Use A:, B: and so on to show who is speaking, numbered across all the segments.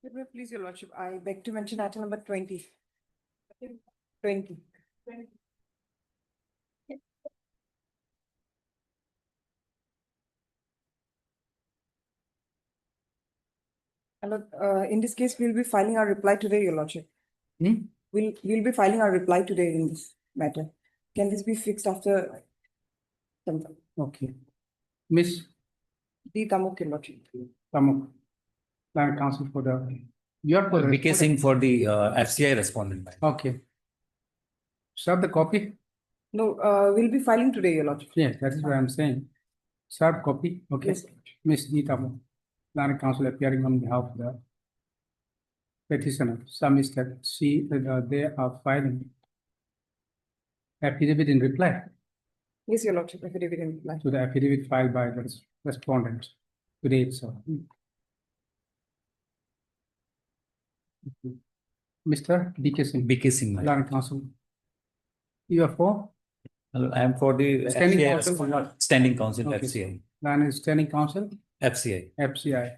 A: Please, Your Lordship, I beg to mention item number 20. 20. In this case, we'll be filing our reply today, Your Lordship. We'll be filing our reply today in this matter. Can this be fixed after?
B: Okay. Miss
A: D. Tamuk, Your Lordship.
B: Tamuk, Land Council for the. You are for the.
C: BK Singh for the FCI respondent.
B: Okay. Serve the copy?
A: No, we'll be filing today, Your Lordship.
B: Yes, that is what I'm saying. Serve copy. Okay.
A: Yes.
B: Miss D. Tamuk, Land Council appearing on behalf of the petitioner, submitted. They are filing affidavit in reply
A: Yes, Your Lordship, affidavit in reply.
B: to the affidavit filed by the respondent today itself. Mr. BK Singh,
C: BK Singh.
B: Land Council. You are for?
C: I am for the
B: Standing
C: FCI
B: council?
C: respondent, Standing Council
B: Okay.
C: FCI.
B: Land is Standing Council,
C: FCI.
B: FCI.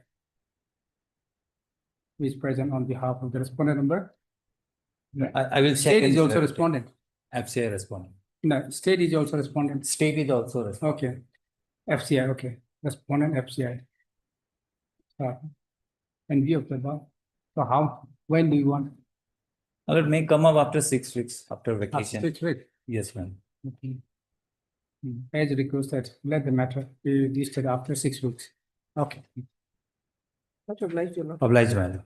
B: Who is present on behalf of the respondent number?
C: I will check.
B: State is
C: and-
B: also respondent.
C: FCI respondent.
B: No, state is also respondent.
C: State is also respondent.
B: Okay. FCI, okay. Respondent FCI. And view of the above. So how, when do you want?
C: It may come up after 6 weeks after vacation.
B: Six weeks.
C: Yes, ma'am.
B: Okay. As requested, let the matter be listed after 6 weeks. Okay.
A: Much obliged, Your Lordship.
C: Obliged, madam.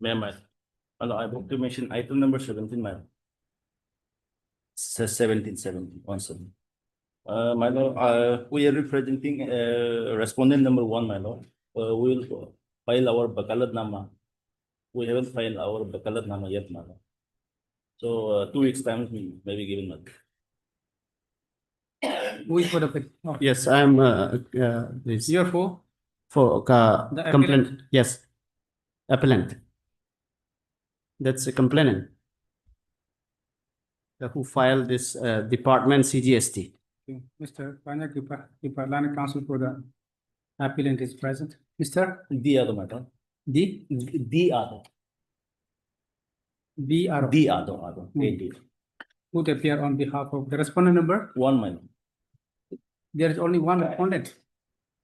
D: Ma'am, I want to mention item number 17, ma'am. 17. My lord, we are representing respondent number 1, my lord. We will file our bakalat nama. We haven't filed our bakalat nama yet, my lord. So 2 weeks time may be given, madam.
B: Who is for the, oh,
E: Yes, I'm this
B: you're for?
E: for
B: The
E: complaint.
B: appellant.
E: Yes, appellant. That's a complainant who filed this department CGST.
B: Okay. Mr. Panya Kripa, Land Council for the appellant is present. Mr.
D: The other matter.
B: D.
D: The other.
B: B. R.
D: The other.
B: Hmm. Would appear on behalf of the respondent number.
D: 1, my lord.
B: There is only one respondent.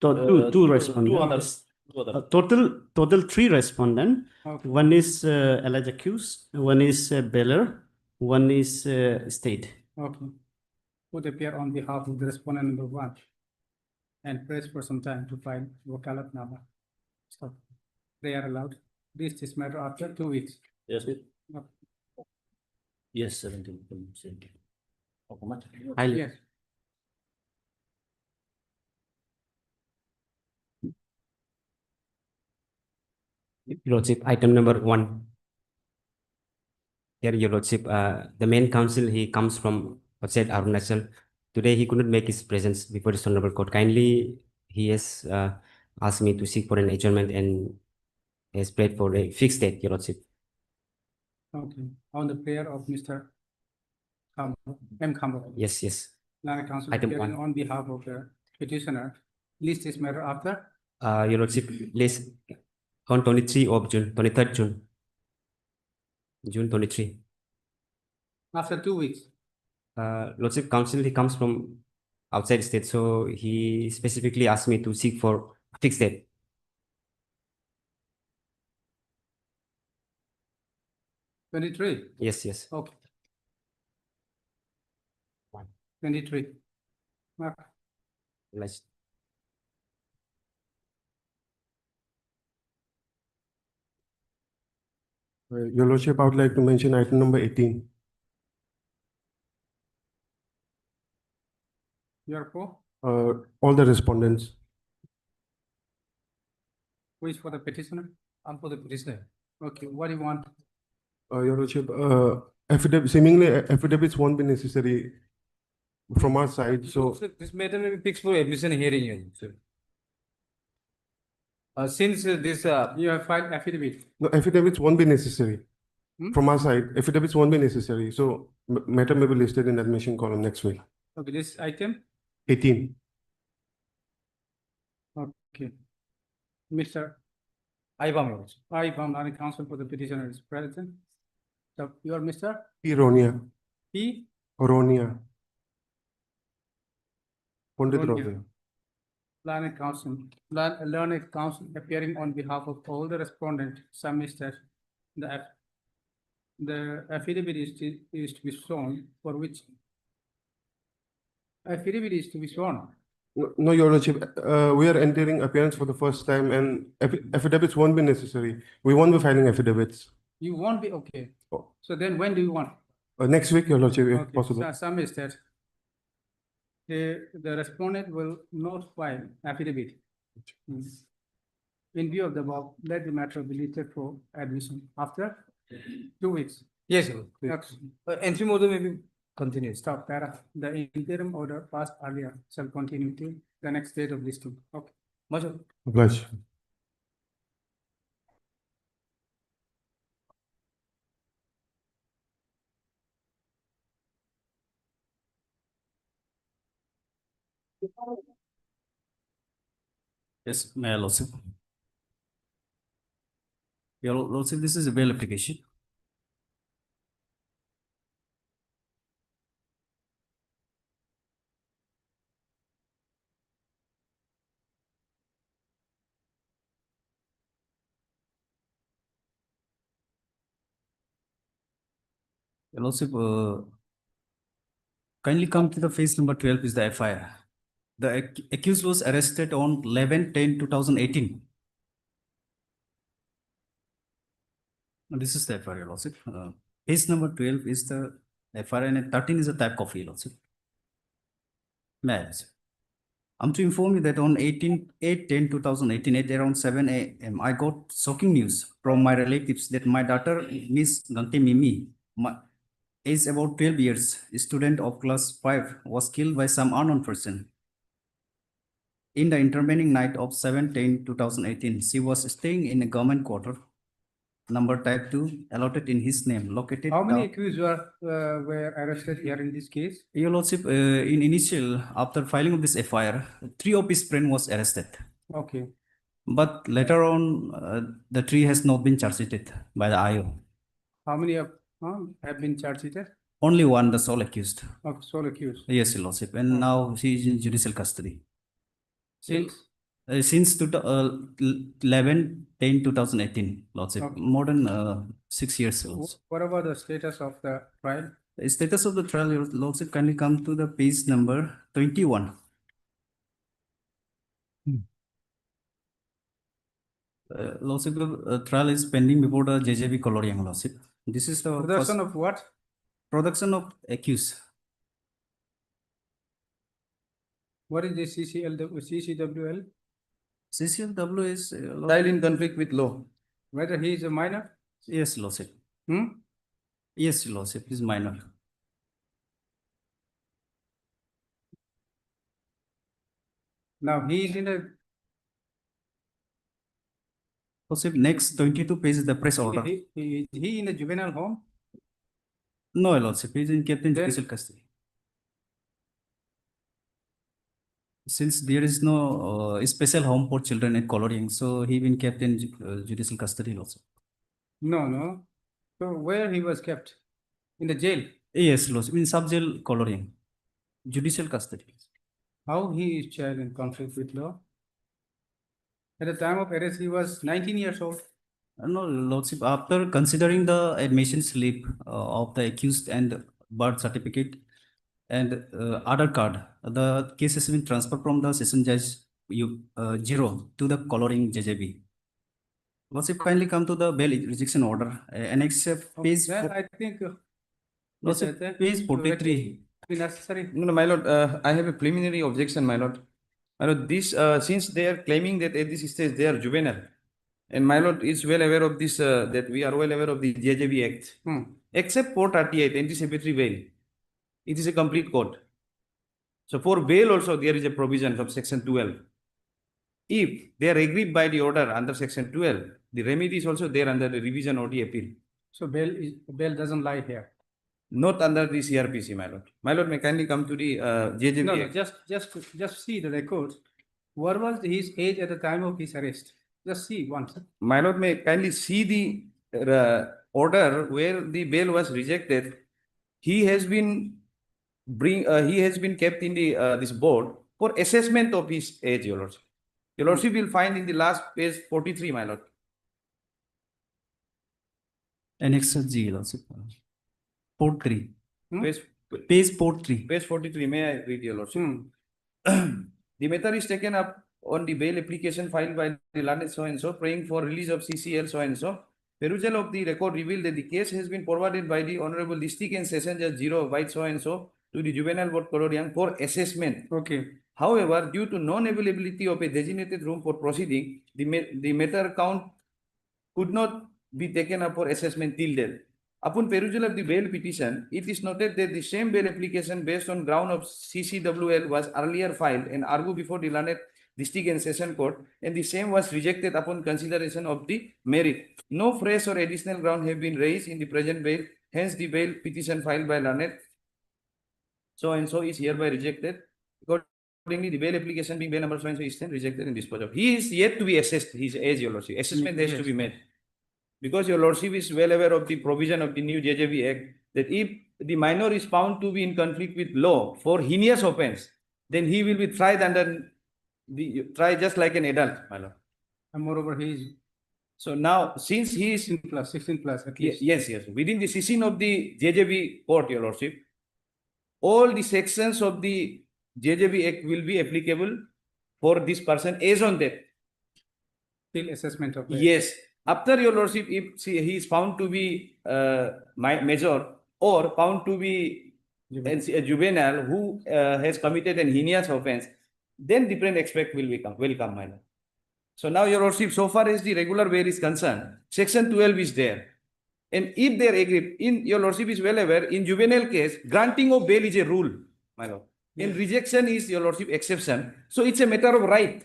E: Two
D: Two
E: respondents.
D: others.
E: Total 3 respondents.
B: Okay.
E: One is alleged accused, one is bailer, one is state.
B: Okay. Would appear on behalf of the respondent number 1 and press for some time to file wakalat nama. Stop. They are allowed. This matter after 2 weeks.
D: Yes,
B: Okay.
D: yes, 17. Okay, madam.
B: Yes.
F: Your Lordship, item number 1. Here, Your Lordship, the main counsel, he comes from outside Arunachal. Today, he could not make his presence before this honorable court. Kindly, he has asked me to seek for an adjournment and has prayed for a fixed date, Your Lordship.
B: Okay. On the prayer of Mr. M. Kambo.
F: Yes, yes.
B: Land Council
F: Item
B: appearing
F: 1.
B: on behalf of the petitioner. List this matter after.
F: Your Lordship, list on 23 of June, 23rd June. June 23.
B: After 2 weeks.
F: Lordship counsel, he comes from outside state, so he specifically asked me to seek for a fixed date.
B: '23.
F: Yes, yes.
B: Okay. 23. Mark.
F: Obliged.
G: Your Lordship, I would like to mention item number 18.
B: You are for?
G: All the respondents.
B: Who is for the petitioner? I'm for the petitioner. Okay, what do you want?
G: Your Lordship, seemingly affidavits won't be necessary from our side, so
H: This matter may be fixed for admission hearing, sir. Since this,
B: You have filed affidavit.
G: no, affidavits won't be necessary.
B: Hmm?
G: From our side, affidavits won't be necessary, so matter may be listed in admission column next week.
B: Okay, this item.
G: 18.
B: Okay. Mr.
H: I found it.
B: I found learned counsel for the petitioner is present. So you are Mr.
G: P. Ronia.
B: P.
G: Ronia. Pandit
B: Ronia.
G: Ronia.
B: Learned counsel appearing on behalf of all the respondents submitted the affidavit is to be sworn for which affidavit is to be sworn.
G: No, Your Lordship, we are entering appearance for the first time and affidavits won't be necessary. We won't be filing affidavits.
B: You won't be okay.
G: Oh.
B: So then when do you want?
G: Next week, Your Lordship, if
B: Okay,
G: possible.
B: so submitted. The respondent will not file affidavit. In view of the above, let the matter be listed for admission after 2 weeks.
H: Yes, sir.
B: Next,
H: Entry mode maybe continues.
B: stop para. The interim order passed earlier shall continue till the next date of listing. Okay.
H: Masuk.
G: Obliged.
E: Yes, may I Lordship? Your Lordship, this is a bail application. Your Lordship, kindly come to the phase number 12 is the FIR. The accused was arrested on 11/10/2018. This is the FIR, Your Lordship. Phase number 12 is the FIR and 13 is a type copy, Your Lordship. May I, Lordship? I'm to inform you that on 8/10/2018 at around 7 a.m. I got shocking news from my relatives that my daughter, Miss Gante Mimi, age about 12 years, student of class 5, was killed by some unknown person. In the intervening night of 7/10/2018, she was staying in a government quarter, number type 2, allotted in his name, located.
B: How many accused were arrested here in this case?
E: Your Lordship, in initial, after filing of this FIR, 3 of his friends was arrested.
B: Okay.
E: But later on, the 3 has not been charged by the IO.
B: How many have been charged?
E: Only one, the sole accused.
B: Okay, sole accused.
E: Yes, Your Lordship. And now she is in judicial custody.
B: Since?
E: Since 11/10/2018, Lordship.
B: Okay.
E: More than 6 years. Lordship.
B: What about the status of the trial?
E: The status of the trial, Your Lordship, kindly come to the page number 21. Lordship, the trial is pending before the JJB Coloriang, Lordship. This is the
B: Production
E: first
B: of what?
E: production of accused.
B: What is the CCWL?
E: CCLW is
H: Child in conflict with law.
B: Whether he is a minor?
E: yes, Lordship.
B: Hmm?
E: Yes, Lordship, is minor.
B: Now he is in a.
E: Lordship, next 22 pages the press order.
B: He in a juvenile home?
E: No, Lordship, he is in kept in
B: Then-
E: judicial custody. Since there is no special home for children at Coloriang, so he been kept in judicial custody, Lordship.
B: No. So where he was kept? In the jail?
E: Yes, Lordship, in sub-jail Coloriang, judicial custody.
B: How he is child in conflict with law? At the time of arrest, he was 19 years old.
E: No, Lordship, after considering the admission slip of the accused and birth certificate and Aadhaar card, the case has been transferred from the session judge 0 to the Coloriang JJB. Lordship, kindly come to the bail rejection order and accept page.
B: Then I think.
E: Lordship, page 43.
B: Be necessary.
H: No, my lord, I have a preliminary objection, my lord. My lord, this, since they are claiming that at this stage they are juvenile, and my lord is well aware of this, that we are well aware of the JJB Act. Except 438, anticipatory bail, it is a complete code. So for bail also there is a provision of section 12. If they are aggrieved by the order under section 12, the remedy is also there under the revision or the appeal.
B: So bail doesn't lie here.
H: Not under the CRPC, my lord. My lord, may kindly come to the JJB
B: No,
H: Act.
B: just see the records. What was his age at the time of his arrest? Just see once.
H: My lord, may kindly see the order where the bail was rejected. He has been he has been kept in the this board for assessment of his age, your lordship. Your lordship will find in the last page 43, my lord.
E: Annexure G, your lordship. Port 3.
H: Page,
E: Page port 3.
H: page 43, may I read, your lordship?
B: Hmm.
H: The matter is taken up on the bail application filed by the landed so and so, praying for release of CCL so and so. Perusal of the record revealed that the case has been forwarded by the Honorable District and Session Judge 0 by so and so to the Juvenile Board Kolodiang for assessment.
B: Okay.
H: However, due to non-availability of a designated room for proceeding, the matter count could not be taken up for assessment till then. Upon perusal of the bail petition, it is noted that the same bail application based on ground of CCWL was earlier filed and argued before the learned District and Session Court, and the same was rejected upon consideration of the merit. No fresh or additional ground have been raised in the present bail, hence the bail petition filed by learned so and so is hereby rejected. Accordingly, the bail application being bail number so and so is then rejected and disposed of. He is yet to be assessed, his age, your lordship. Assessment has to be made. Because your lordship is well aware of the provision of the new JJB Act that if the minor is found to be in conflict with law for heinous offense, then he will be tried under tried just like an adult, my lord.
B: And moreover, he is
H: So now, since he is
B: 16 plus at least.
H: yes, within the session of the JJB court, your lordship, all the sections of the JJB Act will be applicable for this person as on that.
B: Till assessment of. the-
H: Yes, after your lordship, if he is found to be major or found to be a juvenile who has committed an heinous offense, then different aspect will come, my lord. So now your lordship, so far as the regular bail is concerned, section 12 is there. And if they are agreed, in your lordship is well aware, in juvenile case, granting of bail is a rule, my lord. And rejection is your lordship exception. So it's a matter of right.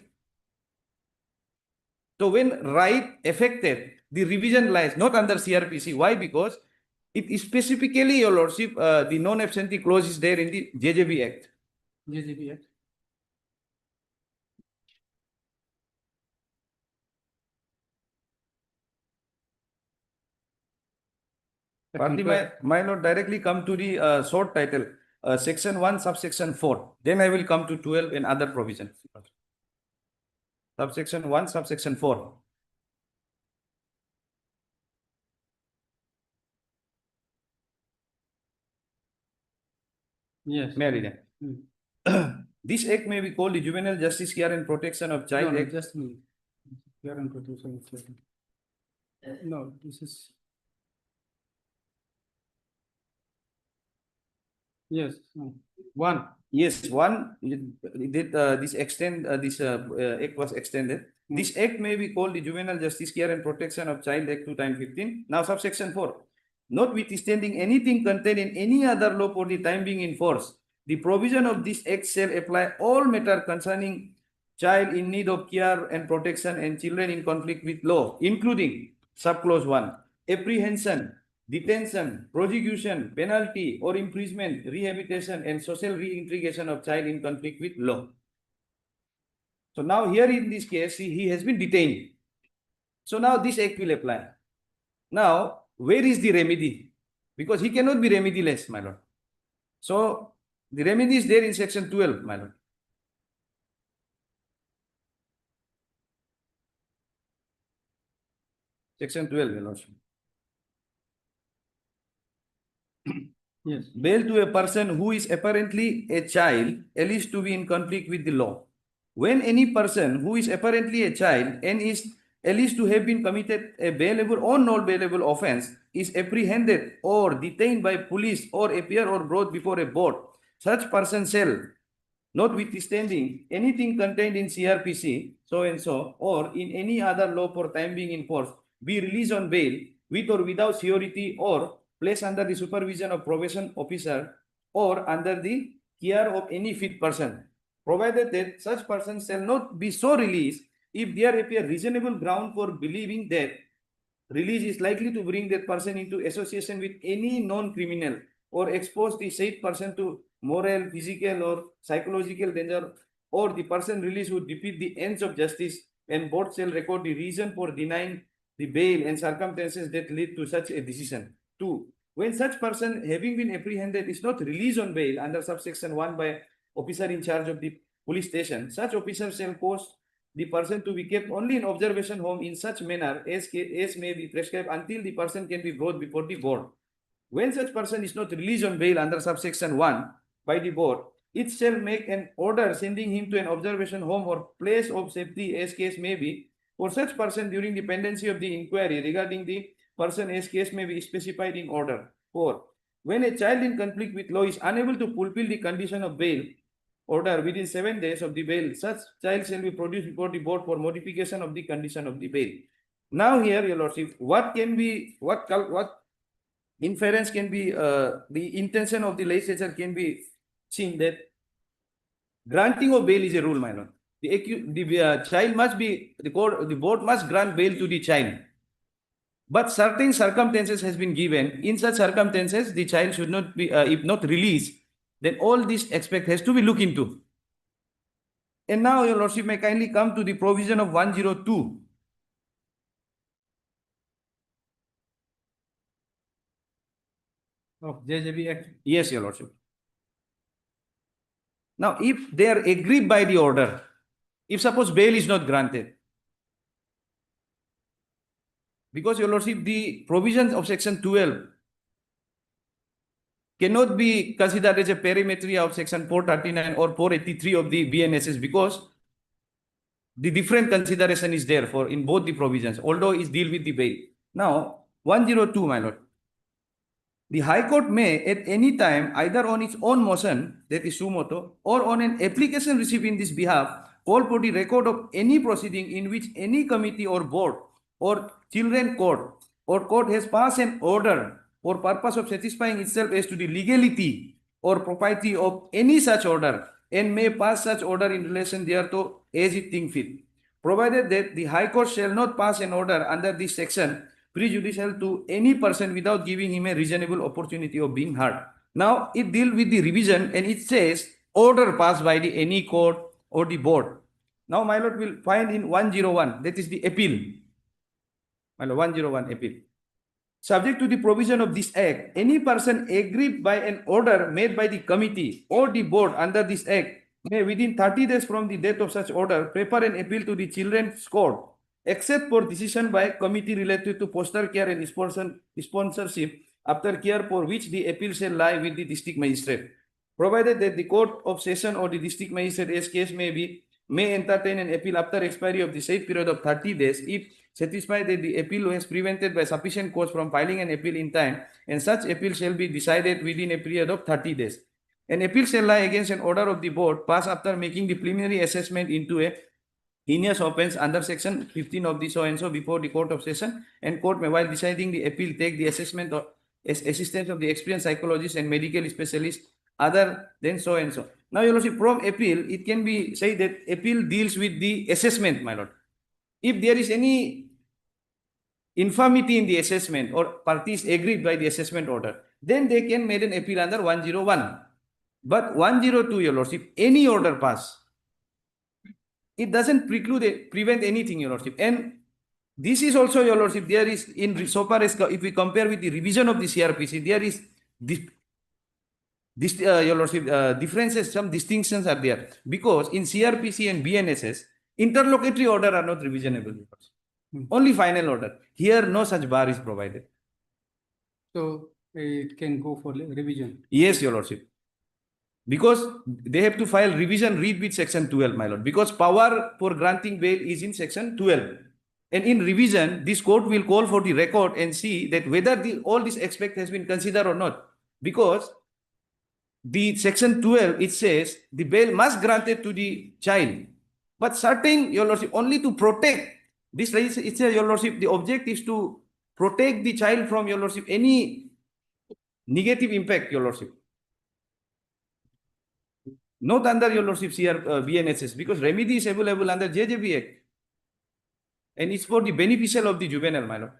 H: So when right affected, the revision lies not under CRPC. Why? Because it is specifically, your lordship, the non-absentee clause is there in the JJB Act.
B: JJB Act.
H: Partly, my lord, directly come to the short title, section 1, subsection 4. Then I will come to 12 and other provisions. Subsection 1, subsection 4.
B: Yes.
H: May I read it? This act may be called the Juvenile Justice Care and Protection of Child
B: No,
H: Act.
B: just me. Care and protection of children. No, this is. Yes, no. One.
H: Yes, one, this act was extended. This act may be called the Juvenile Justice Care and Protection of Child Act 2015. Now subsection 4. Notwithstanding anything contained in any other law for the time being in force, the provision of this act shall apply all matter concerning child in need of care and protection and children in conflict with law, including subclause 1, apprehension, detention, prosecution, penalty or imprisonment, rehabilitation and social reintegration of child in conflict with law. So now here in this case, he has been detained. So now this act will apply. Now, where is the remedy? Because he cannot be remediless, my lord. So the remedy is there in section 12, my lord. Section 12, your lordship.
B: Yes.
H: Bail to a person who is apparently a child, alleged to be in conflict with the law. When any person who is apparently a child and is alleged to have been committed a bailable or non-bailable offense is apprehended or detained by police or appear or brought before a board, such person shall, notwithstanding anything contained in CRPC, so and so, or in any other law for time being in force, be released on bail with or without surety or placed under the supervision of probation officer or under the care of any fit person, provided that such person shall not be so released if there appear reasonable ground for believing that release is likely to bring that person into association with any non-criminal or expose the said person to moral, physical or psychological danger, or the person released would defeat the ends of justice and board shall record the reason for denying the bail and circumstances that lead to such a decision. 2. When such person having been apprehended is not released on bail under subsection 1 by officer in charge of the police station, such officer shall cause the person to be kept only in observation home in such manner as may be prescribed until the person can be brought before the board. When such person is not released on bail under subsection 1 by the board, it shall make an order sending him to an observation home or place of safety as case may be for such person during the pendency of the inquiry regarding the person as case may be specified in order. 4. When a child in conflict with law is unable to fulfill the condition of bail order within 7 days of the bail, such child shall be produced before the board for modification of the condition of the bail. Now here, your lordship, what inference can be, the intention of the legislature can be seen that granting of bail is a rule, my lord. The child must be, the board must grant bail to the child. But certain circumstances has been given. In such circumstances, the child should not be, if not released, then all this aspect has to be looked into. And now, your lordship may kindly come to the provision of 102.
B: Of JJB Act.
H: Yes, your lordship. Now, if they are aggrieved by the order, if suppose bail is not granted, because your lordship, the provisions of section 12 cannot be considered as a perimetry of section 439 or 483 of the BNSS because the different consideration is there for in both the provisions, although it deal with the bail. Now, 102, my lord. The High Court may at any time, either on its own motion, that is suo motu, or on an application received in this behalf, call for the record of any proceeding in which any committee or board or children court or court has passed an order for purpose of satisfying itself as to the legality or propriety of any such order and may pass such order in relation thereto as it think fit, provided that the High Court shall not pass an order under this section prejudicial to any person without giving him a reasonable opportunity of being heard. Now, it deals with the revision and it says order passed by the any court or the board. Now, my lord will find in 101, that is the appeal. My lord, 101 appeal. Subject to the provision of this act, any person aggrieved by an order made by the committee or the board under this act may within 30 days from the date of such order prepare an appeal to the children's court, except for decision by committee related to foster care and sponsorship, after care for which the appeal shall lie with the district magistrate, provided that the court of session or the district magistrate, as case may be, may entertain an appeal after expiry of the said period of 30 days if satisfied that the appeal was prevented by sufficient cause from filing an appeal in time, and such appeal shall be decided within a period of 30 days. An appeal shall lie against an order of the board passed after making the preliminary assessment into a heinous offense under section 15 of the so and so before the court of session, and court may, while deciding the appeal, take the assessment of assistance of the experienced psychologist and medical specialist other than so and so. Now, you will see from appeal, it can be said that appeal deals with the assessment, my lord. If there is any infirmity in the assessment or parties agreed by the assessment order, then they can make an appeal under 101. But 102, your lordship, any order pass, it doesn't prevent anything, your lordship. And this is also, your lordship, there is in so far as if we compare with the revision of the CRPC, there is this your lordship, differences, some distinctions are there, because in CRPC and BNSS, interlocutory order are not revisionable. Only final order. Here, no such bar is provided.
B: So it can go for revision.
H: Yes, your lordship. Because they have to file revision, read with section 12, my lord. Because power for granting bail is in section 12. And in revision, this court will call for the record and see that whether all this aspect has been considered or not. Because the section 12, it says the bail must granted to the child. But certain, your lordship, only to protect this, it says, your lordship, the object is to protect the child from, your lordship, any negative impact, your lordship. Not under, your lordship, BNSS, because remedy is available under JJB Act. And it's for the beneficial of the juvenile, my lord.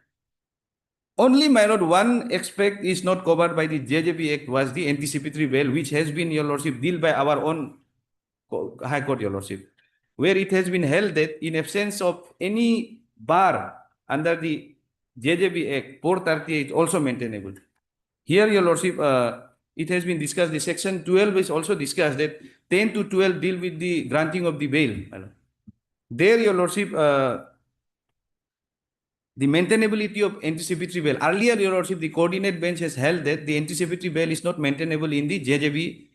H: Only, my lord, one aspect is not covered by the JJB Act was the anticipatory bail, which has been, your lordship, dealt by our own High Court, your lordship. where it has been held that in absence of any bar under the JJB Act, 430 is also maintainable. Here, Your Lordship, it has been discussed, the section 12 is also discussed that 10 to 12 deal with the granting of the bail. There, Your Lordship, the maintainability of anticipatory bail. Earlier, Your Lordship, the coordinate bench has held that the anticipatory bail is not maintainable in the JJB,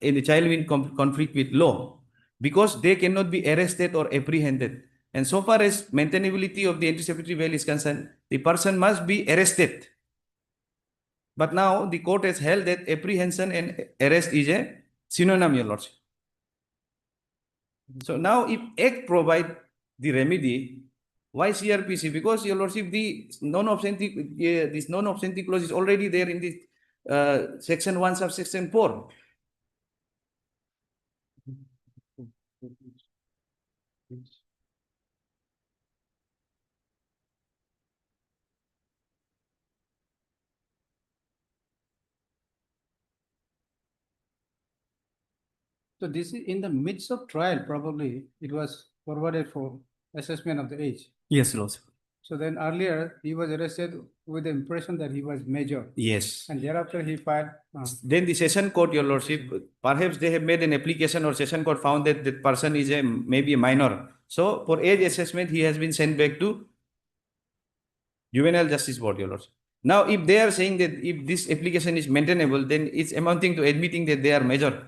H: in the child in conflict with law, because they cannot be arrested or apprehended. And so far as maintainability of the anticipatory bail is concerned, the person must be arrested. But now the court has held that apprehension and arrest is a synonym, Your Lordship. So now if Act provide the remedy, why CRPC? Because, Your Lordship, the non-obstante, this non-obstante clause is already there in the section 1 subsection 4.
B: So this is in the midst of trial, probably it was forwarded for assessment of the age.
E: Yes, Your Lordship.
B: So then earlier, he was arrested with the impression that he was major,
H: Yes.
B: and thereafter he filed.
H: Then the session court, Your Lordship, perhaps they have made an application or session court found that that person is maybe a minor. So for age assessment, he has been sent back to Juvenile Justice Board, Your Lordship. Now, if they are saying that if this application is maintainable, then it's amounting to admitting that they are major.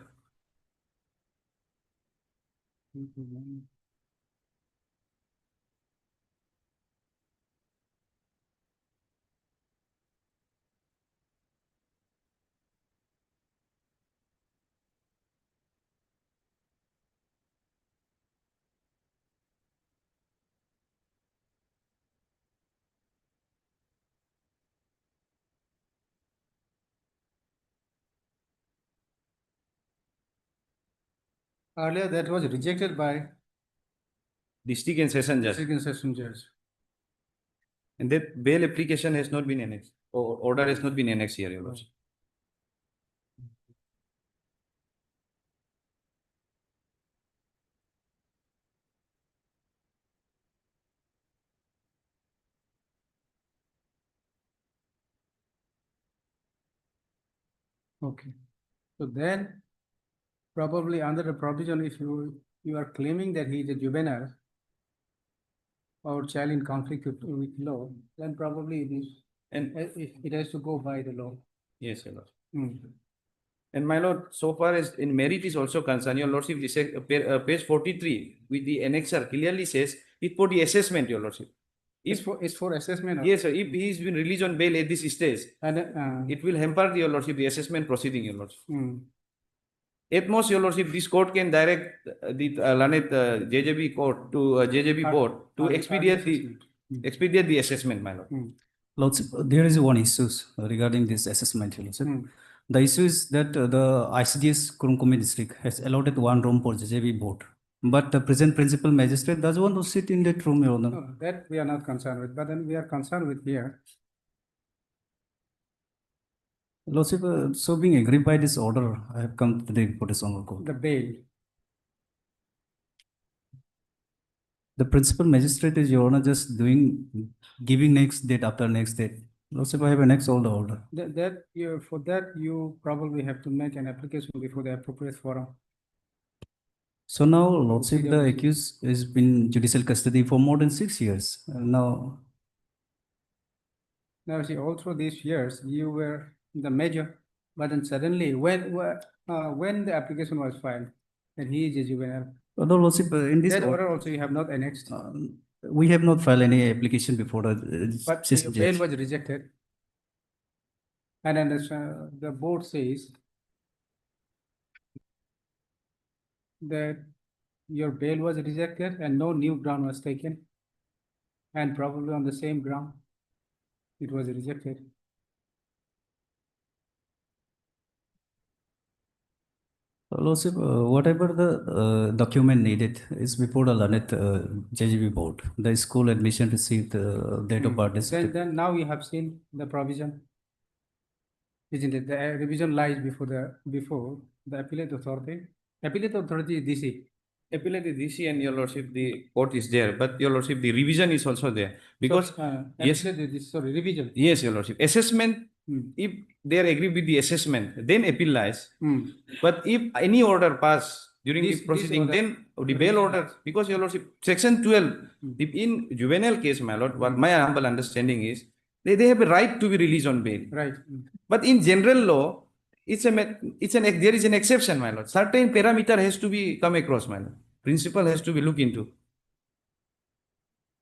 B: Earlier, that was rejected by
H: District and session judge.
B: second session judge.
H: And that bail application has not been annexed, or order has not been annexed here, Your Lordship.
B: Okay. So then, probably under the provision, if you are claiming that he is a juvenile or child in conflict with law, then probably it is,
H: And
B: it has to go by the law.
H: yes, Your Lordship.
B: Hmm.
H: And my lord, so far as in merit is also concerned, Your Lordship, this page 43 with the annexer clearly says it for the assessment, Your Lordship.
B: It's for assessment. of-
H: Yes, sir, if he is been released on bail at this stage,
B: And,
H: it will hamper, Your Lordship, the assessment proceeding, Your Lordship.
B: hmm.
H: At most, Your Lordship, this court can direct the Lanet JJB court to JJB board to expedite the assessment, my lord.
E: Lordship, there is one issue regarding this assessment, Your Lordship.
B: Hmm.
E: The issue is that the ICDS Kurumkumi district has allotted one room for JJB board. But the present principal magistrate does want to sit in that room, Your Honor.
B: No, that we are not concerned with, but then we are concerned with here.
E: Lordship, so being agreed by this order, I have come to the Reporters Honorable Court.
B: The bail.
E: The principal magistrate is, Your Honor, just giving next date after next date. Lordship, I have annexed all the order.
B: For that, you probably have to make an application before the appropriate forum.
E: So now, Lordship, the accused has been in judicial custody for more than 6 years. Now,
B: See, all through these years, you were the major, but then suddenly, when the application was filed, and he is a juvenile,
E: although Lordship, in this
B: that
E: order,
B: order also you have not annexed,
E: we have not filed any application before the
B: but
E: session
B: your bail
E: judge.
B: was rejected. And then the board says that your bail was rejected and no new ground was taken. And probably on the same ground, it was rejected.
E: Lordship, whatever the document needed is before the Lanet JGB board. The school admission received the date of birth.
B: Then now you have seen the provision. Isn't it? The revision lies before the appellate authority. Appellate authority is DC.
H: appellate DC and your lordship, the court is there, but your lordship, the revision is also there. Because, yes,
B: Sorry, revision.
H: yes, your lordship, assessment,
B: Hmm.
H: if they are agree with the assessment, then appeal lies.
B: Hmm.
H: But if any order pass during
B: This
H: the proceeding,
B: order-
H: then the bail order, because your lordship, section 12, if in juvenile case, my lord, what my humble understanding is, they have a right to be released on bail.
B: Right.
H: But in general law, there is an exception, my lord. Certain parameter has to be come across, my lord. Principle has to be looked into.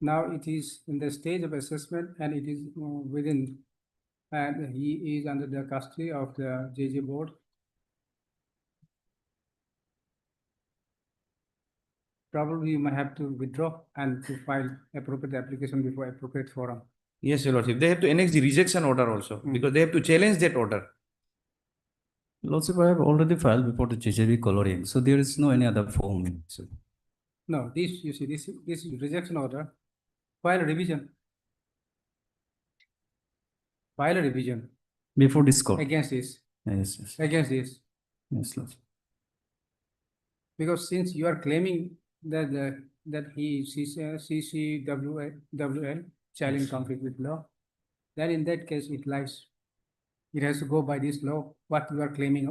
B: Now it is in the stage of assessment and it is within, and he is under the custody of the JJ board. Probably you might have to withdraw and to file appropriate application before appropriate forum.
H: Yes, your lordship. They have to annex the rejection order also, because they have to challenge that order.
E: Lordship, I have already filed before the JJB coloring, so there is no any other form. So,
B: No, this, you see, this is rejection order, file a revision. File a revision
E: before this court.
B: against this,
E: Yes, yes,
B: against this.
E: yes, Lordship.
B: Because since you are claiming that that he is CCWL, child in conflict with law, then in that case it lies. It has to go by this law, what you are claiming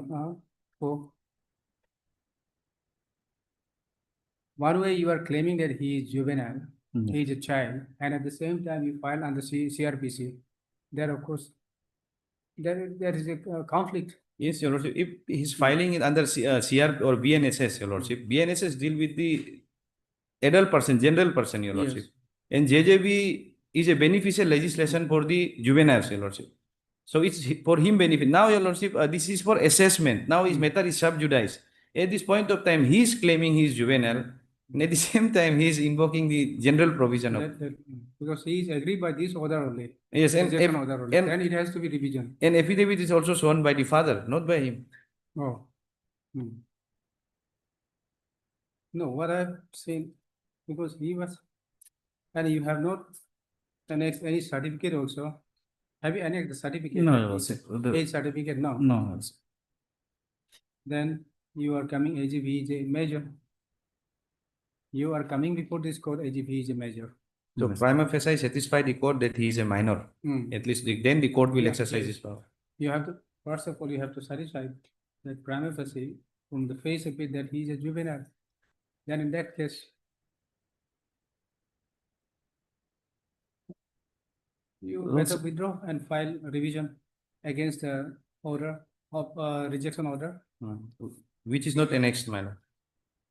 B: for. One way you are claiming that he is juvenile, he is a child, and at the same time you file under CRPC. There, of course, there is a conflict.
H: Yes, your lordship. If he's filing it under CR or BNSS, your lordship, BNSS deal with the adult person, general person, your lordship.
B: Yes.
H: And JJB is a beneficial legislation for the juveniles, your lordship. So it's for him benefit. Now, your lordship, this is for assessment. Now his matter is sub judice. At this point of time, he is claiming he is juvenile. And at the same time, he is invoking the general provision of.
B: Because he is agreed by this order only.
H: Yes, and
B: Rejection order only.
H: and-
B: Then it has to be revision.
H: An affidavit is also shown by the father, not by him.
B: Oh. No, what I've seen, because he was, and you have not annexed any certificate also. Have you annexed the certificate?
E: No, Lordship.
B: Age certificate, no.
E: No, Lordship.
B: Then you are coming AGV is a major. You are coming before this court, AGV is a major.
H: So prima facie satisfy the court that he is a minor. At least then the court will
B: Yeah,
H: exercise
B: yes.
H: his power.
B: You have to, first of all, you have to satisfy that prima facie from the face of it that he is a juvenile. Then in that case, you better withdraw and file a revision against the order of rejection order.
H: Which is not annexed, my lord.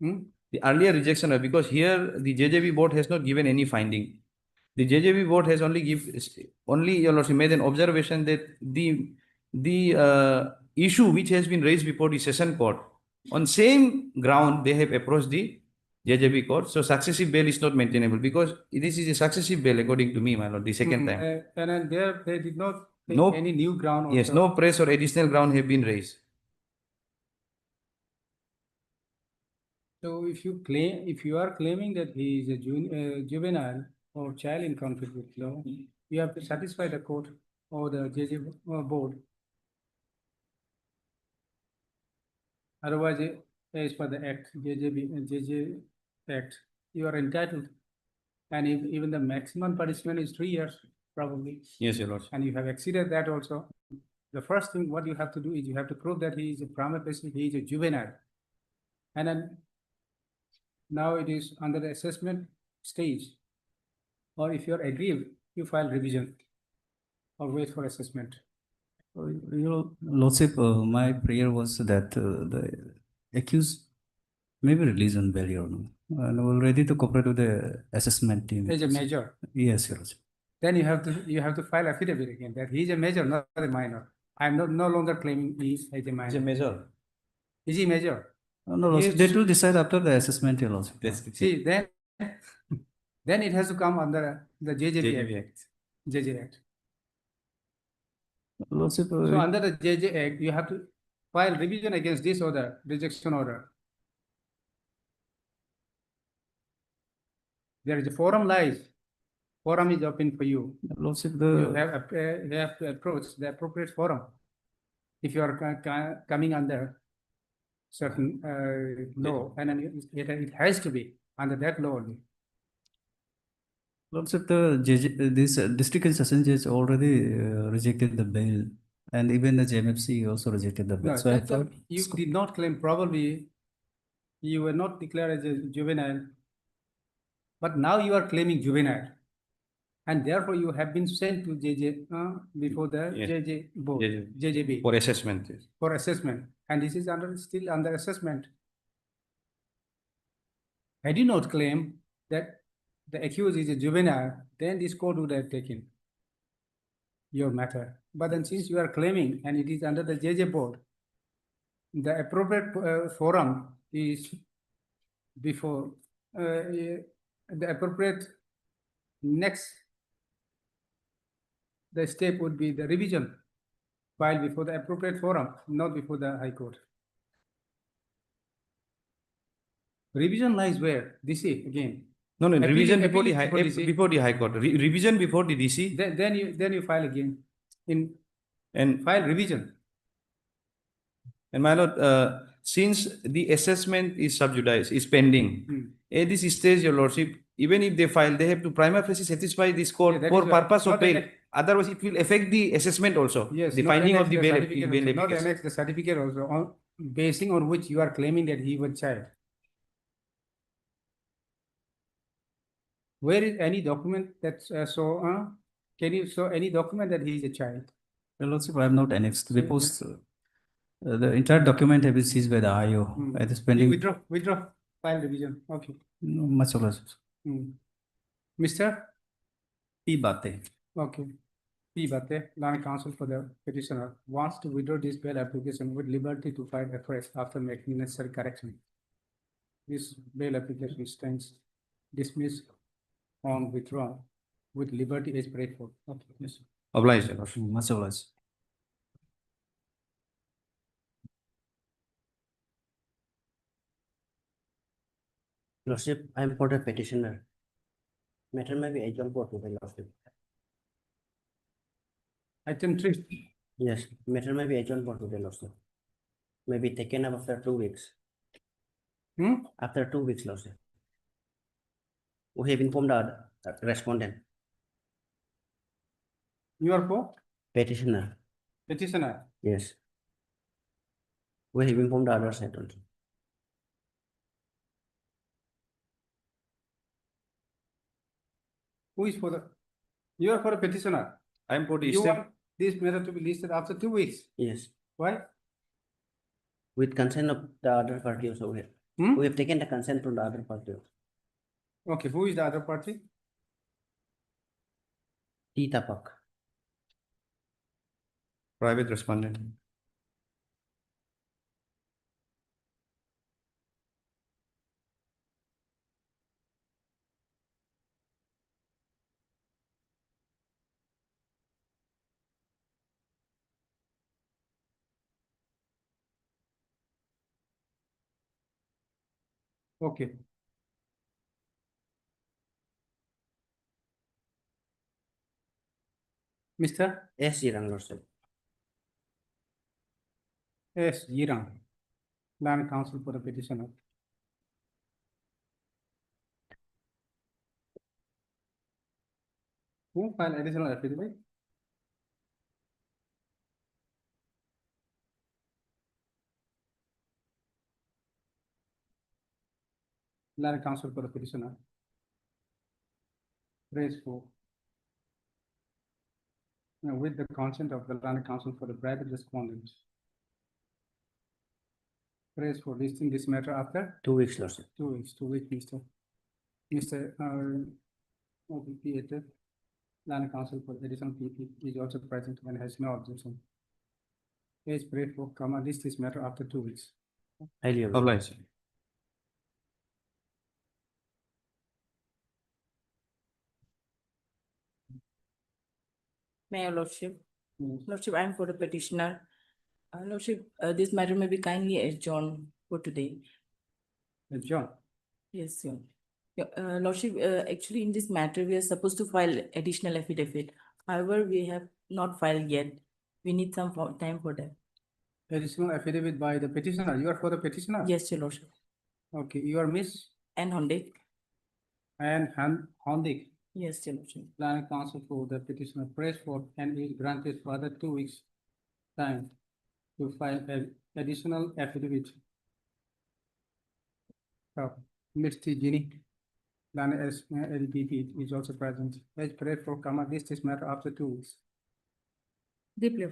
B: Hmm?
H: The earlier rejection, because here the JJB board has not given any finding. The JJB board has only your lordship made an observation that the issue which has been raised before the session court, on same ground they have approached the JJB court. So successive bail is not maintainable, because this is a successive bail according to me, my lord, the second time.
B: And then there they did not take
H: No-
B: any new ground also.
H: Yes, no press or additional ground have been raised.
B: So if you are claiming that he is a juvenile or child in conflict with law, you have to satisfy the court or the JJ board. Otherwise, as per the act, JJ act, you are entitled. And even the maximum punishment is 3 years, probably.
H: Yes, your lordship.
B: And you have exceeded that also. The first thing what you have to do is you have to prove that he is a prima facie, he is a juvenile. And then now it is under the assessment stage. Or if you are aggrieved, you file revision or wait for assessment.
E: Your Lordship, my prayer was that the accused may be released on bail, Your Honor. And we're ready to cooperate with the assessment team.
B: As a major,
E: Yes, Your Lordship.
B: then you have to file affidavit again that he is a major, not a minor. I am no longer claiming he is a minor.
H: It's a measure.
B: Is he major?
E: No, Lordship,
B: Yes.
E: they will decide after the assessment, Your Lordship.
B: See, then it has to come under the JJB
H: JJB
B: Act. JJ Act.
E: Lordship,
B: So under the JJ Act, you have to file revision against this order, rejection order. There is a forum lies. Forum is open for you.
E: Lordship,
B: You have to approach the appropriate forum. If you are coming under certain law, and then it has to be under that law only.
E: Lordship, the this district and session judge already rejected the bail, and even the JMFC also rejected the bail.
B: No,
E: So I
B: that-
E: thought
B: you did not claim, probably you were not declared as a juvenile, but now you are claiming juvenile. And therefore you have been sent to JJ before the
H: Yes.
B: JJ board,
H: JJ.
B: JJB
H: For assessment. Yes.
B: for assessment, and this is still under assessment. Had you not claimed that the accused is a juvenile, then this court would have taken your matter. But then since you are claiming and it is under the JJ board, the appropriate forum is before the appropriate next the step would be the revision filed before the appropriate forum, not before the High Court. Revision lies where? DC again.
H: No, no,
B: Appealing-
H: revision before the
B: appealing
H: high,
B: before DC.
H: before the High Court. Revision before the DC
B: Then you file again in
H: and
B: file revision.
H: my lord, since the assessment is sub judice, is pending, at this stage, your lordship, even if they file, they have to prima facie satisfy this court
B: Yeah, that
H: for
B: is right.
H: purpose of
B: Not
H: bail.
B: annex-
H: Otherwise, it will affect the assessment also.
B: Yes.
H: The
B: not
H: finding
B: annex
H: of the
B: the
H: bail,
B: certificate
H: bail
B: also, not
H: application.
B: annex the certificate also, basing on which you are claiming that he was child. Where is any document that's can you show any document that he is a child?
E: Well, Lordship, I have not annexed.
B: Yeah,
E: Because the entire document have been seized by the IO. At this pending.
B: Withdraw, file revision, okay.
E: No, much obliged.
B: Mr.
E: P. Bate.
B: Okay. P. Bate, land counsel for the petitioner, wants to withdraw this bail application with liberty to file afresh after making necessary correction. This bail application stands dismissed on withdrawal with liberty as prayed for. Okay, yes.
H: Obliged, your lordship.
E: Much obliged.
F: Lordship, I am for the petitioner. Matter may be adjourned for today, Lordship.
B: Item 3.
F: Yes, matter may be adjourned for today, Lordship. May be taken up after 2 weeks. After 2 weeks, Lordship. We have informed the respondent,
B: You are for
F: petitioner.
B: petitioner.
F: Yes. We have informed the other side also.
B: Who is for the, you are for a petitioner.
H: I am for the
B: You
H: step.
B: want this matter to be listed after 2 weeks.
F: Yes.
B: Why?
F: With consent of the other party also. We have taken the consent from the other party.
B: Okay, who is the other party?
F: T. Tapak.
H: Private respondent.
B: Okay. Mr.
F: S. Jirang, Lordship.
B: S. Jirang, land counsel for the petitioner. Who filed additional affidavit? Land counsel for the petitioner. Praise for. With the consent of the land counsel for the private respondent. Praise for listing this matter after
F: 2 weeks, Lordship.
B: 2 weeks, Mr. OPP, land counsel for additional PP is also present and has no objection. Please pray for list this matter after 2 weeks.
F: Highly obliged.
H: Obliged.
I: May your lordship.
B: Yes.
I: Lordship, I am for the petitioner. Lordship, this matter may be kindly adjourned for today.
B: John,
I: Yes, sir. Lordship, actually in this matter, we are supposed to file additional affidavit. However, we have not filed yet. We need some time for that.
B: additional affidavit by the petitioner. You are for the petitioner?
I: Yes, your lordship.
B: Okay, you are Miss
I: And Hondik?
B: Anne Hondik,
I: Yes, your lordship.
B: planning counsel for the petitioner, prays for and is granted further 2 weeks time to file an additional affidavit. Mr. Ginny, Lana S. LDP is also present. Has prayed for this matter after 2 weeks.
I: Deeply.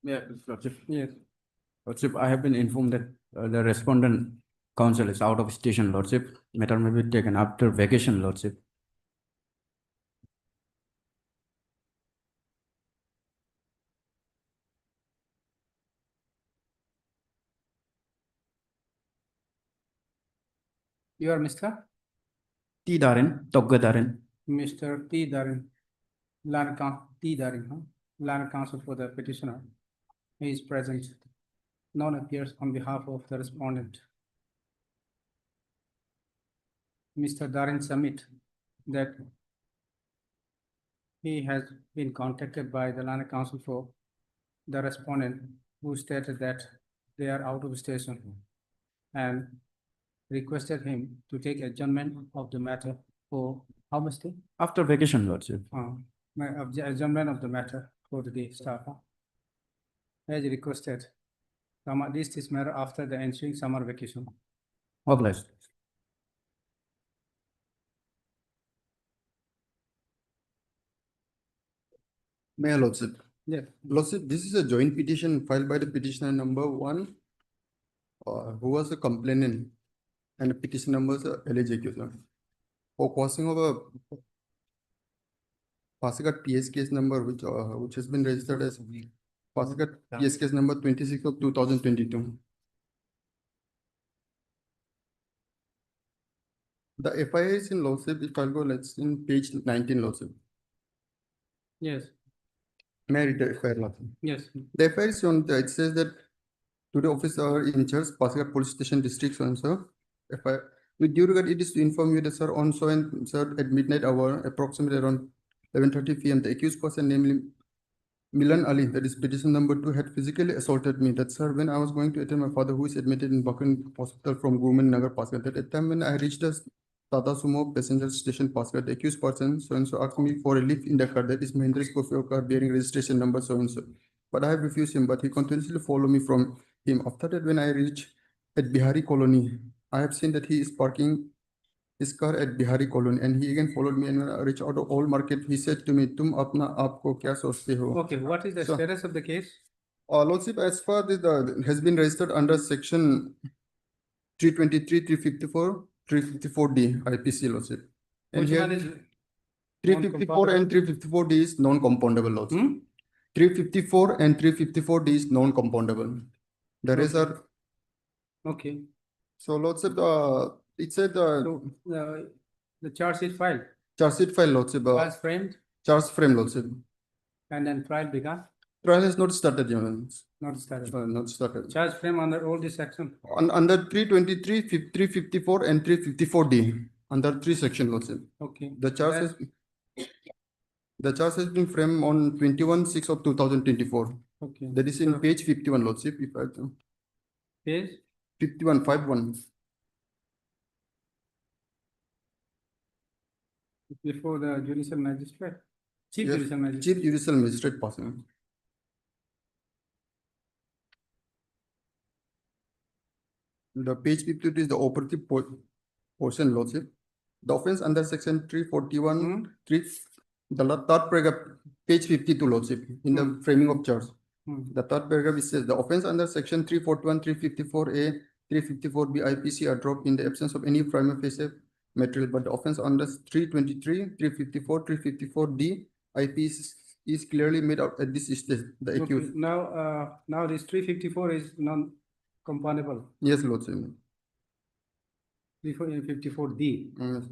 E: Yeah, Lordship.
B: Yes.
E: Lordship, I have been informed that the respondent counsel is out of station, Lordship. Matter may be taken after vacation, Lordship.
B: You are Mr.
E: T. Darin, Togga Darin.
B: Mr. T. Darin, T. Darin, land counsel for the petitioner. He is present. None appears on behalf of the respondent. Mr. Darin submit that he has been contacted by the land counsel for the respondent, who stated that they are out of station and requested him to take adjournment of the matter for how much day?
E: After vacation, Lordship.
B: Adjournment of the matter for the day staff. As requested, this matter after the ensuing summer vacation.
E: Obliged.
J: May I, Lordship?
B: Yes.
J: Lordship, this is a joint petition filed by the petitioner number 1, who was a complainant, and the petition number is alleged accuser, for causing of a Pasigat PS case number, which has been registered as Pasigat PS case number 26 of 2022. The FIR is in Lordship. If I'll go, let's in page 19, Lordship.
B: Yes.
J: May I read the FIR, Lordship?
B: Yes.
J: The FIR is on, it says that to the officer in charge, Pasigat Police Station District, so and so. FIR. With due regard, it is to inform you that, sir, on so and sir, at midnight hour, approximately around 11:30 p.m., the accused person, namely Milan Ali, that is petition number 2, had physically assaulted me. That, sir, when I was going to attend my father, who is admitted in Bakan Hospital from Guman Nagar, Pasigat, that at the time when I reached the Tata Sumo passenger station, Pasigat, the accused person so and so asked me for a lift in the car, that is Mahendra Scorpio car bearing registration number so and so. But I have refused him, but he continuously followed me from him. After that, when I reached at Bihari Colony, I have seen that he is parking his car at Bihari Colony, and he again followed me, and when I reached out of Old Market, he said to me, "Tum apna aapko kya sochte ho?"
B: Okay, what is the
J: So-
B: status of the case?
J: Lordship, as far as the has been registered under section 323, 354, 354D IPC, Lordship. And
B: Which
J: here
B: one is
J: 354 and 354D is non-compoundable, Lordship.
B: Hmm?
J: 354 and 354D is non-compoundable. The rest
B: Okay.
J: are,
B: Okay,
J: so Lordship, it said
B: so the charge is filed,
J: charge sheet file, Lordship,
B: was framed,
J: charge frame, Lordship.
B: and then trial began,
J: Trial has not started, Your Honor.
B: not started.
J: Not started.
B: Charge frame under all this section.
J: Under 323, 354 and 354D, under 3 section, Lordship.
B: Okay.
J: The charge has been framed on 21/6 of 2024.
B: Okay.
J: That is in page 51, Lordship, if I
B: Page
J: 51, 51.
B: before the judicial magistrate, chief
J: Yes,
B: judicial magistrate.
J: Chief Judicial Magistrate passing. The page 52 is the operative portion, Lordship. The offense under section 341, 3, the third paragraph, page 52, Lordship, in the framing of charge. The third paragraph, it says the offense under section 341, 354A, 354B IPC are dropped in the absence of any prima facie material, but the offense under 323, 354, 354D IPC is clearly made out at this stage, the
B: Okay,
J: accused.
B: now this 354 is non-compoundable,
J: Yes, Lordship.
B: 354D.
J: Yes.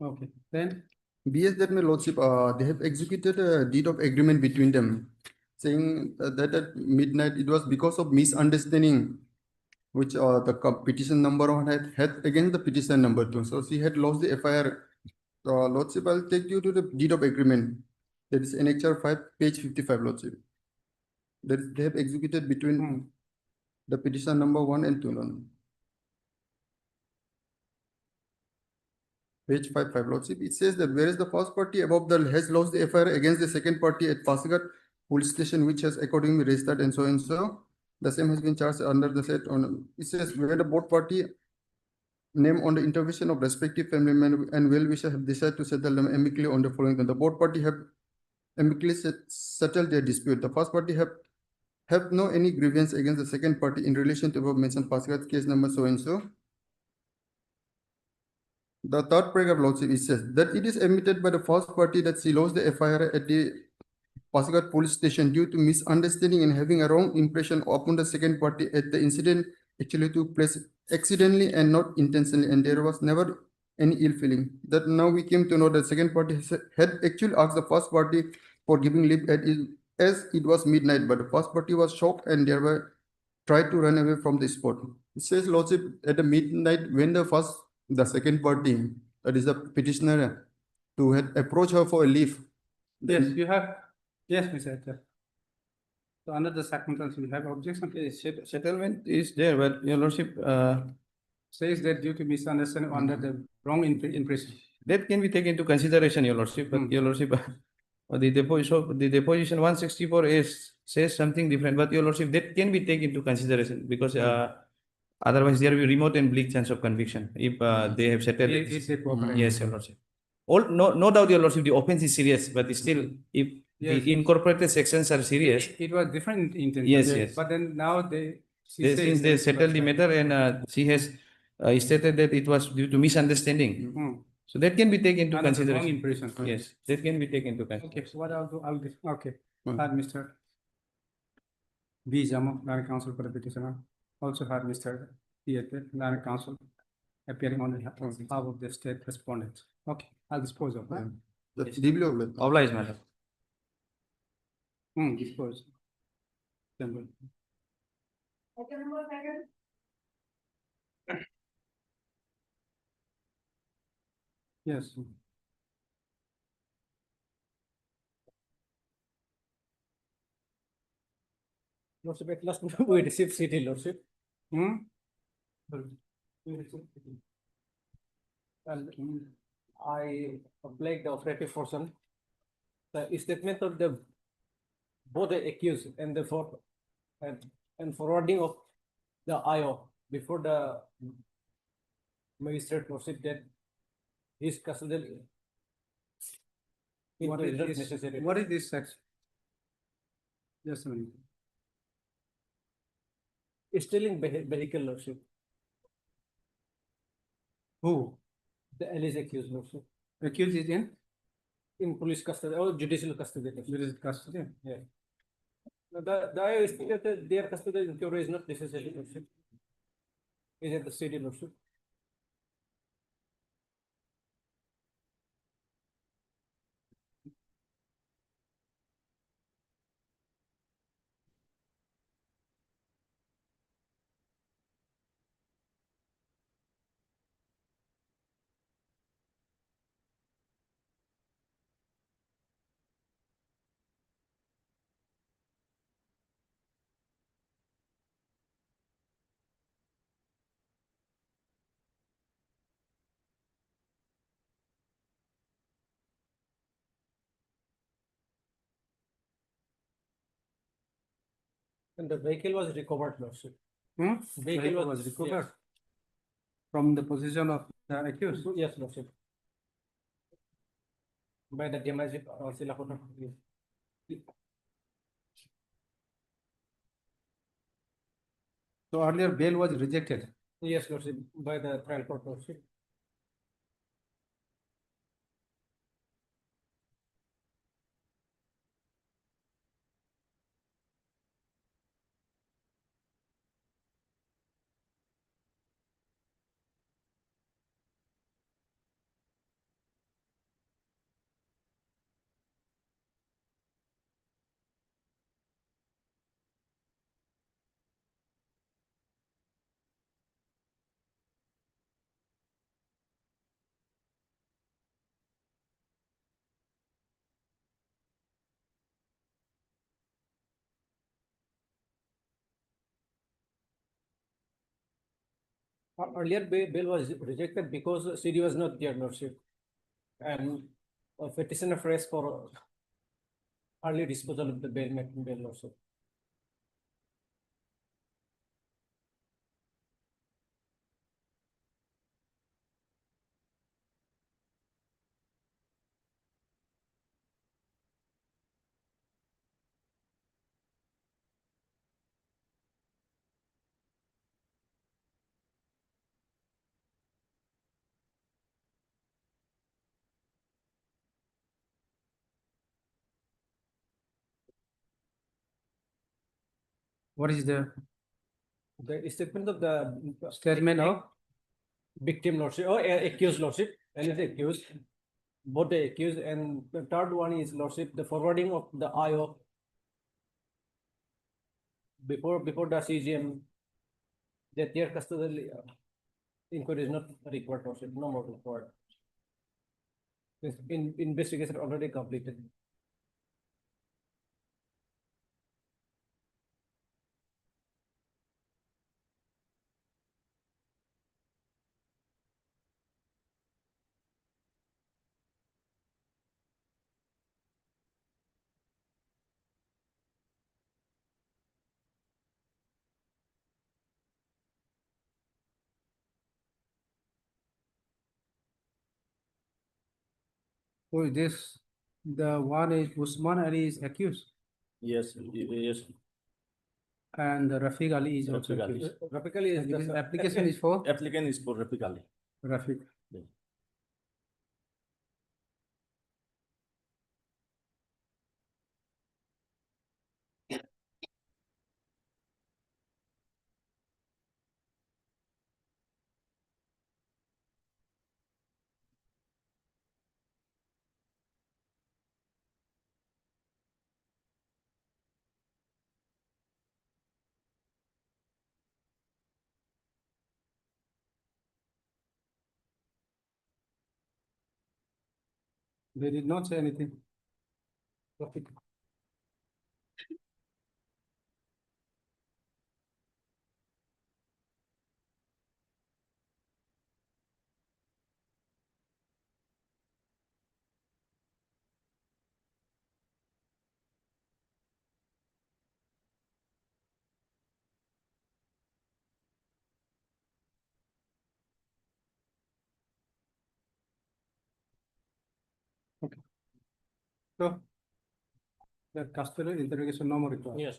B: Okay, then,
J: BS that my Lordship, they have executed a deed of agreement between them, saying that at midnight it was because of misunderstanding which the petition number one had against the petition number two. So she had lost the FIR. Lordship, I'll take you to the deed of agreement. That is annexure 5, page 55, Lordship. That is, they have executed between the petition number 1 and 2. Page 55, Lordship. It says that whereas the first party above the has lost the FIR against the second party at Pasigat police station, which has accordingly registered and so and so, the same has been charged under the set on. It says where the both party name on the intervention of respective family men and well-wisher have decided to settle them amicably on the following. The both party have amicably settled their dispute. The first party have no any grievance against the second party in relation to above mentioned Pasigat case number so and so. The third paragraph, Lordship, it says that it is admitted by the first party that she lost the FIR at the Pasigat police station due to misunderstanding and having a wrong impression upon the second party at the incident actually took place accidentally and not intentionally, and there was never any ill feeling. That now we came to know that second party had actually asked the first party for giving leave as it was midnight, but the first party was shocked and thereby tried to run away from the spot. It says, Lordship, at the midnight when the second party, that is the petitioner, to had approached her for a leave.
B: Yes, you have, yes, Mr. Actor. So under the circumstances, you have objection,
H: Settlement is there, but your lordship,
B: says that due to misunderstanding under the wrong impression.
H: that can be taken into consideration, your lordship, but your lordship, the deposition 164 says something different, but your lordship, that can be taken into consideration because otherwise there will be remote and bleak chance of conviction if they have settled.
B: It's a cooperation.
H: Yes, your lordship. No doubt, your lordship, the offense is serious, but still, if
B: Yes.
H: the incorporated sections are serious,
B: It was different intention.
H: Yes, yes.
B: But then now
H: since they settled the matter and she has stated that it was due to misunderstanding.
B: Mhm.
H: So that can be taken into
B: Under the wrong
H: consideration.
B: impression.
H: Yes, that can be taken into
B: Okay,
H: consideration.
B: so what I'll do, okay,
J: Hmm.
B: had Mr. B. Jamo, Land Council for the petitioner, also had Mr. P. Land Council appearing on behalf of the state respondent. Okay, I'll dispose of that.
J: That's deeply obliged.
H: Obliged, madam.
B: Dispose. Then yes.
K: Lordship, at last we received city, Lordship.
B: Hmm?
K: And I applied the operative portion. The statement of the both the accused and the and forwarding of the IO before the magistrate Lordship that his custodial
B: What
K: is
B: is
K: not
B: this?
K: necessary.
B: What is this section? Just a minute.
K: Stealing vehicle, Lordship.
B: Who?
K: The alleged accused, Lordship.
B: Accused is
K: In police custody or judicial custody. Lordship.
B: there is custody.
K: Yeah. Now, the IO stated that their custodial inquiry is not necessary, Lordship. Is at the city, Lordship. And the vehicle was recovered, Lordship.
B: Vehicle was recovered from the position of the accused.
K: Yes, Lordship. By the damage or Silapota.
B: So earlier bail was rejected.
K: Yes, Lordship, by the trial court, Lordship. Earlier bill was rejected because CD was not there, Lordship. And a petitioner raised for early disposal of the bill, Lordship.
B: What is the
K: The statement of the
B: statement of?
K: victim, Lordship, or accused, Lordship, and the accused, both the accused, and the third one is, Lordship, the forwarding of the IO before the CGM, that their custodial inquiry is not required, Lordship, no more required. This investigation already completed.
B: Who is this? The one is Usman Ali is accused
D: Yes, yes,
B: and Rafiq Ali is also
D: Rafiq Ali.
B: accused.
K: Rafiq Ali is
B: This
K: the
B: application is for
D: Applicant is for Rafiq Ali.
B: Rafiq.
D: Yeah.
B: They did not say anything. Rafiq. Okay. So the custodial interrogation no more required.
K: yes.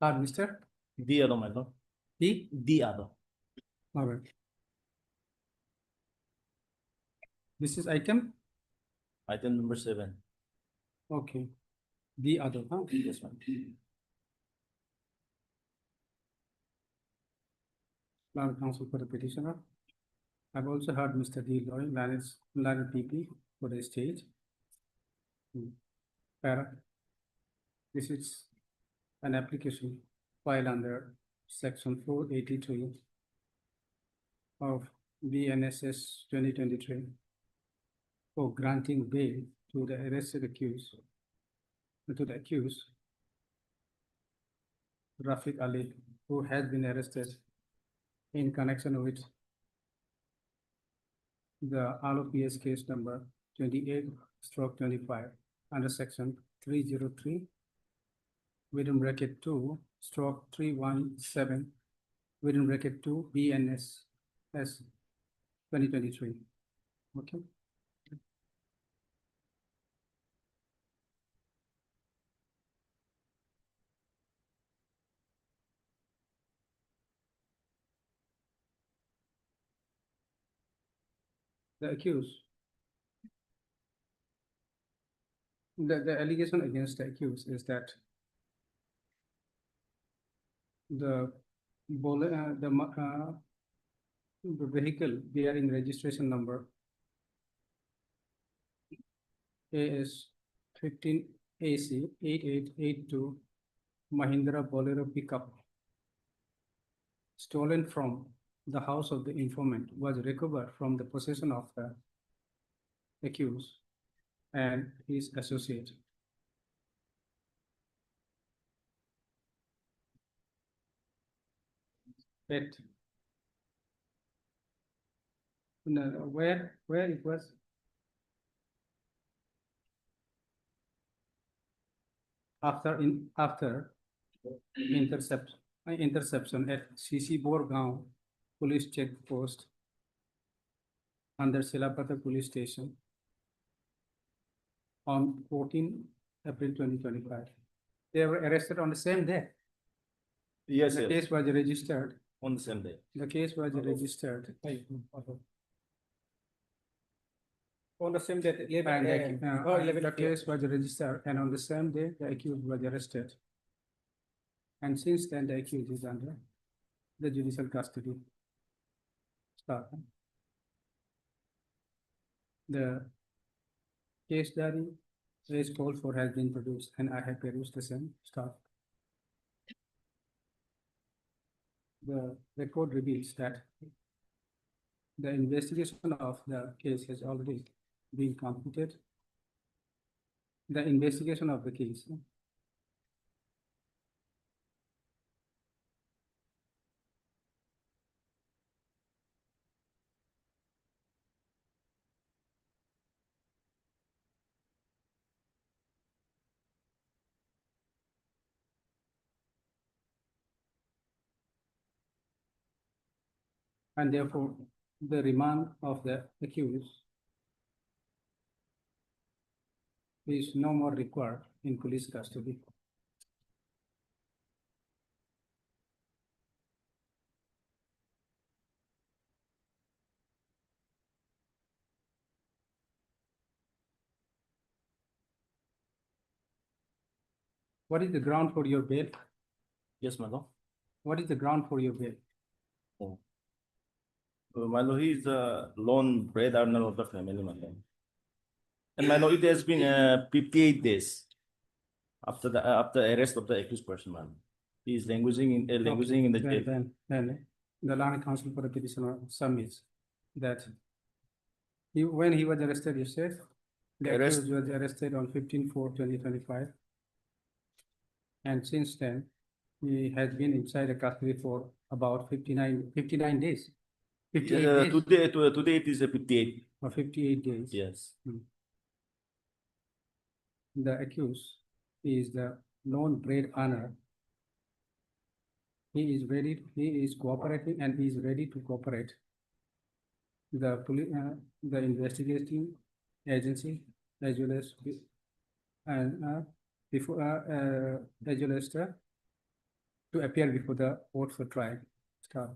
B: Mr.
D: The other, my lord. The other.
B: All right. This is item.
D: Item number 7.
B: Okay. The other. Huh?
D: Yes, ma'am.
B: Learned counsel for the petitioner. I've also heard Mr. D. Loy, learned PP for the stage. Para. This is an application filed under section 483 of BNSS 2023 for granting bail to the arrested accused, Rafiq Ali, who has been arrested in connection with the ROPS case number 28/25 under section 303 within bracket 2/317 within bracket 2 BNS S 2023. Okay. The accused, the allegation against the accused is that the vehicle bearing registration number AS 15 AC 8882 Mahindra Bolero pickup stolen from the house of the informant was recovered from the possession of the accused and his associate. But no, where it was after interception at CC Borgaon police check post under Silapata police station on 14 April 2025. They were arrested on the same day.
D: Yes,
B: The
D: yes,
B: case was registered.
D: on the same day.
B: The case was registered.
K: On the same day,
B: And
K: 11
B: the
K: or 11
B: the case was registered, and on the same day, the accused was arrested. And since then, the accused is under the judicial custody. Start. The case diary is called for has been produced, and I have produced the same. Start. The record reveals that the investigation of the case has already been completed. The investigation of the case and therefore the remand of the accused is no more required in police custody. What is the ground for your bail?
D: Yes, my lord.
B: What is the ground for your bail?
D: My lord, he is the lone breadwinner of the family, my lord. And my lord, it has been 58 days after the arrest of the accused person, man. He is languishing in the jail.
B: Then the Land Council for the petitioner submits that when he was arrested, you said the
D: Arrest-
B: accused was arrested on 15/4/2025. And since then, he has been inside the custody for about 59 days. 58 days
D: Today it is 58.
B: or 58 days.
D: Yes.
B: The accused is the lone bread earner. He is cooperating and he is ready to cooperate. The the investigating agency as well as as well as to appear before the court for trial. Start.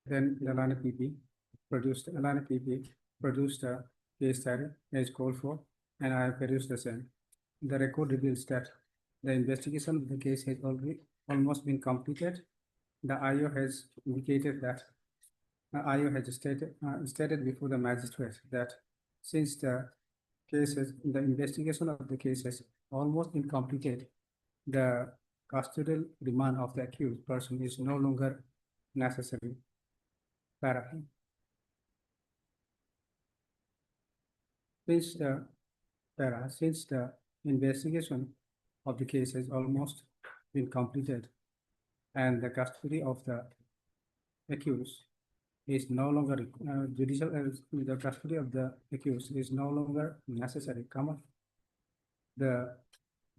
B: Then the Alana PP produced a case diary as called for, and I have produced the same. The record reveals that the investigation of the case has already almost been completed. The IO has indicated that IO has stated before the magistrate that since the investigation of the case has almost been completed, the custodial remand of the accused person is no longer necessary. Paragraph. Since the investigation of the case has almost been completed and the custody of the accused is no longer the custody of the accused is no longer necessary, the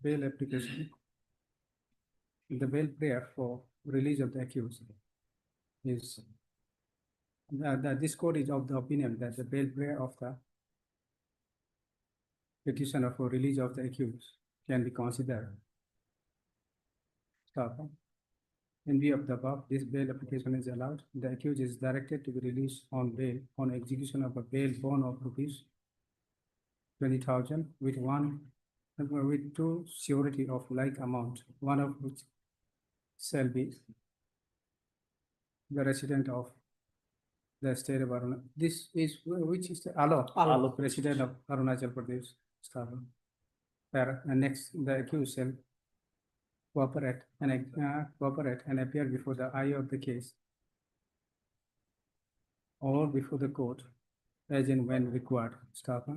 B: bail application, the bail prayer for release of the accused is this court is of the opinion that the bail prayer of the petitioner for release of the accused can be considered. Stop. In view of the above, this bail application is allowed. The accused is directed to be released on bail on execution of a bail bond of rupees 20,000 with two surety of like amount, one of which shall be the resident of the state of Arunachal. This is which is the Alo resident of Arunachal Pradesh. And next, the accused shall cooperate and appear before the eye of the case or before the court, as and when required, stop,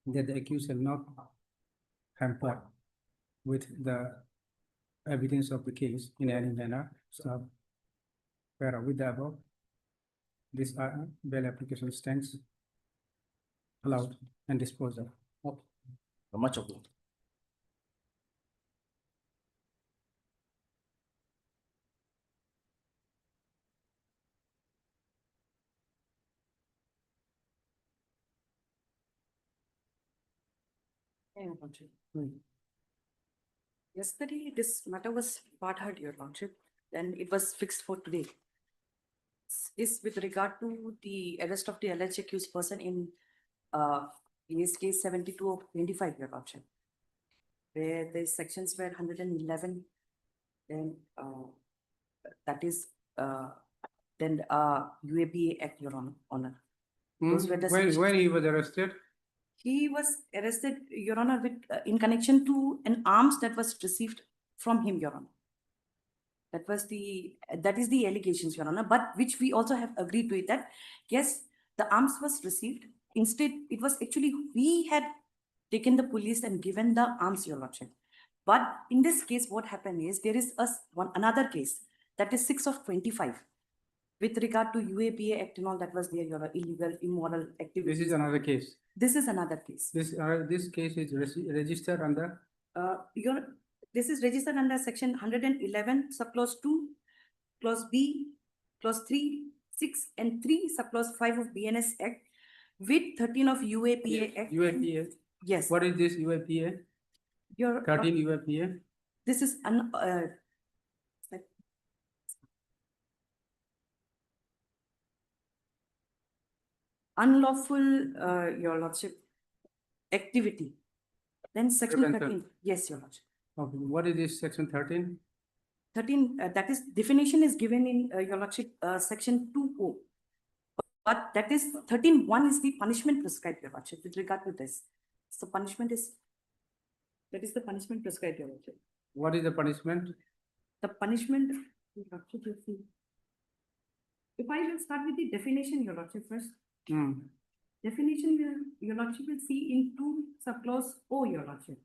B: that the accused shall not hamper with the evidence of the case in any manner, stop. Where with the above, this bail application stands allowed and disposed of. Okay.
D: Much of it.
A: Yesterday, this matter was part heard, Your Lordship, and it was fixed for today. Is with regard to the arrest of the alleged accused person in case 72 of 25, Your Lordship, where the sections were 111, then that is then UABA Act, Your Honor. Those were the sections.
B: When he was arrested?
A: He was arrested, Your Honor, with in connection to an arms that was received from him, Your Honor. That is the allegations, Your Honor, but which we also have agreed to it that yes, the arms was received. Instead, it was actually we had taken the police and given the arms, Your Lordship. But in this case, what happened is there is another case that is 6 of 25 with regard to UAPA Act and all that was there, Your Honor, illegal, immoral activities.
B: This is another case.
A: This is another case.
B: This case is registered under?
A: This is registered under section 111, subclause 2, clause B, clause 3, 6, and 3, subclause 5 of BNS Act with 13 of UAPA Act.
B: UAPA?
A: Yes.
B: What is this UAPA? 13 UAPA?
A: This is unlawful, Your Lordship, activity. Then section 13. Yes, Your Lordship.
B: Okay, what is this section 13?
A: 13, that is definition is given in Your Lordship, section 2O. But that is 13.1 is the punishment prescribed, Your Lordship, with regard to this. So punishment is, that is the punishment prescribed, Your Lordship.
B: What is the punishment?
A: The punishment, Your Lordship, you see. If I will start with the definition, Your Lordship, first. Definition, Your Lordship will see in 2 subclause O, Your Lordship.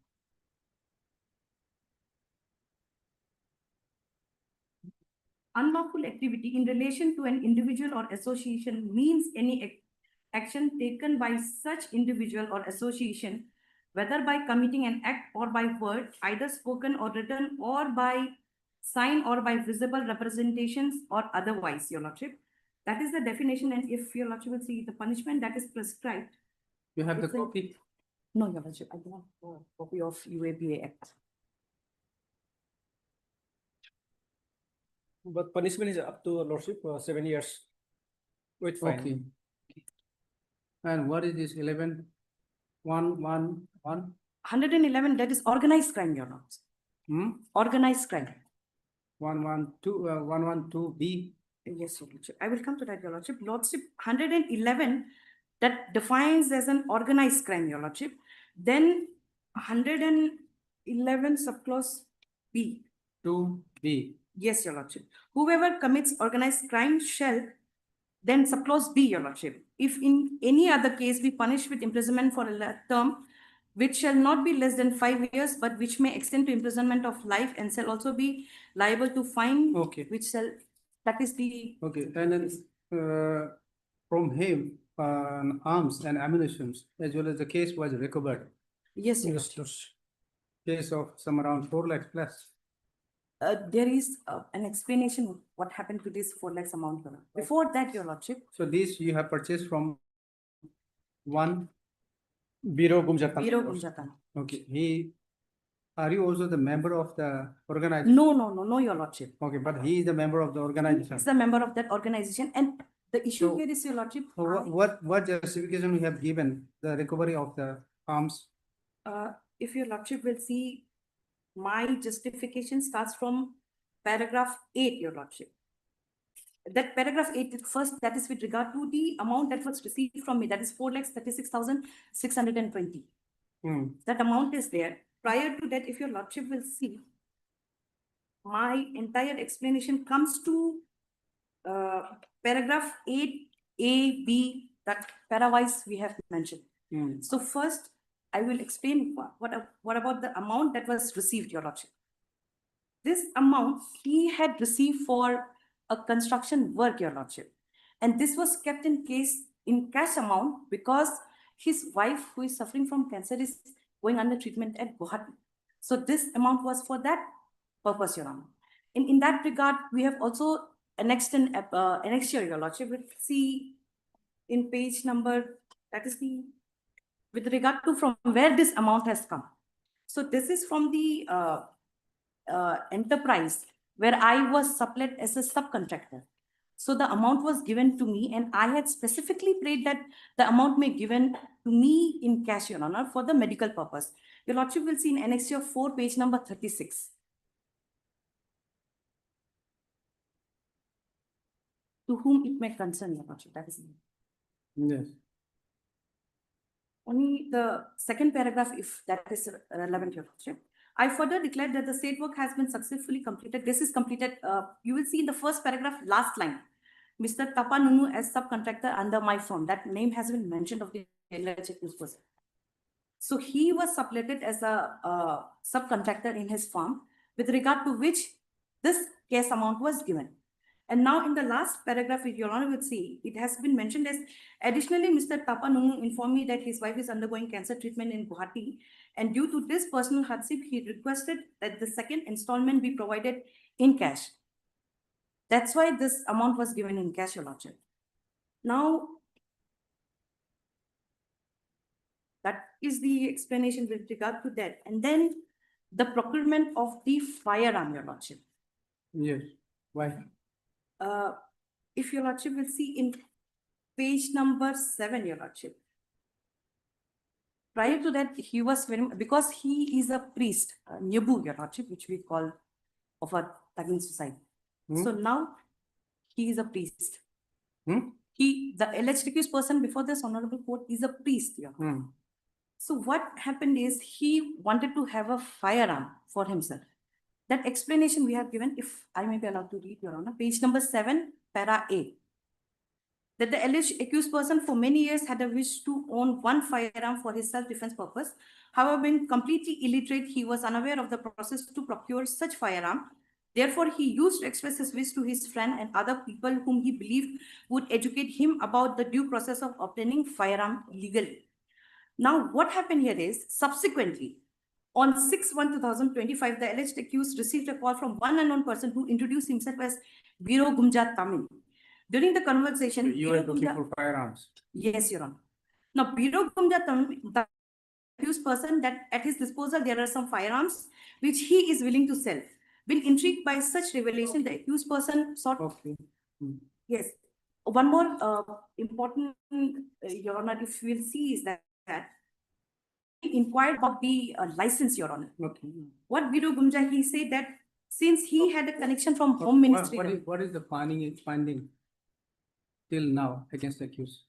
A: Unlawful activity in relation to an individual or association means any action taken by such individual or association, whether by committing an act or by word, either spoken or written, or by sign or by visible representations or otherwise, Your Lordship. That is the definition, and if Your Lordship will see the punishment that is prescribed.
B: You have the copy?
A: No, Your Lordship, I don't have a copy of UAPA Act.
K: But punishment is up to Lordship 7 years with fine.
B: Okay. And what is this 11? 111?
A: 111, that is organized crime, Your Lordship. Organized crime.
B: 112B.
A: Yes, Your Lordship. I will come to that, Your Lordship. Lordship 111 that defines as an organized crime, Your Lordship. Then 111 subclause B.
B: 2B.
A: Yes, Your Lordship. Whoever commits organized crime shall, then subclause B, Your Lordship, if in any other case be punished with imprisonment for a term which shall not be less than 5 years, but which may extend to imprisonment of life and shall also be liable to fine.
B: Okay.
A: Which shall, that is the.
B: Okay, and then from him, arms and ammunition, as well as the case was recovered.
A: Yes, Your Lordship.
B: Case of some around 4 lakhs plus.
A: There is an explanation of what happened to this 4 lakhs amount. Before that, Your Lordship.
B: So this you have purchased from one Biro Gumjatan.
A: Biro Gumjatan.
B: Okay, are you also the member of the organization?
A: No, Your Lordship.
B: Okay, but he is the member of the organization.
A: He's the member of that organization, and the issue here is, Your Lordship.
B: What justification we have given the recovery of the arms?
A: If Your Lordship will see, my justification starts from paragraph 8, Your Lordship. That paragraph 8 first, that is with regard to the amount that was received from me, that is 4,36,620. That amount is there. Prior to that, if Your Lordship will see, my entire explanation comes to paragraph 8A, B, that parawise we have mentioned. So first, I will explain what about the amount that was received, Your Lordship. This amount he had received for a construction work, Your Lordship. And this was kept in cash amount because his wife, who is suffering from cancer, is going under treatment at Guwahati. So this amount was for that purpose, Your Honor. In that regard, we have also annexed here, Your Lordship. We'll see in page number, that is with regard to from where this amount has come. So this is from the enterprise where I was supplied as a subcontractor. So the amount was given to me, and I had specifically prayed that the amount may given to me in cash, Your Honor, for the medical purpose. Your Lordship will see in annexure 4, page number 36. To whom it may concern, Your Lordship, that is it.
B: Yes.
A: Only the second paragraph, if that is relevant, Your Lordship. I further declare that the state work has been successfully completed. This is completed. You will see in the first paragraph, last line, Mr. Tapa Nunu as subcontractor under my firm. That name has been mentioned of the alleged person. So he was suppleted as a subcontractor in his firm, with regard to which this case amount was given. And now in the last paragraph, if Your Honor would see, it has been mentioned as, additionally, Mr. Tapa Nunu informed me that his wife is undergoing cancer treatment in Guwahati, and due to this personal hardship, he requested that the second installment be provided in cash. That's why this amount was given in cash, Your Lordship. Now, that is the explanation with regard to that. And then the procurement of the firearm, Your Lordship.
B: Yes. Why?
A: If Your Lordship will see in page number 7, Your Lordship. Prior to that, he was because he is a priest, Nyabu, Your Lordship, which we call of a Tagin society. So now he is a priest. The alleged accused person before this honorable court is a priest, Your Honor. So what happened is he wanted to have a firearm for himself. That explanation we have given, if I may be allowed to read, Your Honor, page number 7, para A. That the alleged accused person for many years had a wish to own one firearm for his self-defense purpose. However, being completely illiterate, he was unaware of the process to procure such firearm. Therefore, he used to express his wish to his friend and other people whom he believed would educate him about the due process of obtaining firearm legally. Now, what happened here is, subsequently, on 6/1/2025, the alleged accused received a call from one unknown person who introduced himself as Biro Gumja Tamil. During the conversation,
B: You are looking for firearms.
A: Yes, Your Honor. Now, Biro Gumja Tamil, the accused person, that at his disposal there are some firearms which he is willing to sell. Being intrigued by such revelation, the accused person sought.
B: Okay.
A: Yes. One more important, Your Honor, if you will see, is that he inquired about the license, Your Honor.
B: Okay.
A: What Biro Gumja, he said that since he had a connection from Home Ministry.
B: What is the finding till now against the accused?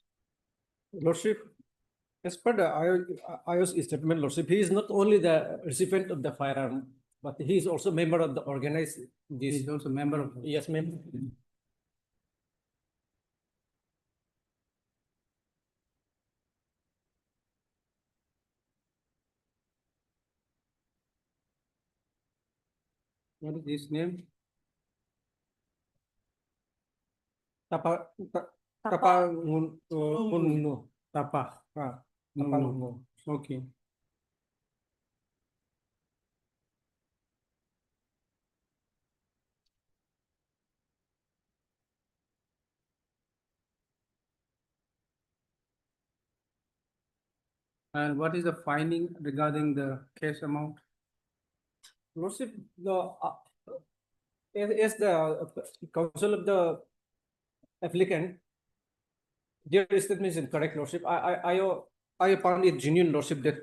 K: Lordship, as per the IO's statement, Lordship, he is not only the recipient of the firearm, but he is also member of the organized.
B: He is also member of.
K: Yes, member.
B: What is his name?
K: Tapa Ngunnu.
B: Tapa.
K: Tapa
B: Nunu. Okay. And what is the finding regarding the case amount?
K: Lordship, as the counsel of the applicant, their statement is incorrect, Lordship. I found it genuine, Lordship, that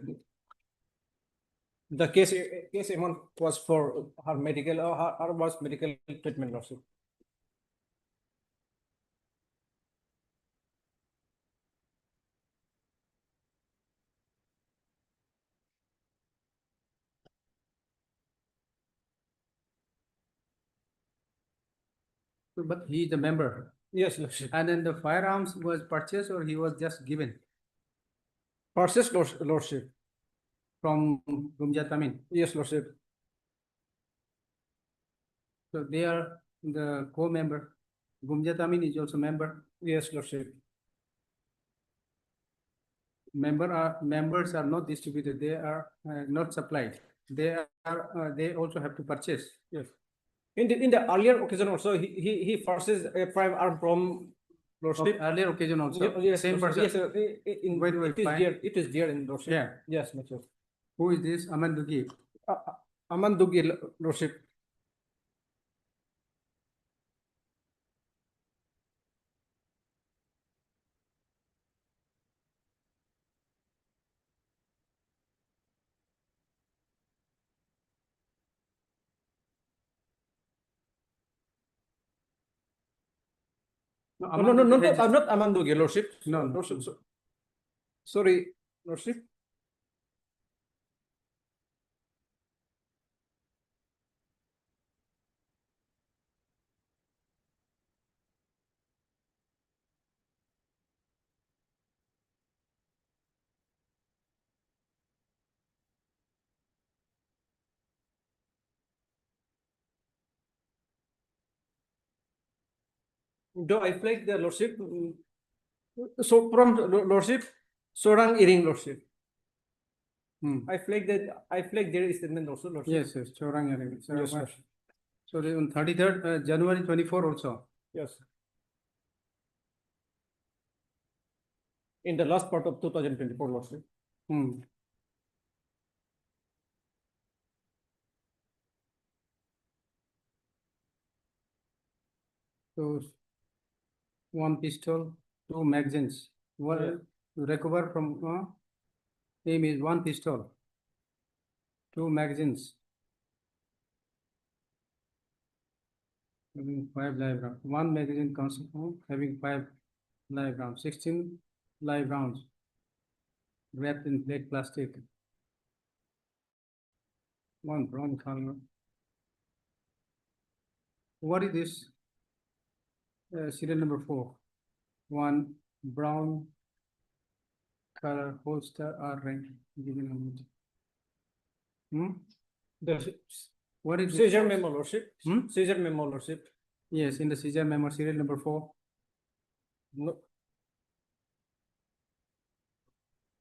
K: the case amount was for her medical or her was medical treatment, Lordship.
B: So, but he is a member.
K: Yes, Lordship.
B: And then the firearms was purchased or he was just given
K: Purchased, Lordship.
B: from Gumjatamin?
K: Yes, Lordship.
B: So they are the co-member. Gumjatamin is also member.
K: Yes, Lordship.
B: Members are not distributed. They are not supplied. They also have to purchase.
K: Yes. In the earlier occasion also, he purchased a firearm from Lordship.
B: Earlier occasion also.
K: Yes,
B: Same
K: Lordship.
B: person.
K: Yes,
B: Wait, fine.
K: it is there in Lordship.
B: Yeah.
K: Yes, Lordship.
B: Who is this? Amandugi.
K: Amandugi, Lordship. No, I'm not Amandugi, Lordship.
B: No,
K: Lordship. Sorry, Lordship. Do I flag the Lordship? So from Lordship, Sorang Iring Lordship. I flag their statement also, Lordship.
B: Yes, Chorang.
K: Yes, Lordship.
B: So on 33rd January 24 also.
K: Yes. In the last part of 2024, Lordship.
B: So one pistol, two magazines. One recover from aim is one pistol, two magazines, having 5 live rounds. One magazine consists of having 5 live rounds, 16 live rounds wrapped in plate plastic. One brown color. What is this? Serial number 4. One brown color holster or rank given on it.
K: The
B: What is
K: seizure
B: this?
K: memo, Lordship. Seizure memo, Lordship.
B: Yes, in the seizure memo, serial number 4.
K: No.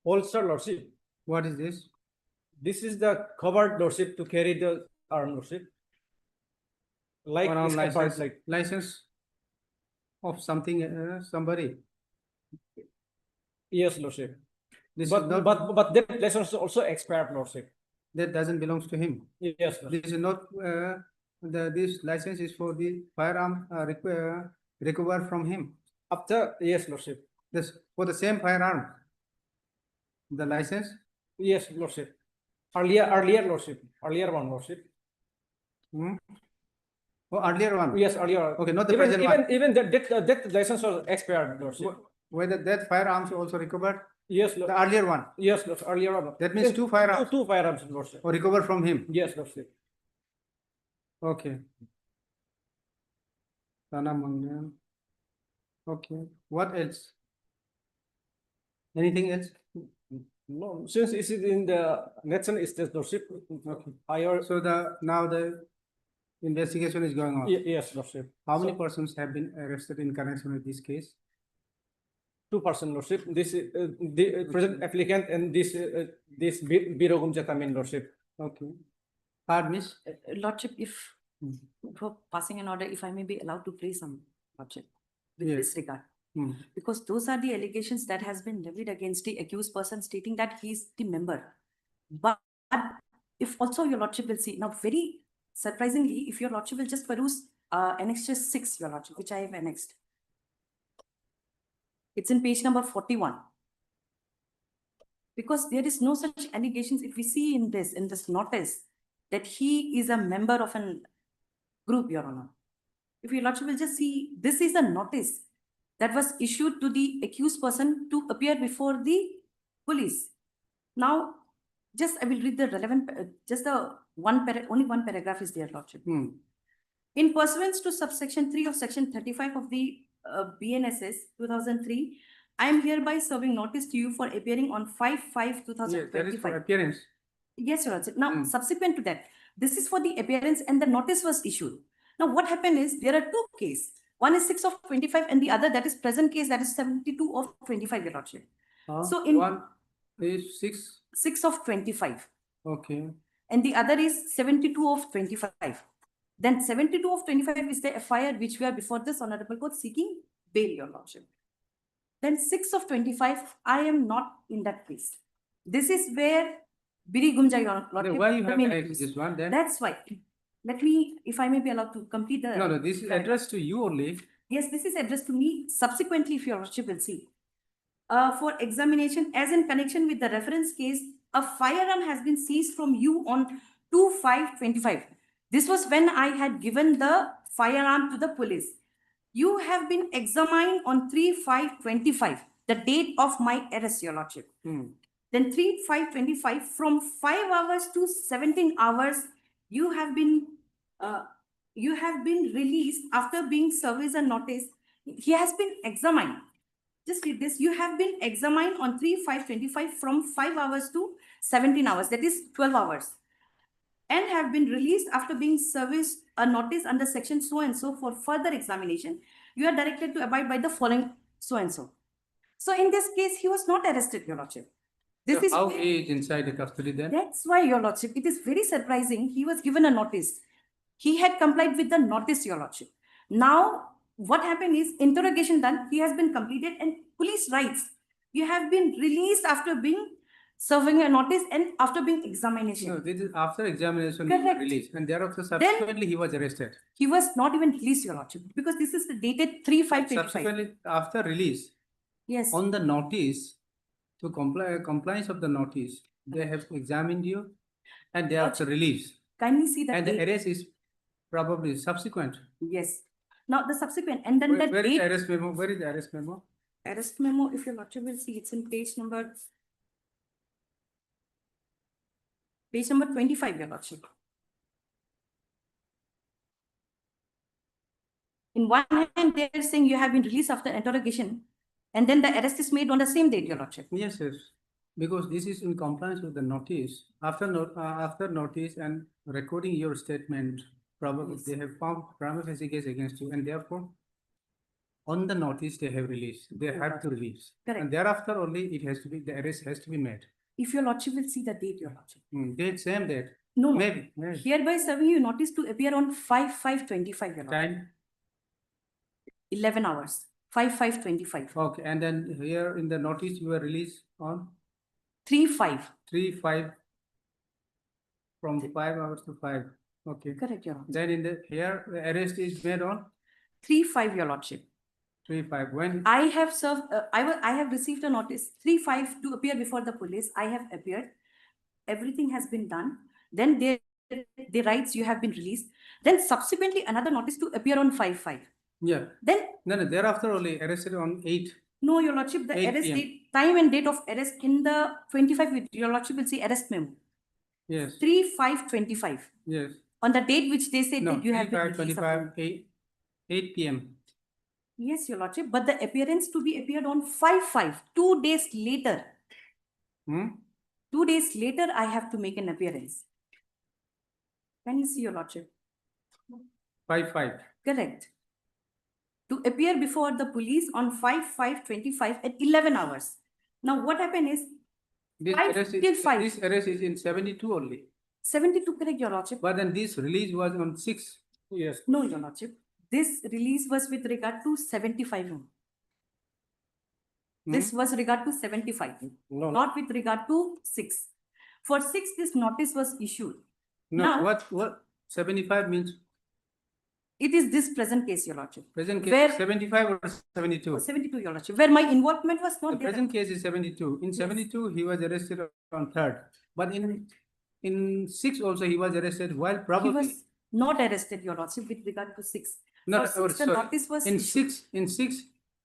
K: Holster, Lordship.
B: What is this?
K: This is the covered, Lordship, to carry the arm, Lordship. Like
B: Or on
K: this covered,
B: license,
K: like
B: license of something, somebody.
K: yes, Lordship.
B: This
K: But
B: is not,
K: but that license also expired, Lordship.
B: that doesn't belongs to him.
K: Yes, Lordship.
B: This is not, this license is for the firearm recovered from him.
K: After yes, Lordship.
B: This for the same firearm. The license.
K: Yes, Lordship. Earlier, Lordship. Earlier one, Lordship.
B: Oh, earlier one.
K: Yes, earlier.
B: Okay, not the present one.
K: Even that license was expired, Lordship.
B: Whether that firearms also recovered?
K: Yes,
B: The earlier one.
K: yes, Lordship. Earlier one.
B: That means two firearms.
K: Two firearms, Lordship.
B: Or recovered from him.
K: Yes, Lordship.
B: Okay. Tanamangam. Okay. What else? Anything else?
K: No, since it is in the nation state, Lordship.
B: Okay.
K: Higher.
B: So now the investigation is going on.
K: Yes, Lordship.
B: How many persons have been arrested in connection with this case?
K: 2 person, Lordship. This the present applicant and this Biro Gumjatamin, Lordship.
B: Okay. Pardon, Miss?
A: Lordship, if for passing an order, if I may be allowed to play some, Lordship, with
B: Yes.
A: this regard. Because those are the allegations that has been levied against the accused person stating that he's the member. But if also your Lordship will see, now very surprisingly, if your Lordship will just peruse Annexure 6, your Lordship, which I have annexed. It's in page number 41. Because there is no such allegations, if we see in this notice, that he is a member of a group, Your Honor. If your Lordship will just see, this is a notice that was issued to the accused person to appear before the police. Now, just I will read the relevant, just the only one paragraph is there, Lordship. In pursuance to subsection 3 of section 35 of the BNSS 2003, I am hereby serving notice to you for appearing on 5/5/2025.
B: Yes, that is for appearance.
A: Yes, Your Lordship. Now,
B: Hmm.
A: subsequent to that, this is for the appearance and the notice was issued. Now, what happened is there are two cases. One is 6 of 25 and the other, that is present case, that is 72 of 25, Your Lordship. So in-
B: One is 6,
A: 6 of 25
B: okay.
A: and the other is 72 of 25. Then 72 of 25 is the FIR which we are before this Honorable Court seeking bail, Your Lordship. Then 6 of 25, I am not in that case. This is where Biri Gumja, Your
B: Then
A: Lordship.
B: why you
A: the
B: have
A: main
B: annexed
A: accused.
B: this one then?
A: That's why. Let me, if I may be allowed to complete the.
B: No, this is addressed to you only.
A: Yes, this is addressed to me subsequently, if Your Lordship will see. For examination, as in connection with the reference case, a firearm has been seized from you on 2/5/25. This was when I had given the firearm to the police. You have been examined on 3/5/25, the date of my arrest, Your Lordship. Then 3/5/25, from 5 hours to 17 hours, you have been released after being serviced a notice. He has been examined. Just read this. You have been examined on 3/5/25 from 5 hours to 17 hours, that is 12 hours, and have been released after being serviced a notice under section so and so for further examination. You are directed to abide by the following so and so. So in this case, he was not arrested, Your Lordship. This
B: So
A: is
B: how he is inside the custody then?
A: That's why, Your Lordship, it is very surprising. He was given a notice. He had complied with the notice, Your Lordship. Now, what happened is interrogation done. He has been completed and police writes, you have been released after being serving a notice and after being examination.
B: No, this is after examination he was
A: Correct.
B: released, and thereafter subsequently he was arrested.
A: He was not even released, Your Lordship, because this is the dated 3/5/25.
B: Subsequently, after release,
A: Yes.
B: on the notice, to compliance of the notice, they have examined you and they are released.
A: Kindly see that.
B: And the
A: date.
B: arrest is probably subsequent.
A: Yes. Now the subsequent and then
B: Where is
A: date.
B: the arrest memo? Where is the arrest memo?
A: Arrest memo, if Your Lordship will see, it's in page number 25, Your Lordship. In one hand, they are saying you have been released after interrogation, and then the arrest is made on the same date, Your Lordship.
B: Yes, because this is in compliance with the notice. After notice and recording your statement, probably
A: Yes.
B: they have found prima facie case against you, and therefore, on the notice they have released. They have to release,
A: Correct.
B: and thereafter only it has to be the arrest has to be made.
A: If Your Lordship will see the date, Your Lordship.
B: Date same date.
A: No, no.
B: Maybe.
A: Hereby serving you notice to appear on 5/5/25, Your Lordship.
B: Time.
A: 11 hours. 5/5/25.
B: Okay, and then here in the notice you were released on
A: 3/5.
B: 3/5 from 5 hours to 5. Okay.
A: Correct, Your Lordship.
B: Then in the here the arrest is made on
A: 3/5, Your Lordship.
B: 3/5. When
A: I have served, I have received a notice 3/5 to appear before the police. I have appeared. Everything has been done. Then they writes you have been released. Then subsequently another notice to appear on 5/5.
B: yeah.
A: Then
B: No, thereafter only arrested on 8.
A: no, Your Lordship, the
B: 8
A: arrest
B: PM.
A: date, time and date of arrest in the 25, Your Lordship will see arrest memo.
B: Yes.
A: 3/5/25.
B: Yes.
A: On the date which they say
B: No,
A: that you have been
B: 25,
A: released.
B: 8 PM.
A: Yes, Your Lordship, but the appearance to be appeared on 5/5, 2 days later. 2 days later, I have to make an appearance. Can you see, Your Lordship?
B: 5/5.
A: Correct. To appear before the police on 5/5/25 at 11 hours. Now, what happened is
B: This
A: 5
B: arrest
A: till
B: is
A: 5.
B: this arrest is in 72 only.
A: 72, correct, Your Lordship?
B: But then this release was on 6.
K: Yes.
A: No, Your Lordship. This release was with regard to 75. This was regard to 75,
K: No,
A: not with regard to 6. For 6, this notice was issued.
B: No,
A: Now-
B: what 75 means?
A: It is this present case, Your Lordship.
B: Present case
A: Where-
B: 75 or 72?
A: 72, Your Lordship, where my involvement was
B: The
A: not there.
B: present case is 72. In 72, he was arrested on 3rd. But in 6 also he was arrested while
A: He
B: probably
A: was not arrested, Your Lordship, with regard to 6.
B: no,
A: For 6, the
B: sorry.
A: notice was
B: In
A: issued.
B: 6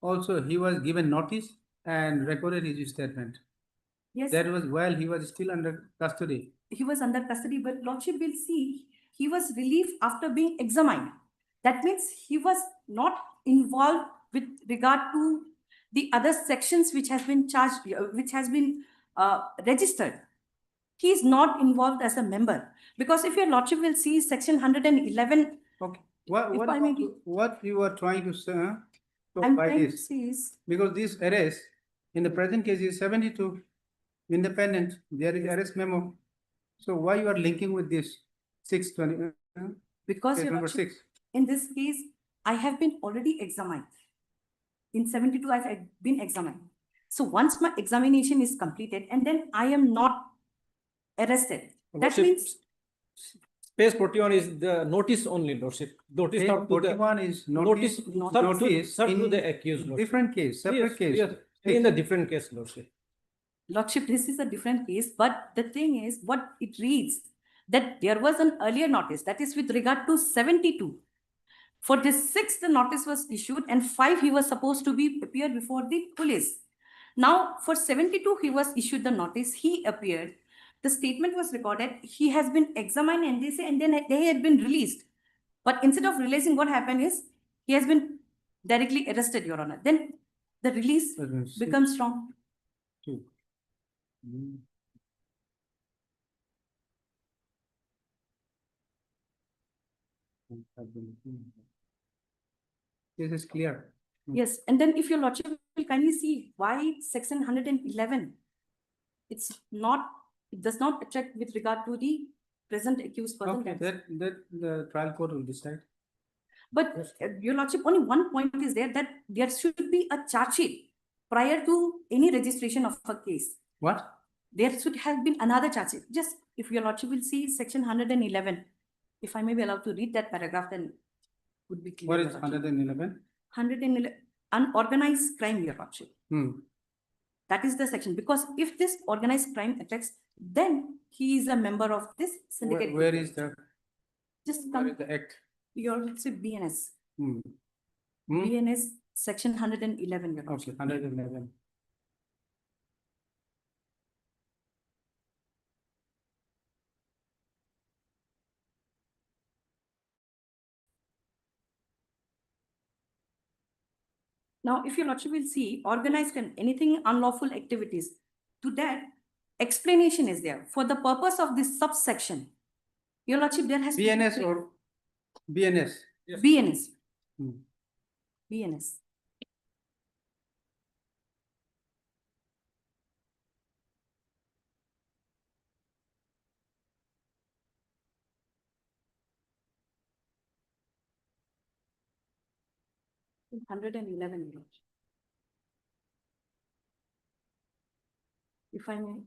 B: also he was given notice and recorded his statement.
A: Yes,
B: That was while he was still under custody.
A: he was under custody, but Lordship will see he was relieved after being examined. That means he was not involved with regard to the other sections which has been charged, which has been registered. He is not involved as a member, because if your lordship will see section 111,
B: Okay,
A: If I may be-
B: what you are trying to say,
A: I'm
B: by
A: trying to
B: this?
A: see is,
B: Because this arrest, in the present case is 72 independent, there is arrest memo. So why you are linking with this 620?
A: because
B: Case
A: your
B: number
A: lordship,
B: 6.
A: in this case, I have been already examined. In 72, I've been examined. So once my examination is completed and then I am not arrested, that
K: Lordship,
A: means
K: Space 41 is the notice only, Lordship. Notice
B: Page
K: served to the
B: 41 is
K: notice,
B: notice
K: served to
B: in
K: the accused. Lordship.
B: different case, separate
K: Yes,
B: case.
K: yes, in a different case, Lordship.
A: lordship, this is a different case, but the thing is what it reads, that there was an earlier notice, that is with regard to 72. For the 6th, the notice was issued and 5, he was supposed to be appear before the police. Now, for 72, he was issued the notice, he appeared, the statement was recorded, he has been examined and they say, and then they had been released. But instead of releasing, what happened is, he has been directly arrested, Your Honor. Then the release becomes wrong.
B: This is clear.
A: Yes, and then if your lordship will kindly see why section 111, it's not, it does not attract with regard to the present accused person.
B: Okay, that the trial court will decide.
A: But your lordship, only one point is there, that there should be a charge sheet prior to any registration of a case.
B: What?
A: There should have been another charge sheet. Just if your lordship will see section 111, if I may be allowed to read that paragraph, then would be clear.
B: What
A: Your
B: is
A: Lordship.
B: 111?
A: 111, unorganized crime, your lordship. That is the section, because if this organized crime affects, then he is a member of this syndicate.
B: Where is the,
A: Just
B: where
A: come,
B: is the act?
A: your lordship, BNS.
B: Hmm.
A: BNS section 111, your
B: Okay,
A: lordship.
B: 111.
A: Now, if your lordship will see organized crime, anything unlawful activities, to that explanation is there for the purpose of this subsection. Your lordship, there has to be
B: BNS or BNS?
A: BNS.
B: Hmm.
A: BNS. In 111, your lordship. If I may.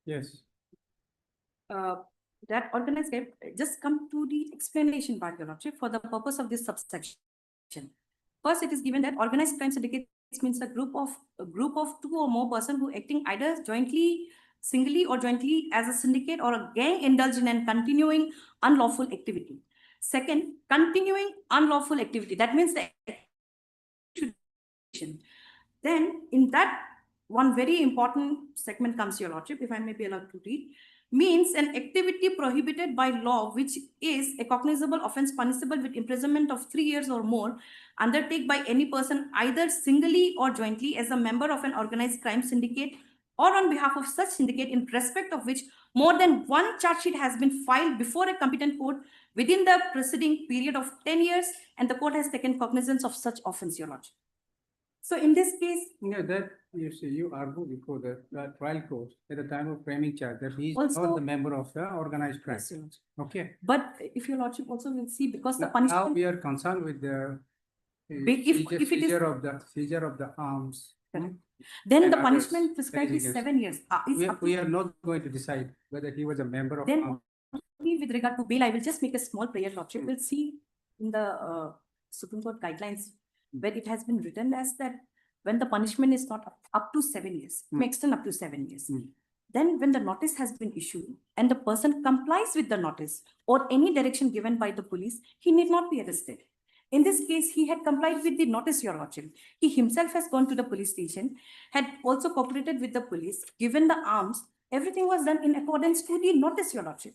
B: Yes.
A: That organized crime, just come to the explanation part, your lordship, for the purpose of this subsection. First, it is given that organized crime syndicates means a group of 2 or more persons who acting either jointly, singly or jointly as a syndicate or a gang indulge in and continuing unlawful activity. Second, continuing unlawful activity. That means the then in that one very important segment comes, your lordship, if I may be allowed to read, means an activity prohibited by law which is a cognizable offense punishable with imprisonment of 3 years or more, undertaken by any person either singly or jointly as a member of an organized crime syndicate or on behalf of such syndicate, in respect of which more than one charge sheet has been filed before a competent court within the preceding period of 10 years, and the court has taken cognizance of such offense, your lordship. So in this case,
B: Yeah, that you see, you argue before the trial court at the time of framing charge that he is
A: Also-
B: not the member of the organized crime.
A: yes, your lordship.
B: Okay.
A: But if your lordship also will see, because the
B: Now
A: punishment,
B: we are concerned with the
A: if it is-
B: seizure of the arms.
A: Correct. then
B: and
A: the
B: others,
A: punishment prescribed is
B: anything else.
A: 7 years. It's up to
B: We are not going to decide whether he was a member of.
A: Then
B: armed-
A: only with regard to bail, I will just make a small prayer, lordship. We'll see in the Supreme Court guidelines where it has been written as that when the punishment is not up to 7 years, may extend up to 7 years. Then when the notice has been issued and the person complies with the notice or any direction given by the police, he need not be arrested. In this case, he had complied with the notice, your lordship. He himself has gone to the police station, had also cooperated with the police, given the arms. Everything was done in accordance to the notice, your lordship.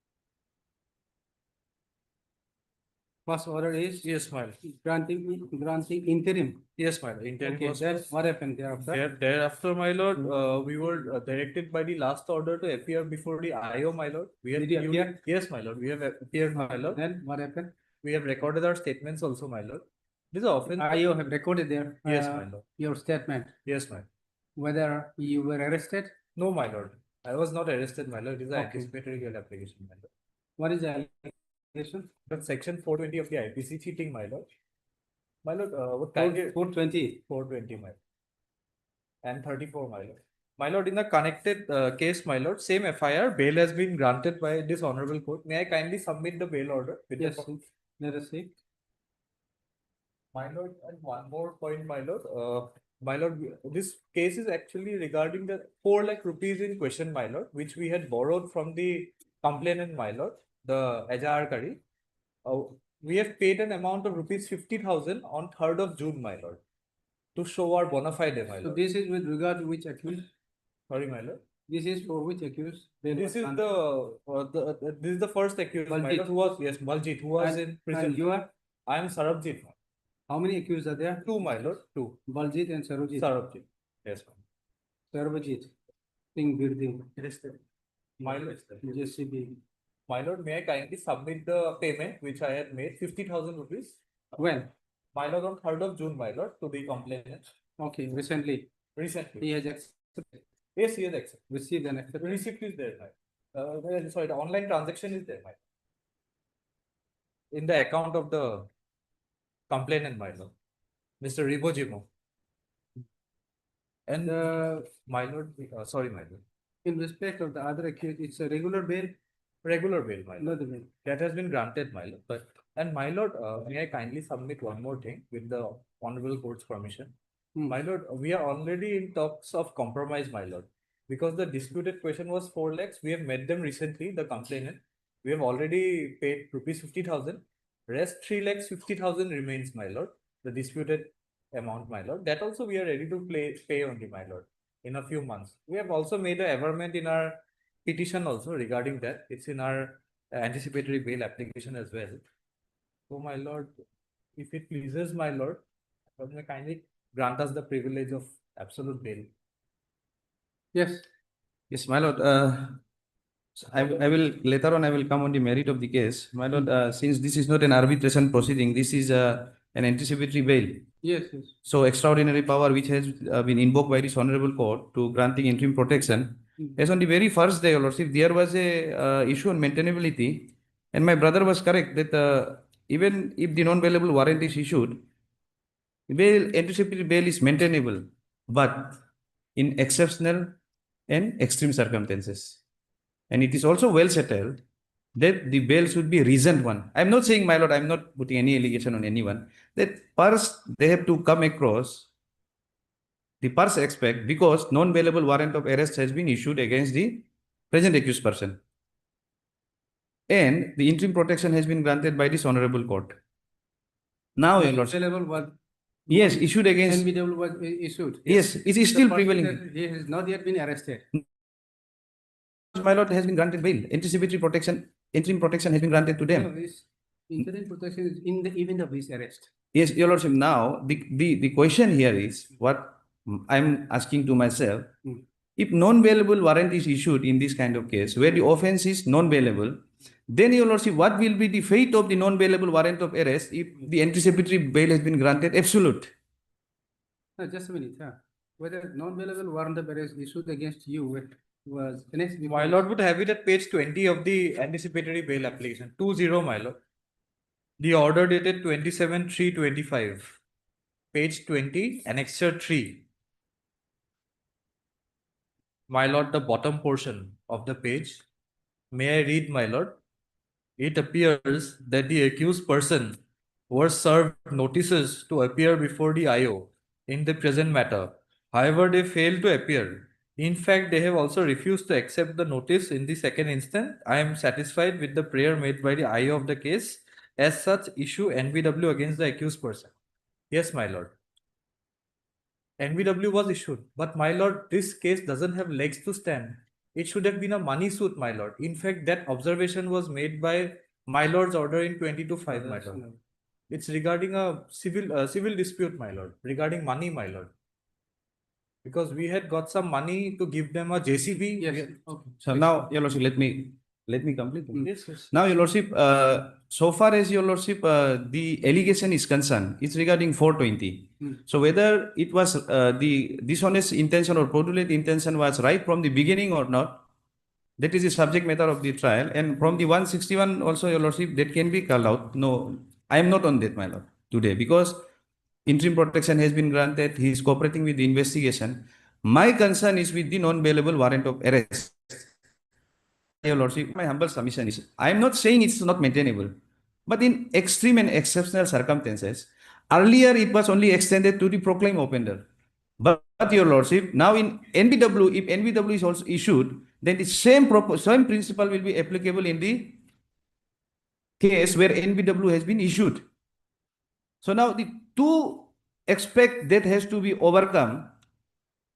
B: First order is
C: Yes, my lord.
B: granting interim.
C: Yes, my lord. Interim
B: Okay,
C: was
B: then
C: first.
B: what happened thereafter?
C: Thereafter, my lord, we were directed by the last order to appear before the IO, my lord. We have
B: Did you
C: duly-
B: appear?
C: Yes, my lord. We have appeared, my lord.
B: Then what happened?
C: We have recorded our statements also, my lord. This is often.
B: IO have recorded their
C: Yes, my lord.
B: your statement,
C: Yes, my lord.
B: whether you were arrested.
C: No, my lord. I was not arrested, my lord. It is an
B: Okay.
C: anticipatory bail application, my lord.
B: What is the allegation?
C: But section 420 of the IPC cheating, my lord. My lord, what kind of
B: 420.
C: 420, my lord. And 34, my lord. My lord, in the connected case, my lord, same FIR, bail has been granted by this honorable court. May I kindly submit the bail order? With the
B: Yes, let us see.
C: My lord, and one more point, my lord. My lord, this case is actually regarding the 4 lakh rupees in question, my lord, which we had borrowed from the complainant, my lord, the Ajar. We have paid an amount of rupees 50,000 on 3rd of June, my lord, to show our bona fide, my
B: So
C: lord.
B: this is with regard to which accused?
C: Sorry, my lord.
B: This is for which accused?
C: This is this is the first accused, my
B: Baljit.
C: lord, who was, yes, Baljit, who was in prison.
B: And you are?
C: I am Sarabjit.
B: How many accused are there?
C: 2, my lord, 2.
B: Baljit and Sarojit.
C: Sarabjit. Yes, ma'am.
B: Sarvajit. Singh Birding.
C: It is there. My lord,
B: JCB.
C: my lord, may I kindly submit the payment which I had made, 50,000 rupees?
B: When?
C: My lord, on 3rd of June, my lord, to the complainant.
B: Okay, recently.
C: Recently.
B: He has accepted.
C: Yes, he has accepted.
B: Received and accepted.
C: Receipt is there, my. Sorry, the online transaction is there, my. In the account of the complainant, my lord, Mr. Ribojimo. And my lord, sorry, my lord.
B: In respect of the other accused, it's a regular bail.
C: Regular bail, my lord.
B: Not the bail.
C: That has been granted, my lord. But and my lord, may I kindly submit one more thing with the honorable court's permission? My lord, we are already in talks of compromise, my lord, because the disputed question was 4 lakhs. We have met them recently, the complainant. We have already paid rupees 50,000. Rest 3 lakhs 50,000 remains, my lord. The disputed amount, my lord. That also we are ready to pay only, my lord, in a few months. We have also made an averment in our petition also regarding that. It's in our anticipatory bail application as well. So, my lord, if it pleases my lord, may kindly grant us the privilege of absolute bail.
B: Yes.
H: Yes, my lord, I will, later on, I will come on the merit of the case. My lord, since this is not an arbitration proceeding, this is an anticipatory bail.
B: Yes, yes.
H: So extraordinary power which has been invoked by this honorable court to granting interim protection. As on the very first day, Your Lordship, there was a issue on maintainability, and my brother was correct that even if the non-bailable warrant is issued, anticipatory bail is maintainable, but in exceptional and extreme circumstances. And it is also well settled that the bail should be reasoned one. I'm not saying, my lord, I'm not putting any allegation on anyone, that first they have to come across the first aspect because non-bailable warrant of arrest has been issued against the present accused person. And the interim protection has been granted by this honorable court. Now, Your Lordship.
B: Available was.
H: Yes, issued against.
B: NBW was issued.
H: Yes, it is still prevailing.
B: He has not yet been arrested.
H: My lord, has been granted bail. Anticipatory protection, interim protection has been granted to them.
B: No, this interim protection is in the event of his arrest.
H: Yes, Your Lordship. Now, the question here is what I'm asking to myself. If non-bailable warrant is issued in this kind of case, where the offense is non-bailable, then Your Lordship, what will be the fate of the non-bailable warrant of arrest if the anticipatory bail has been granted absolute?
B: No, just a minute. Whether non-bailable warrant of arrest issued against you was finished.
C: My lord would have it at page 20 of the anticipatory bail application. 20, my lord. The order dated 27/3/25. Page 20, annexure 3. My lord, the bottom portion of the page. May I read, my lord? It appears that the accused person was served notices to appear before the IO in the present matter. However, they failed to appear. In fact, they have also refused to accept the notice in the second instance. I am satisfied with the prayer made by the IO of the case. As such, issue NBW against the accused person. Yes, my lord. NBW was issued, but my lord, this case doesn't have legs to stand. It should have been a money suit, my lord. In fact, that observation was made by my lord's order in 20 to 5, my lord. It's regarding a civil dispute, my lord, regarding money, my lord. Because we had got some money to give them a JCB.
B: Yes, okay.
H: So now, Your Lordship, let me complete.
C: Yes, yes.
H: Now, Your Lordship, so far as Your Lordship, the allegation is concerned, it's regarding 420. So whether it was the dishonest intention or fraudulent intention was right from the beginning or not, that is the subject matter of the trial. And from the 161 also, Your Lordship, that can be called out. No, I am not on that, my lord, today, because interim protection has been granted. He is cooperating with the investigation. My concern is with the non-bailable warrant of arrest. Your Lordship, my humble submission is, I am not saying it's not maintainable, but in extreme and exceptional circumstances, earlier it was only extended to the proclaimed offender. But Your Lordship, now in NBW, if NBW is also issued, then the same principle will be applicable in the case where NBW has been issued. So now the two aspects that has to be overcome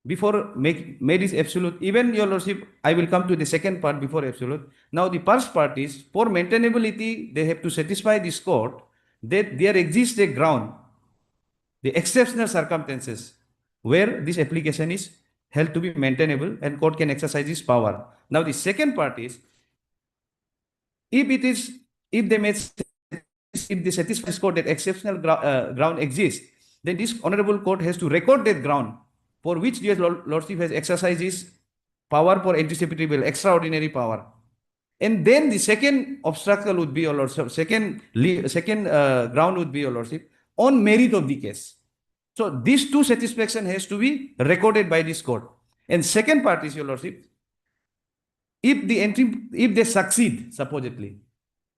H: before made is absolute. Even Your Lordship, I will come to the second part before absolute. Now the first part is, for maintainability, they have to satisfy this court that there exists a ground, the exceptional circumstances where this application is held to be maintainable and court can exercise its power. Now the second part is, if they satisfy this court that exceptional ground exists, then this honorable court has to record that ground for which the Lordship has exercised his power for anticipatory bail, extraordinary power. And then the second obstacle would be, Your Lordship, second ground would be, Your Lordship, on merit of the case. So these two satisfaction has to be recorded by this court. And second part is, Your Lordship, if they succeed, supposedly,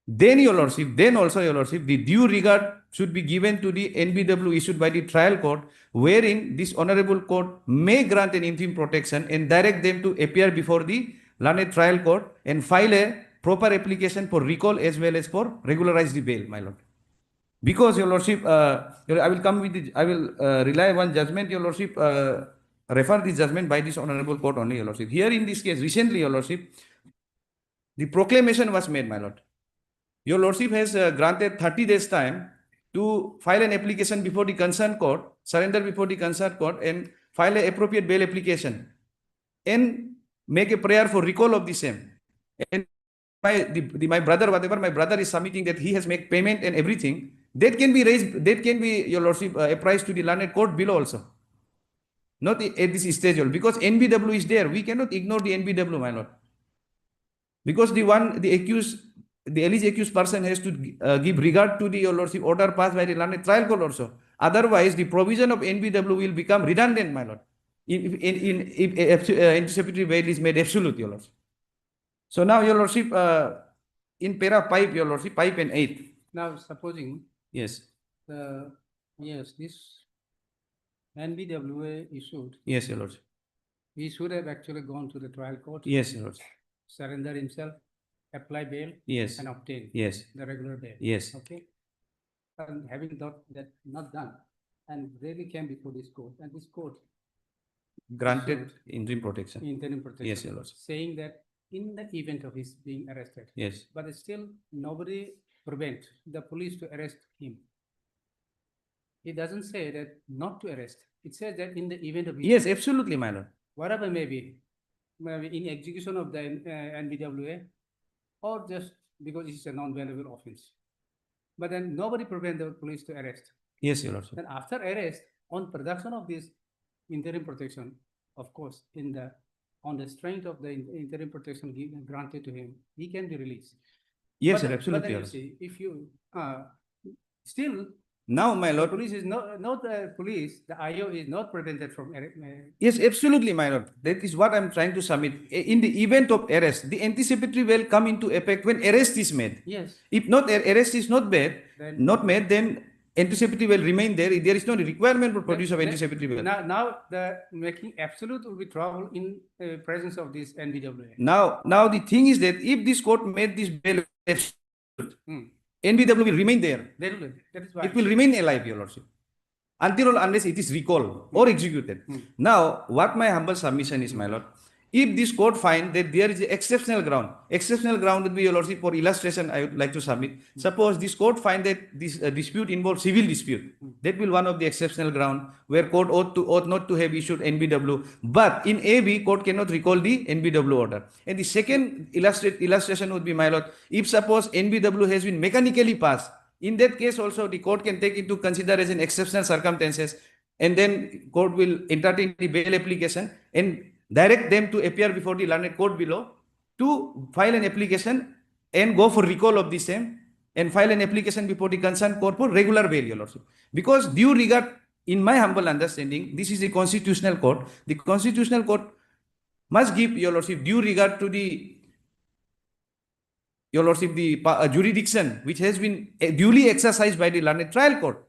H: then Your Lordship, the due regard should be given to the NBW issued by the trial court, wherein this honorable court may grant an interim protection and direct them to appear before the learned trial court and file a proper application for recall as well as for regularize the bail, my lord. Because, Your Lordship, I will rely one judgment, Your Lordship, refer this judgment by this honorable court only, Your Lordship. Here in this case, recently, Your Lordship, the proclamation was made, my lord. Your Lordship has granted 30 days time to file an application before the concerned court, surrender before the concerned court, and file an appropriate bail application and make a prayer for recall of the same. And my brother, whatever my brother is submitting that he has made payment and everything, that can be raised, that can be, Your Lordship, apprised to the learned court below also. Not at this stage, because NBW is there. We cannot ignore the NBW, my lord. Because the alleged accused person has to give regard to the, Your Lordship, order passed by the learned trial court also. Otherwise, the provision of NBW will become redundant, my lord, if anticipatory bail is made absolute, Your Lordship. So now, Your Lordship, in para 5, Your Lordship, 5 and 8.
B: Now, supposing
H: Yes.
B: This NBWA issued,
H: Yes, Your Lordship.
B: he should have actually gone to the trial court.
H: Yes, Your Lordship.
B: Surrender himself, apply bail.
H: Yes.
B: And obtain.
H: Yes.
B: The regular bail.
H: Yes.
B: Okay. And having that not done, and really came before this court, and this court
H: Granted interim protection.
B: interim protection.
H: Yes, Your Lordship.
B: Saying that in the event of his being arrested.
H: Yes.
B: But still nobody prevent the police to arrest him. It doesn't say that not to arrest. It says that in the event of his
H: Yes, absolutely, my lord.
B: whatever may be in execution of the NBWA, or just because it's a non-bailable offense. But then nobody prevent the police to arrest.
H: Yes, Your Lordship.
B: Then after arrest, on production of this interim protection, of course, on the strength of the interim protection granted to him, he can be released.
H: Yes,
B: But
H: sir, absolutely,
B: then
H: Your
B: you
H: Lordship.
B: see, if you still
H: Now, my
B: the
H: lord.
B: police is not the police, the IO is not prevented from
H: Yes, absolutely, my lord. That is what I'm trying to submit. In the event of arrest, the anticipatory will come into effect when arrest is made.
B: Yes.
H: If not, arrest is not made,
B: Then-
H: then anticipatory will remain there. There is no requirement for produce of
B: Then-
H: anticipatory will.
B: Now the making absolute will be trouble in presence of this NBWA.
H: Now the thing is that if this court made this bail absolute, NBW will remain there.
B: That is why.
H: It will remain alive, Your Lordship, until or unless it is recalled or executed. Now, what my humble submission is, my lord, If this court find that there is exceptional ground would be, your lordship, for illustration, I would like to submit. Suppose this court find that this dispute involves civil dispute, that will one of the exceptional ground where court ought not to have issued NBW. But in AB, court cannot recall the NBW order. And the second illustration would be, my lord, if suppose NBW has been mechanically passed, in that case also the court can take into consideration exceptional circumstances, and then court will entertain the bail application and direct them to appear before the learned court below to file an application and go for recall of the same and file an application before the concerned court for regular bail, your lordship. Because due regard, in my humble understanding, this is a constitutional court. The constitutional court must give, your lordship, due regard to the, your lordship, the jurisdiction which has been duly exercised by the learned trial court.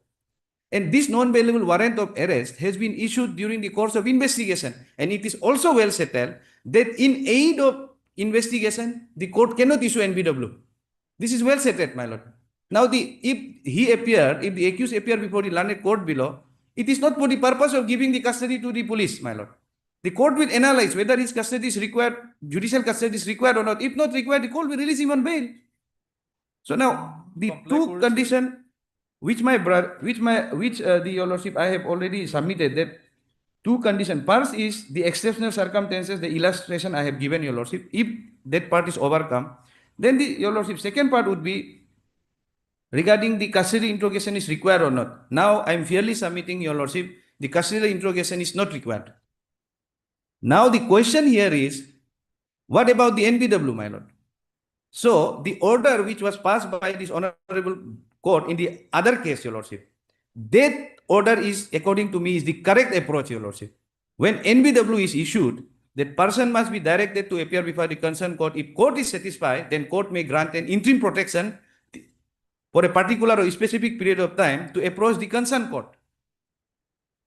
H: And this non-bailable warrant of arrest has been issued during the course of investigation. And it is also well settled that in aid of investigation, the court cannot issue NBW. This is well settled, my lord. Now, if the accused appear before the learned court below, it is not for the purpose of giving the custody to the police, my lord. The court will analyze whether his custody is required, judicial custody is required or not. If not required, the court will release him on bail. So now, the two conditions which your lordship, I have already submitted, that two conditions. First is the exceptional circumstances, the illustration I have given, your lordship. If that part is overcome, then your lordship, second part would be regarding the custody interrogation is required or not. Now I am fairly submitting, your lordship, the custody interrogation is not required. Now the question here is, what about the NBW, my lord? So the order which was passed by this honorable court in the other case, your lordship, that order is, according to me, is the correct approach, your lordship. When NBW is issued, that person must be directed to appear before the concerned court. If court is satisfied, then court may grant an interim protection for a particular or specific period of time to approach the concerned court.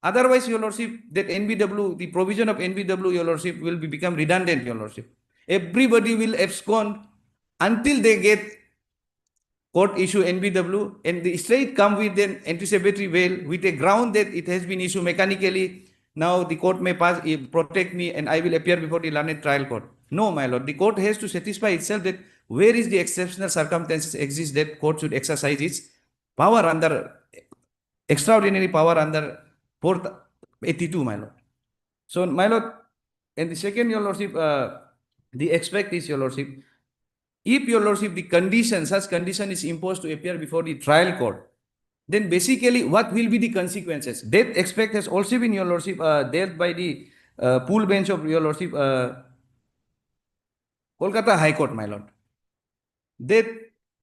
H: Otherwise, your lordship, that NBW, the provision of NBW, your lordship, will become redundant, your lordship. Everybody will abscond until they get court issue NBW, and the straight come with an anticipatory bail with a ground that it has been issued mechanically. Now the court may protect me and I will appear before the learned trial court. No, my lord, the court has to satisfy itself that where is the exceptional circumstances exist that court should exercise its power under, extraordinary power under 482, my lord. So, my lord, and the second, your lordship, the expect is, your lordship, if, your lordship, the condition, such condition is imposed to appear before the trial court, then basically what will be the consequences? That expect has also been, your lordship, dealt by the pool bench of, your lordship, Kolkata High Court, my lord. That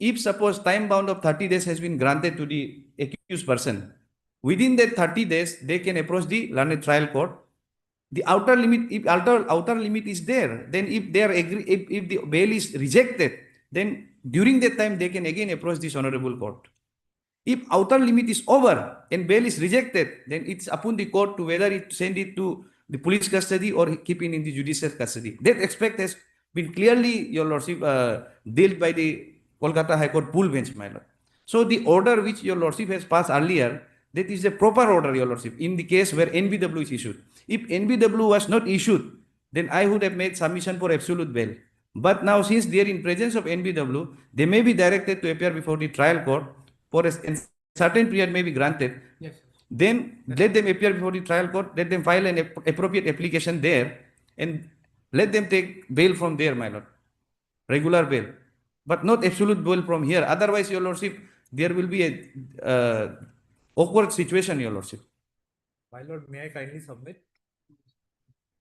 H: if suppose time bound of 30 days has been granted to the accused person, within that 30 days, they can approach the learned trial court. The outer limit, if outer limit is there, then if they are if the bail is rejected, then during that time they can again approach this honorable court. If outer limit is over and bail is rejected, then it's upon the court to whether it send it to the police custody or keep it in the judicial custody. That aspect has been clearly, your lordship, dealt by the Kolkata High Court pool bench, my lord. So the order which your lordship has passed earlier, that is a proper order, your lordship, in the case where NBW is issued. If NBW was not issued, then I would have made submission for absolute bail. But now, since they are in presence of NBW, they may be directed to appear before the trial court for a certain period may be granted.
B: Yes.
H: Then let them appear before the trial court, let them file an appropriate application there, and let them take bail from there, my lord. Regular bail, but not absolute bail from here. Otherwise, your lordship, there will be a awkward situation, your lordship.
C: My lord, may I kindly submit?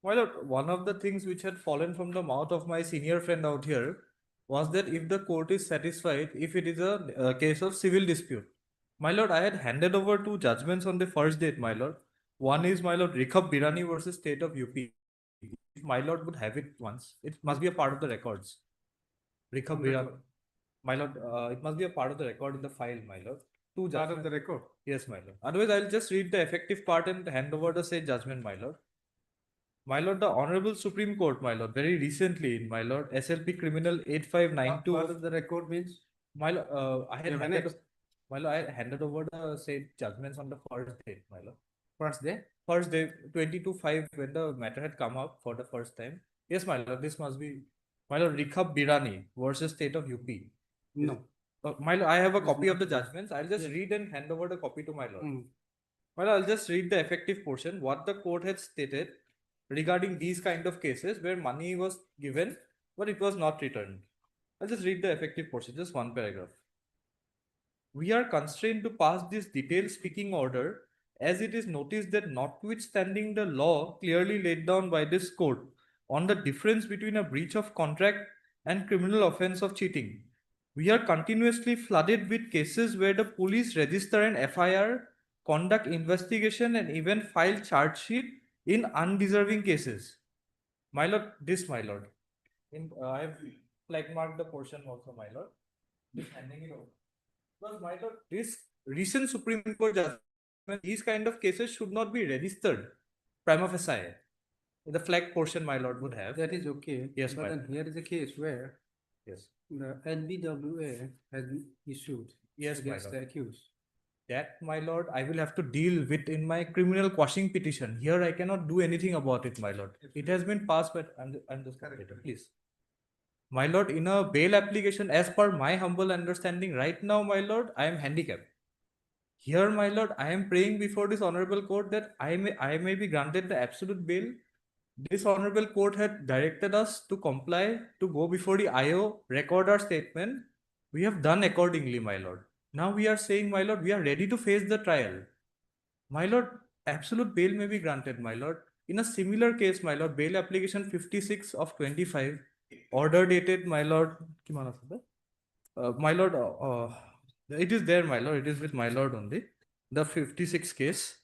C: My lord, one of the things which had fallen from the mouth of my senior friend out here was that if the court is satisfied, if it is a case of civil dispute. My lord, I had handed over two judgments on the first date, my lord. One is, my lord, Rikhab Birani versus State of UP. If my lord would have it once, it must be a part of the records. Rikhab Birani. My lord, it must be a part of the record in the file, my lord. Two
B: Part of the record.
C: Yes, my lord. Otherwise, I'll just read the effective part and hand over the said judgment, my lord. My lord, the Honorable Supreme Court, my lord, very recently, my lord, SLP Criminal 8592.
B: Part of the record means?
C: My lord, I had
B: Yeah,
C: I had handed over the said judgments on the first day, my lord.
B: First day?
C: First day, 22/5, when the matter had come up for the first time. Yes, my lord, this must be, my lord, Rikhab Birani versus State of UP.
B: No.
C: My lord, I have a
B: This
C: copy of the
B: must be-
C: judgments. I'll just
B: Yes.
C: read and hand over the copy to my lord.
B: Mm.
C: Well, I'll just read the effective portion, what the court had stated regarding these kind of cases where money was given, but it was not returned. I'll just read the effective portion, just one paragraph. We are constrained to pass this detailed speaking order as it is noticed that notwithstanding the law clearly laid down by this court on the difference between a breach of contract and criminal offense of cheating, we are continuously flooded with cases where the police register an FIR, conduct investigation, and even file charge sheet in undeserving cases. My lord, this my lord. I have flag marked the portion also, my lord. Just handing it over. Because my lord, this recent Supreme Court judgment, these kind of cases should not be registered prima facie. The flag portion, my lord, would have.
B: That is okay.
C: Yes,
B: But
C: my
B: then
C: lord.
B: here is a case where
C: Yes.
B: the NBWA has been issued
C: Yes, my
B: against the
C: lord.
B: accused.
C: That, my lord, I will have to deal with in my criminal quashing petition. Here, I cannot do anything about it, my lord. It has been passed, but I'm just please. My lord, in a bail application, as per my humble understanding, right now, my lord, I am handicapped. Here, my lord, I am praying before this honorable court that I may be granted the absolute bail. This honorable court had directed us to comply, to go before the IO, record our statement. We have done accordingly, my lord. Now we are saying, my lord, we are ready to face the trial. My lord, absolute bail may be granted, my lord. In a similar case, my lord, bail application 56 of 25, order dated, my lord, my lord, it is there, my lord, it is with my lord only. The 56 case.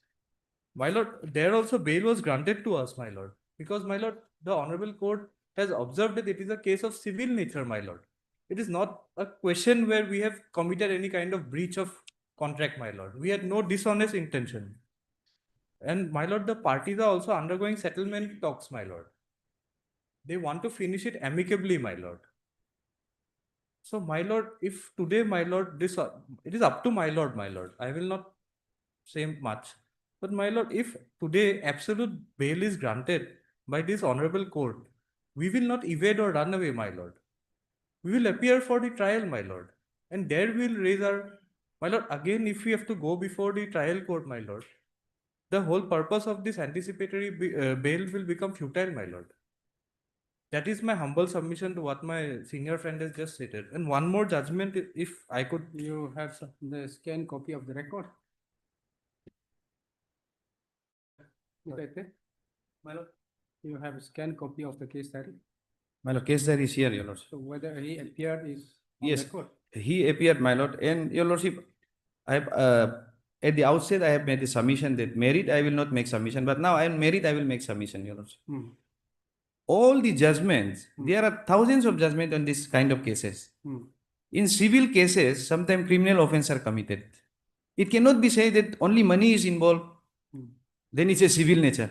C: My lord, there also bail was granted to us, my lord, because, my lord, the honorable court has observed that it is a case of civil nature, my lord. It is not a question where we have committed any kind of breach of contract, my lord. We had no dishonest intention. And, my lord, the parties are also undergoing settlement talks, my lord. They want to finish it amicably, my lord. So, my lord, if today, my lord, it is up to my lord, my lord. I will not say much. But, my lord, if today absolute bail is granted by this honorable court, we will not evade or run away, my lord. We will appear for the trial, my lord. And there we will raise our, my lord, again, if we have to go before the trial court, my lord, the whole purpose of this anticipatory bail will become futile, my lord. That is my humble submission to what my senior friend has just stated. And one more judgment, if I could.
B: You have the scanned copy of the record? Okay. My lord, you have a scanned copy of the case diary?
H: My lord, case diary is here, your lordship.
B: So whether he appeared is on
H: Yes,
B: record?
H: he appeared, my lord, and your lordship, I have, at the outset, I have made the submission that married, I will not make submission, but now I am married, I will make submission, your lordship.
B: Hmm.
H: All the judgments, there are thousands of judgments on this kind of cases.
B: Hmm.
H: In civil cases, sometimes criminal offenses are committed. It cannot be said that only money is involved, then it's a civil nature.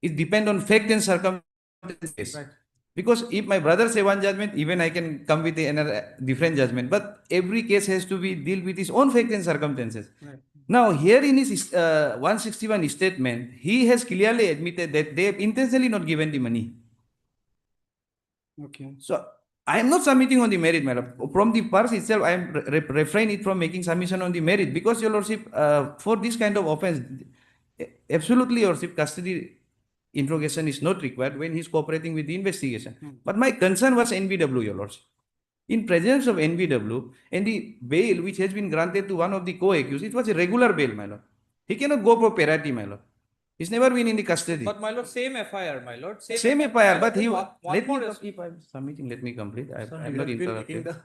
H: It depends on fact and circumstances.
B: Right.
H: Because if my brother say one judgment, even I can come with another different judgment. But every case has to be deal with his own fact and circumstances.
B: Right.
H: Now, here in his 161 statement, he has clearly admitted that they have intentionally not given the money.
B: Okay.
H: So, I am not submitting on the merit, my lord. From the purse itself, I am refraining from making submission on the merit because, your lordship, for this kind of offense, absolutely, your lordship, custody interrogation is not required when he is cooperating with the investigation. But my concern was NBW, your lordship. In presence of NBW and the bail which has been granted to one of the co-accused, it was a regular bail, my lord. He cannot go for parity, my lord. He's never been in the custody.
C: But, my lord, same FIR, my lord.
H: Same FIR, but he.
C: One
H: Let
C: more
H: me keep submitting. Let me complete.
C: Sorry,
H: I'm not
C: we have been
H: interrupted.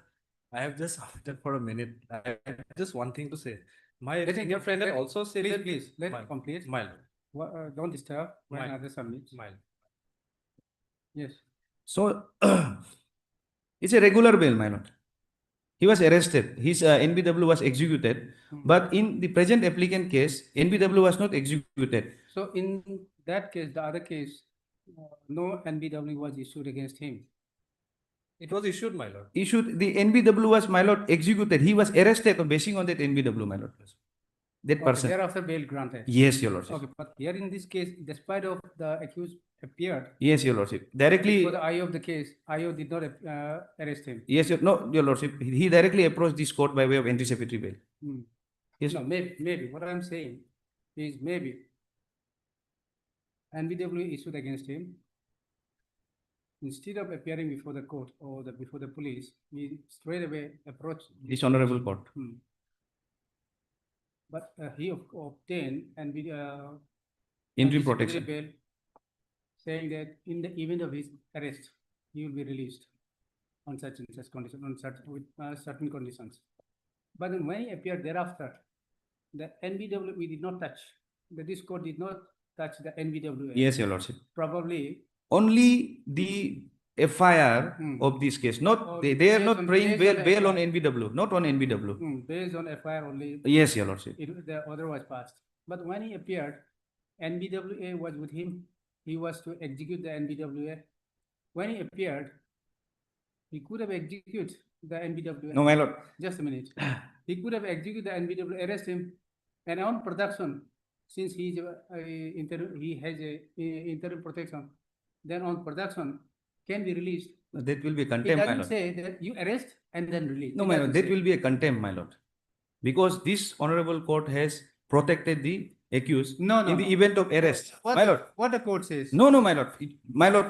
C: I have just submitted for a minute. I have just one thing to say. My
B: Let
C: senior
B: him-
C: friend had
B: let-
C: also said that.
B: Please, let
C: My-
B: it complete.
C: My lord.
B: Don't disturb when
C: My-
B: others submit.
C: My lord.
B: Yes.
H: So, it's a regular bail, my lord. He was arrested. His NBW was executed. But in the present applicant case, NBW was not executed.
B: So in that case, the other case, no NBW was issued against him.
C: It was issued, my lord.
H: The NBW was, my lord, executed. He was arrested basing on that NBW, my lord. that
B: Okay,
H: person.
B: thereafter bail granted.
H: Yes, your lordship.
B: Okay, but here in this case, despite of the accused appeared
H: Yes, your lordship. Directly.
B: for the eye of the case, IO did not arrest him.
H: Yes, no, your lordship. He directly approached this court by way of anticipatory bail.
B: Hmm.
H: Yes.
B: No, maybe. What I'm saying is maybe NBW issued against him. Instead of appearing before the court or before the police, he straight away approached
H: This honorable court.
B: Hmm. But he obtained
H: Interim
B: anticipatory
H: protection.
B: bail, saying that in the event of his arrest, he will be released on such and such condition, with certain conditions. But then when he appeared thereafter, the NBW we did not touch. This court did not touch the NBW.
H: Yes, your lordship.
B: Probably
H: Only the FIR of this case, not they are
B: based
H: not
B: on-
H: praying
B: based on
H: bail on
B: FIR.
H: NBW, not on NBW.
B: Based on FIR only.
H: Yes, your lordship.
B: The order was passed. But when he appeared, NBWA was with him. He was to execute the NBWA. When he appeared, he could have executed the NBWA.
H: No, my lord.
B: Just a minute. He could have executed the NBWA, arrest him, and on production, since he has a interim protection, then on production can be released.
H: That will be
B: It
H: contempt, my
B: doesn't
H: lord.
B: say that you arrest and then release.
H: No,
B: It
H: my
B: doesn't
H: lord, that
B: say.
H: will be a contempt, my lord. Because this honorable court has protected the accused
B: No,
H: in the event of arrest.
B: What
H: My
B: the-
H: lord.
B: What the court says.
H: No, my lord. My lord,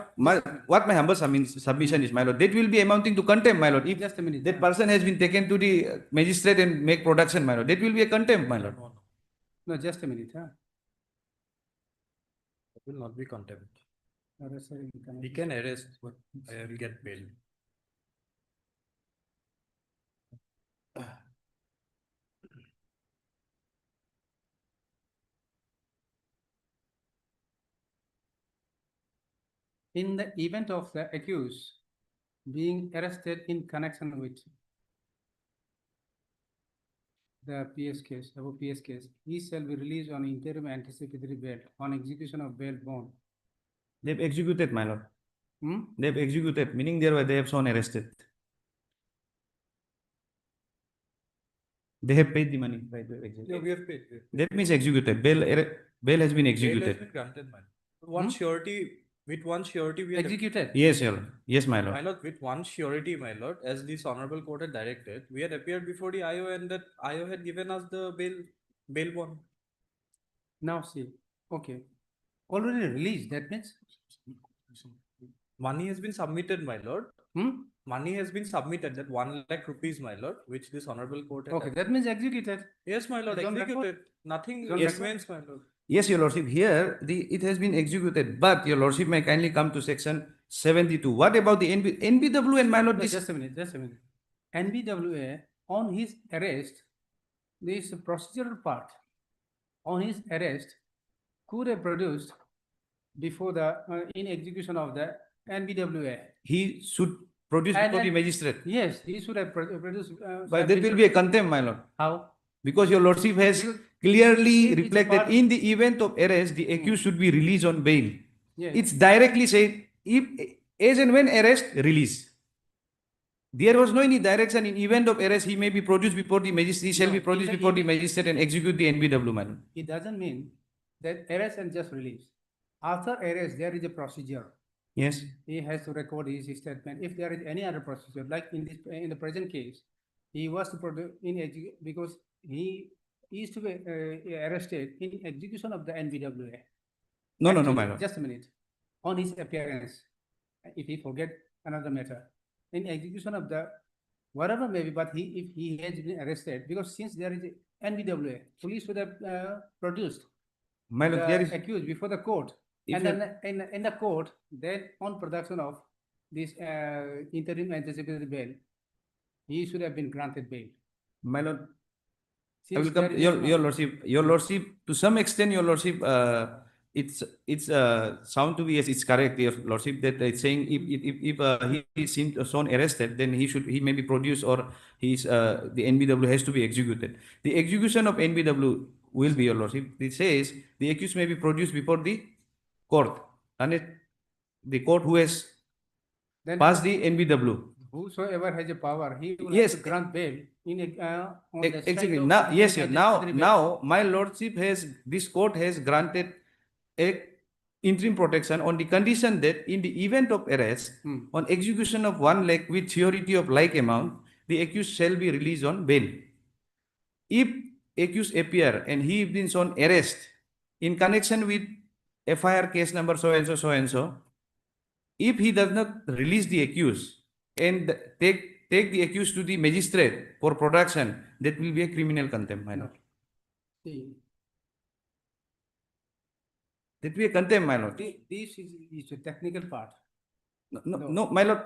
H: what my humble submission is, my lord, that will be amounting to contempt, my lord. If
B: Just a minute.
H: that person has been taken to the magistrate and make production, my lord, that will be a contempt, my lord.
B: No, just a minute.
C: It will not be contempt.
B: Arrest in
C: He
B: connection.
C: can arrest, but I will get bail.
B: In the event of the accused being arrested in connection with the PS case, above PS case, he shall be released on interim anticipatory bail on execution of bail bond.
H: They've executed, my lord.
B: Hmm?
H: They've executed, meaning they have shown arrested. They have paid the money. Right, they have executed.
C: Yeah, we have paid.
H: That means executed. Bail has been
C: Bail has
H: executed.
C: been granted, man. One surety, with one surety we had.
B: Executed.
H: Yes, your lord. Yes, my lord.
C: My lord, with one surety, my lord, as this honorable court had directed, we had appeared before the IO and that IO had given us the bail bond.
B: Now see, okay, already released, that means,
C: Money has been submitted, my lord.
B: hmm?
C: Money has been submitted, that 1 lakh rupees, my lord, which this honorable court had.
B: Okay, that means executed.
C: Yes, my lord,
B: It's on record.
C: executed. Nothing
B: It's on record.
C: remains, my lord.
H: Yes, your lordship. Here, it has been executed, but your lordship may kindly come to section 72. What about the NBW and my lord?
B: No,
H: This
B: just a minute. NBWA, on his arrest, this procedural part, on his arrest, could have produced before the, in execution of the NBWA.
H: he should produce
B: And
H: before the
B: then-
H: magistrate.
B: Yes, he should have produced.
H: But there will be a contempt, my lord.
B: How?
H: Because your lordship has
B: Because
H: clearly
B: it's a
H: reflected
B: part-
H: in the event of arrest, the accused should be released on bail.
B: Yes.
H: It's directly said, if as and when arrest, release. There was no any direction in event of arrest, he may be produced before the magistrate, he shall
B: No,
H: be
B: in
H: produced
B: the
H: before the
B: event-
H: magistrate and execute the NBW, my lord.
B: It doesn't mean that arrest and just release. After arrest, there is a procedure.
H: Yes.
B: He has to record his statement. If there is any other procedure, like in the present case, he was to produce because he is to be arrested in execution of the NBWA.
H: No, my
B: Actually,
H: lord.
B: Just a minute. On his appearance, if he forget another matter, in execution of the whatever maybe, but if he has been arrested, because since there is a NBWA, police would have produced
H: My lord, there is,
B: the accused before the court.
H: if
B: And
H: you-
B: then in the court, then on production of this interim anticipatory bail, he should have been granted bail.
H: my lord, I
B: Since
H: will come,
B: there is
H: your
B: no-
H: lordship, to some extent, your lordship, it's sound to be, yes, it's correct, your lordship, that it's saying if he seems shown arrested, then he may be produced or the NBW has to be executed. The execution of NBW will be, your lordship, it says the accused may be produced before the court, and the court who has
B: then
H: passed the NBW.
B: whosoever has a power, he will have
H: Yes.
B: to grant bail in a, on the strength
H: Exactly.
B: of
H: Now,
B: the
H: yes, yes. Now,
B: adjustment bail.
H: my lordship this court has granted a interim protection on the condition that in the event of arrest, on execution of 1 lakh with surety of like amount, the accused shall be released on bail. If accused appear and he been on arrest in connection with FIR case number so and so, if he does not release the accused and take the accused to the magistrate for production, that will be a criminal contempt, my lord.
B: See,
H: That will be a contempt, my lord.
B: this is a technical part.
H: No, my lord,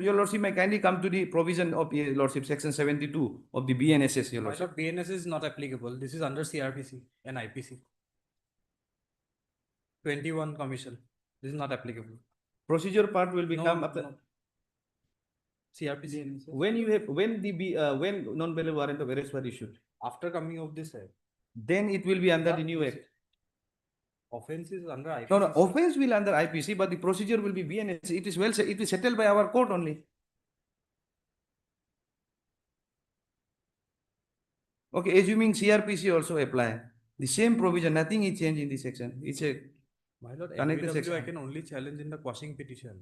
H: your lordship may kindly come to the provision of your lordship, section 72 of the BNSS, your
C: My
H: lordship.
C: lord, BNS is not applicable. This is under CRPC and IPC. 21 commission. This is not applicable.
H: Procedure part will become
C: No,
H: after.
C: no. CRPC.
H: When when non-bail warrant of arrest were issued,
C: After coming of this act,
H: then it will be under the new act.
C: offense is under IPC.
H: No, offense will under IPC, but the procedure will be BNS. It is it is settled by our court only. Okay, assuming CRPC also apply, the same provision, nothing is changed in this section. It's a
C: My lord,
H: connected
C: MVW
H: section.
C: I can only challenge in the quashing petition.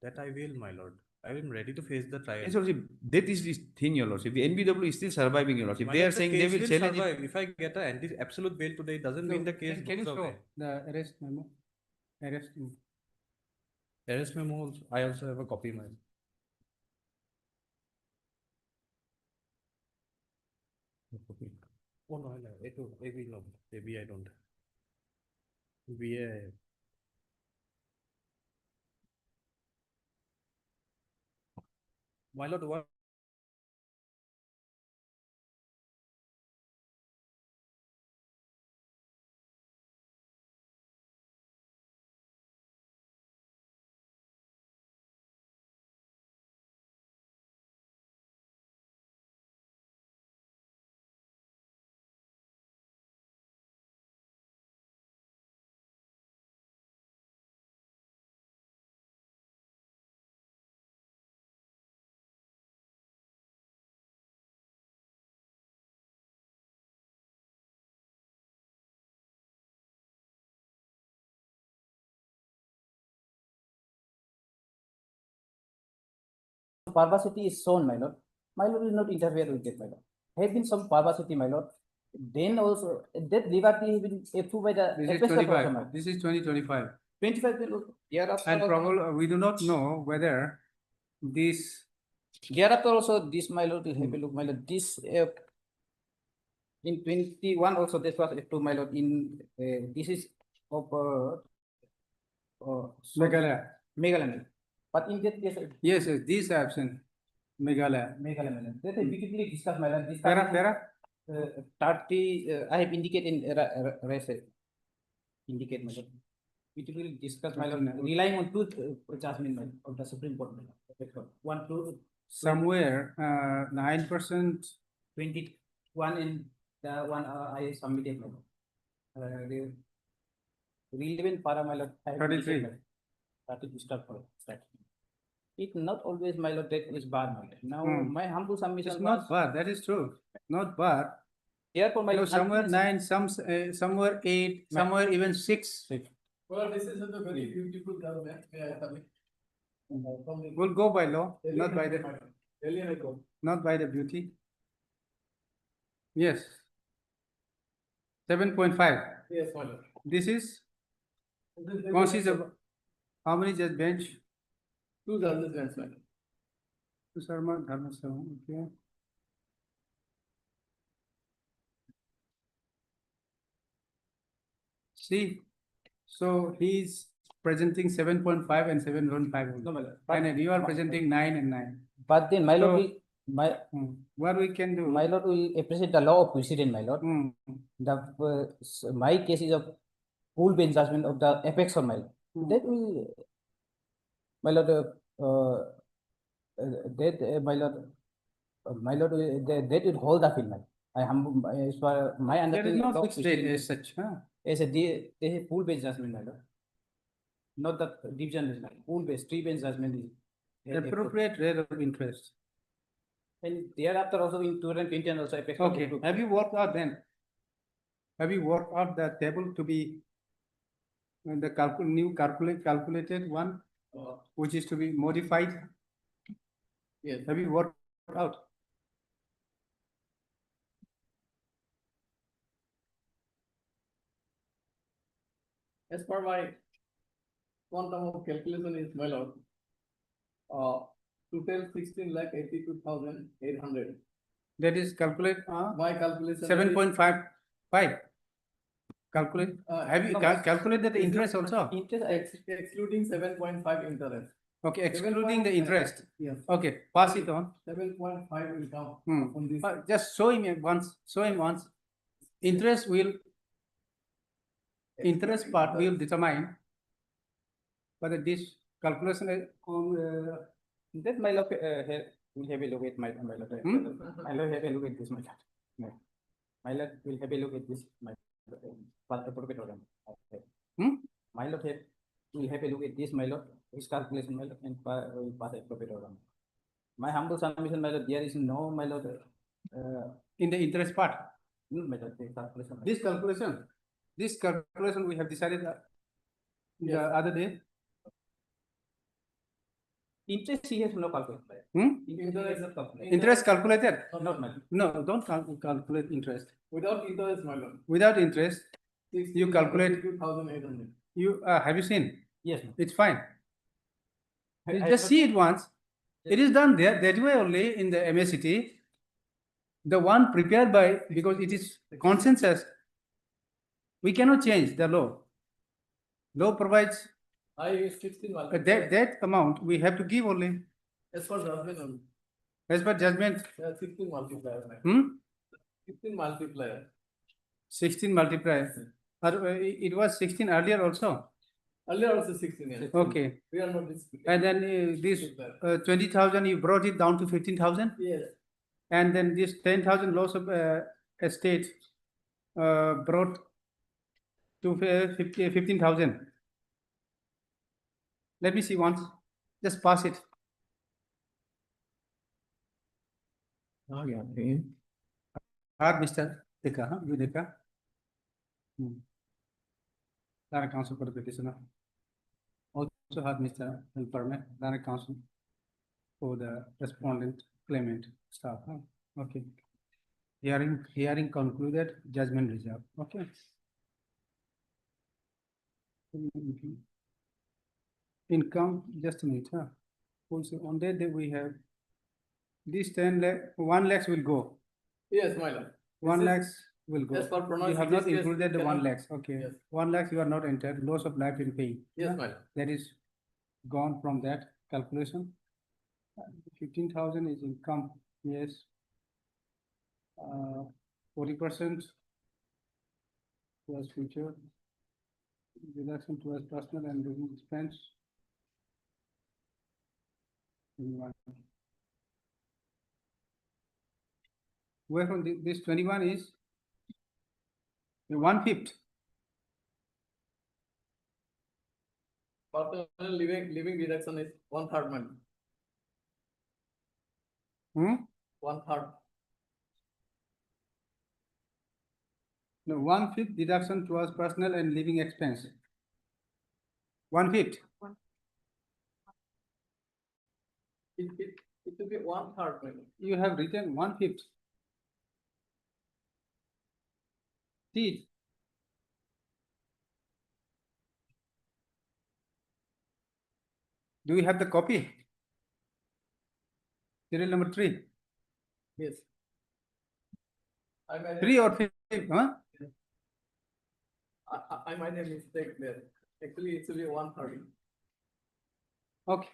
C: That I will, my lord. I am ready to face the trial.
H: Yes, lordship, that is the thing, your lordship. The NBW is still surviving, your lordship.
C: My
H: They
C: lord,
H: are
C: the
H: saying they
C: case
H: will challenge it.
C: survive. If I get an absolute bail today, it doesn't mean the case
B: Can you
C: goes
B: show
C: away.
B: the arrest memo? Arrest memo.
C: Arrest memo, I also have a copy, man. Oh no, maybe no, maybe I don't. BA. My lord, what?
L: Perversity is shown, my lord. My lord will not interfere with it, my lord. Have been some perversity, my lord. Then also that liberty has been approved by the.
B: This is
L: FSF also,
B: 25.
L: my lord.
B: This is 2025.
L: 25 thereafter.
B: And probably we do not know whether this
L: Thereafter also this, my lord, will have a look, my lord. This in 21 also this was approved, my lord. In this is of
B: Meghalaya.
L: Meghalaya. But in that case,
B: Yes, yes, these are absent. Meghalaya.
L: Meghalaya, my lord. That is beautifully discussed, my lord. This
B: Para.
L: 30, I have indicated in rest. Indicate, my lord. Beautifully discussed, my lord, relying on two judgment, my lord, of the Supreme Court, my lord. 1, 2,
B: Somewhere 9%.
L: 21 in the one I submitted, my lord. Relevant para, my lord. I have
B: 33.
L: indicated, my lord. 30 to start for start. It not always, my lord, that is bar, my lord. Now, my humble submission
B: It's
L: was.
B: not bar, that is true. Not bar.
L: Therefore, my
B: You know,
L: lord.
B: somewhere 9, somewhere 8, somewhere even 6.
K: Well, this is a very beautiful government.
B: We'll go by law, not by the,
K: Delhi High Court.
B: not by the beauty. Yes. 7.5.
K: Yes, my lord.
B: This is
K: This is
B: consists of how many judge bench?
K: 2 judges, my lord.
B: Sarma, Dharma, okay. See, so he's presenting 7.5 and 7.5.
L: No, my lord.
B: And you are presenting 9 and 9.
L: But then, my lord,
B: So-
L: will, my,
B: What we can do?
L: my lord will appreciate the law of precedent, my lord.
B: Hmm.
L: The my case is of full bench judgment of the apex on my lord. That will, my lord, my lord, that will hold the field, my. I humble, as far my
B: There is
L: understanding.
B: no
L: law of
B: fixed date
L: precedent,
B: as such, huh?
L: as a they have full bench judgment, my lord. Not the division, is like full bench, 3 bench judgment is
B: appropriate rate of interest.
L: And thereafter also in 2020 and also apex.
B: Okay, have you worked out then? Have you worked out the table to be the calculated one, which is to be modified?
K: Yes.
B: Have you worked out?
K: As per my quantum of calculation is, my lord, total 16,82,800.
B: That is calculate
K: My calculation.
B: 7.55. Calculate. Have you calculated the interest also?
K: Interest excluding 7.5 interest.
B: Okay, excluding the interest.
K: Yes.
B: Okay, pass it on.
K: 7.5 will come on this.
B: Just show him once. Show him once. Interest part will determine whether this calculation
L: That my lord will have a look at my lord. My lord have a look at this, my lord. My lord will have a look at this, my appropriate order. My lord will have a look at this, my lord, his calculation, my lord, and will pass appropriate order. My humble submission, my lord, there is no, my lord,
B: in the interest part.
L: my lord, the calculation.
B: This calculation we have decided the other day.
L: Interest he has no calculation.
K: Interest,
B: Interest calculated?
L: Not my lord.
B: No, don't calculate interest.
K: without interest, my lord.
B: Without interest, you calculate.
K: 2,800.
B: You have you seen?
L: Yes, ma'am.
B: It's fine. You
L: I-
B: just see it once. It is done there that way only in the MACT. The one prepared by, because it is consensus. We cannot change the law. Law provides
K: I use 16 multiplier.
B: that amount we have to give only
K: As for judgment only.
B: as per judgment.
K: 16 multiplier. 16 multiplier.
B: 16 multiply. It was 16 earlier also.
K: Earlier also 16 years.
B: Okay.
K: We are not disputing.
B: And then this 20,000, you brought it down to 15,000.
K: Yes.
B: And then this 10,000 loss of estate brought to 15,000. Let me see once. Just pass it.
K: Oh, yeah.
B: Hard, Mr. Deka, huh? You Deka. Direct counsel for the petitioner. Also had Mr. Permit, direct counsel for the respondent claimant staff. Huh? Okay. Hearing concluded, judgment reserved. Okay. Income, just a minute. Huh? Also on that day we have this 1 lakhs will go.
K: Yes, my lord.
B: 1
K: This is-
B: lakhs will go.
K: As per
B: You
K: pronounced
B: have not
K: case,
B: included the 1
K: cannot-
B: lakhs. Okay.
K: Yes.
B: 1 lakhs you are not entered. Loss of life in pay.
K: Yes, my lord.
B: That is gone from that calculation. 15,000 is income. Yes. 40% towards future. Reduction towards personal and living expense. Where from this 21 is 1/5.
K: Personal living deduction is 1/3 money. 1/3.
B: No, 1/5 deduction towards personal and living expense. 1/5.
K: It will be 1/3 money.
B: You have written 1/5. See it. Do we have the copy? Serial number 3.
K: Yes. I might
B: 3 or 5, huh?
K: I might have mistake there. Actually, it will be 1/3.
B: Okay.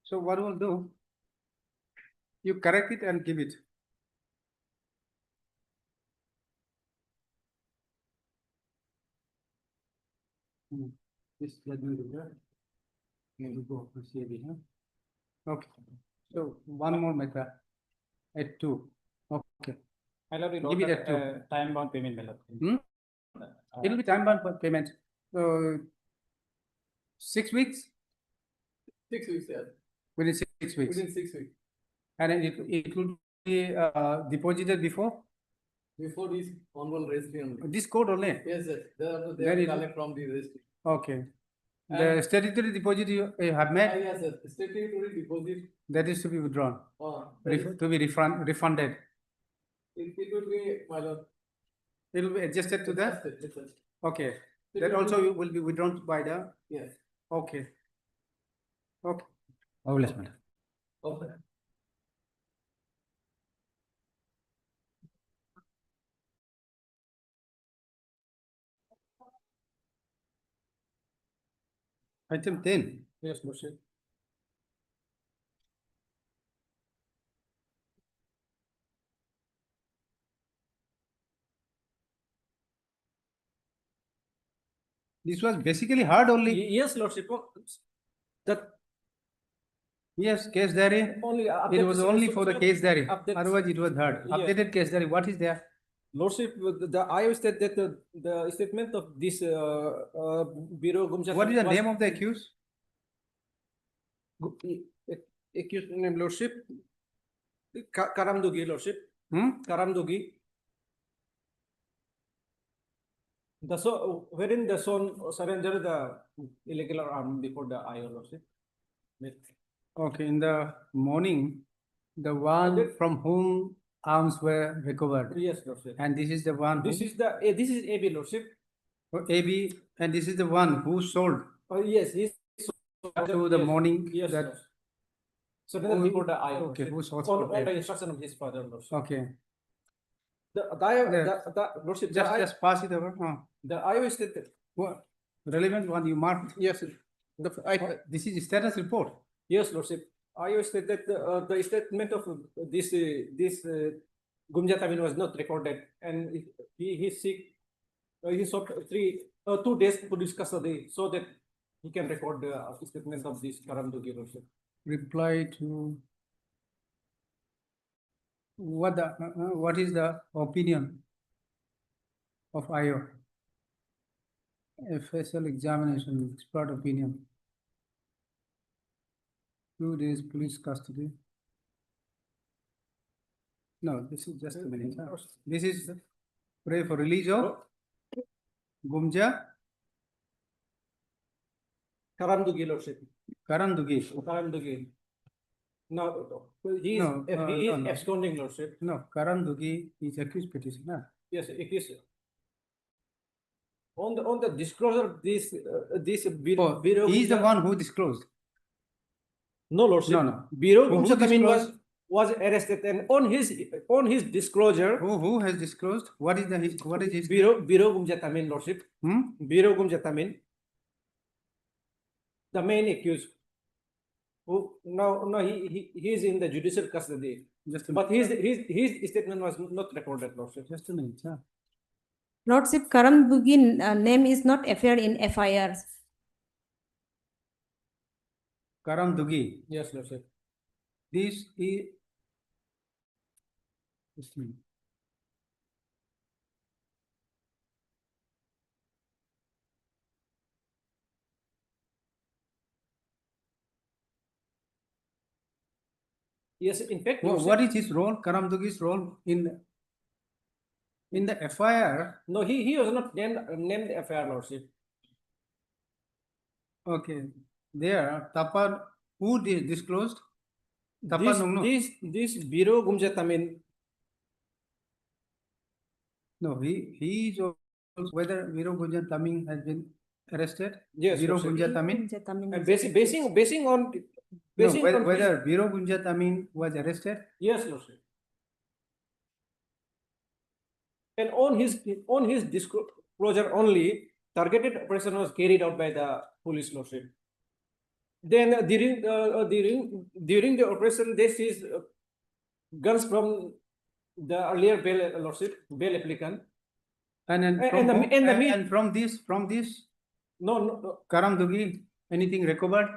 B: So what we'll do? You correct it and give it. This judgment is there. Here we go. CAB, huh? Okay. So one more matter at 2. Okay.
L: My lord,
B: Give it at 2.
L: time bound payment, my lord.
B: It will be time bound for payment. So 6 weeks.
K: 6 weeks, yes.
B: Within 6 weeks.
K: within 6 weeks.
B: And it will be deposited before
K: Before this honorable registry only.
B: this code only.
K: Yes, sir. They
B: Then
K: have
B: it-
K: collect from the registry.
B: Okay. The statutory deposit you have made,
K: Yes, sir. Statutory deposit,
B: that is to be withdrawn,
K: it
B: to be refunded.
K: will be, my lord.
B: It will be adjusted to that.
K: Yes, sir.
B: Okay.
K: It
B: That
K: will
B: also will be withdrawn by the.
K: Yes.
B: Okay. Okay.
E: Marvelous, madam.
K: Okay.
B: Item 10.
K: Yes, Lordship.
B: This was basically hard only.
K: Yes, Lordship. That
B: Yes, case diary.
K: only.
B: It was only for the case diary.
K: Update.
B: Otherwise, it was hard.
K: Yeah.
B: Updated case diary. What is there?
K: Lordship, the IO state that the statement of this Bureau Gumjat.
B: What is the name of the accused?
K: Accused name, Lordship? Karamdugi, Lordship. Karamdugi. Wherein the son surrendered the illegal arm before the IO, Lordship.
B: Okay, in the morning, the one from whom arms were recovered.
K: Yes, Lordship.
B: And this is the one
K: This
B: who,
K: is AB, Lordship.
B: AB, and this is the one who sold
K: Yes, he's
B: to the morning.
K: Yes,
B: that,
K: Lordship. Surrendered before the IO.
B: okay, who sold
K: On the instruction of his father, Lordship.
B: okay.
K: Lordship,
B: Just pass it over.
K: the IO stated.
B: What? Relevant one you marked.
K: Yes,
B: This is status report.
K: yes, Lordship. IO stated the statement of this Gumjat Amin was not recorded, and he sought 2 days police custody so that he can record the statement of this Karamdugi, Lordship.
B: Reply to what is the opinion of IO? FSL examination, expert opinion. 2 days police custody. No, this is just a minute. This is pray for release of Gumja
K: Karamdugi, Lordship.
B: Karandugi.
K: Karamdugi. No, he is
B: No, no.
K: absconding, Lordship.
B: No, Karandugi is accused petitioner.
K: Yes, it is. On the disclosure of this Bureau.
B: He is the
K: Gumjat-
B: one who disclosed.
K: No, Lordship.
B: No.
K: Bureau
B: Who
K: Gumjat Amin
B: disclosed?
K: was arrested, and on his disclosure,
B: Who has disclosed? What is his?
K: Bureau Gumjat Amin, Lordship. Bureau Gumjat Amin, the main accused, who now he is in the judicial custody.
B: Just a
K: But his statement was not recorded, Lordship.
B: Just a minute. Sir.
M: Lordship, Karamdugi name is not appeared in FIR.
B: Karamdugi.
K: Yes, Lordship.
B: This is. Just a minute.
K: Yes, in fact,
B: What is his role? Karamdugi's role in the FIR?
K: No, he was not named FIR, Lordship.
B: Okay, there Tapar who disclosed? Tapar no.
K: This Bureau Gumjat Amin.
B: No, he is also whether Viro Gunjan Taming has been arrested.
K: Yes,
B: Viro
K: Lordship.
B: Gunjan Taming.
K: And basing on
B: Whether Viro Gunjan Taming was arrested.
K: yes, Lordship. And on his disclosure only, targeted operation was carried out by the police, Lordship. Then during the operation, they seized guns from the earlier bail, Lordship, bail applicant.
B: And from this
K: No.
B: Karamdugi, anything recovered?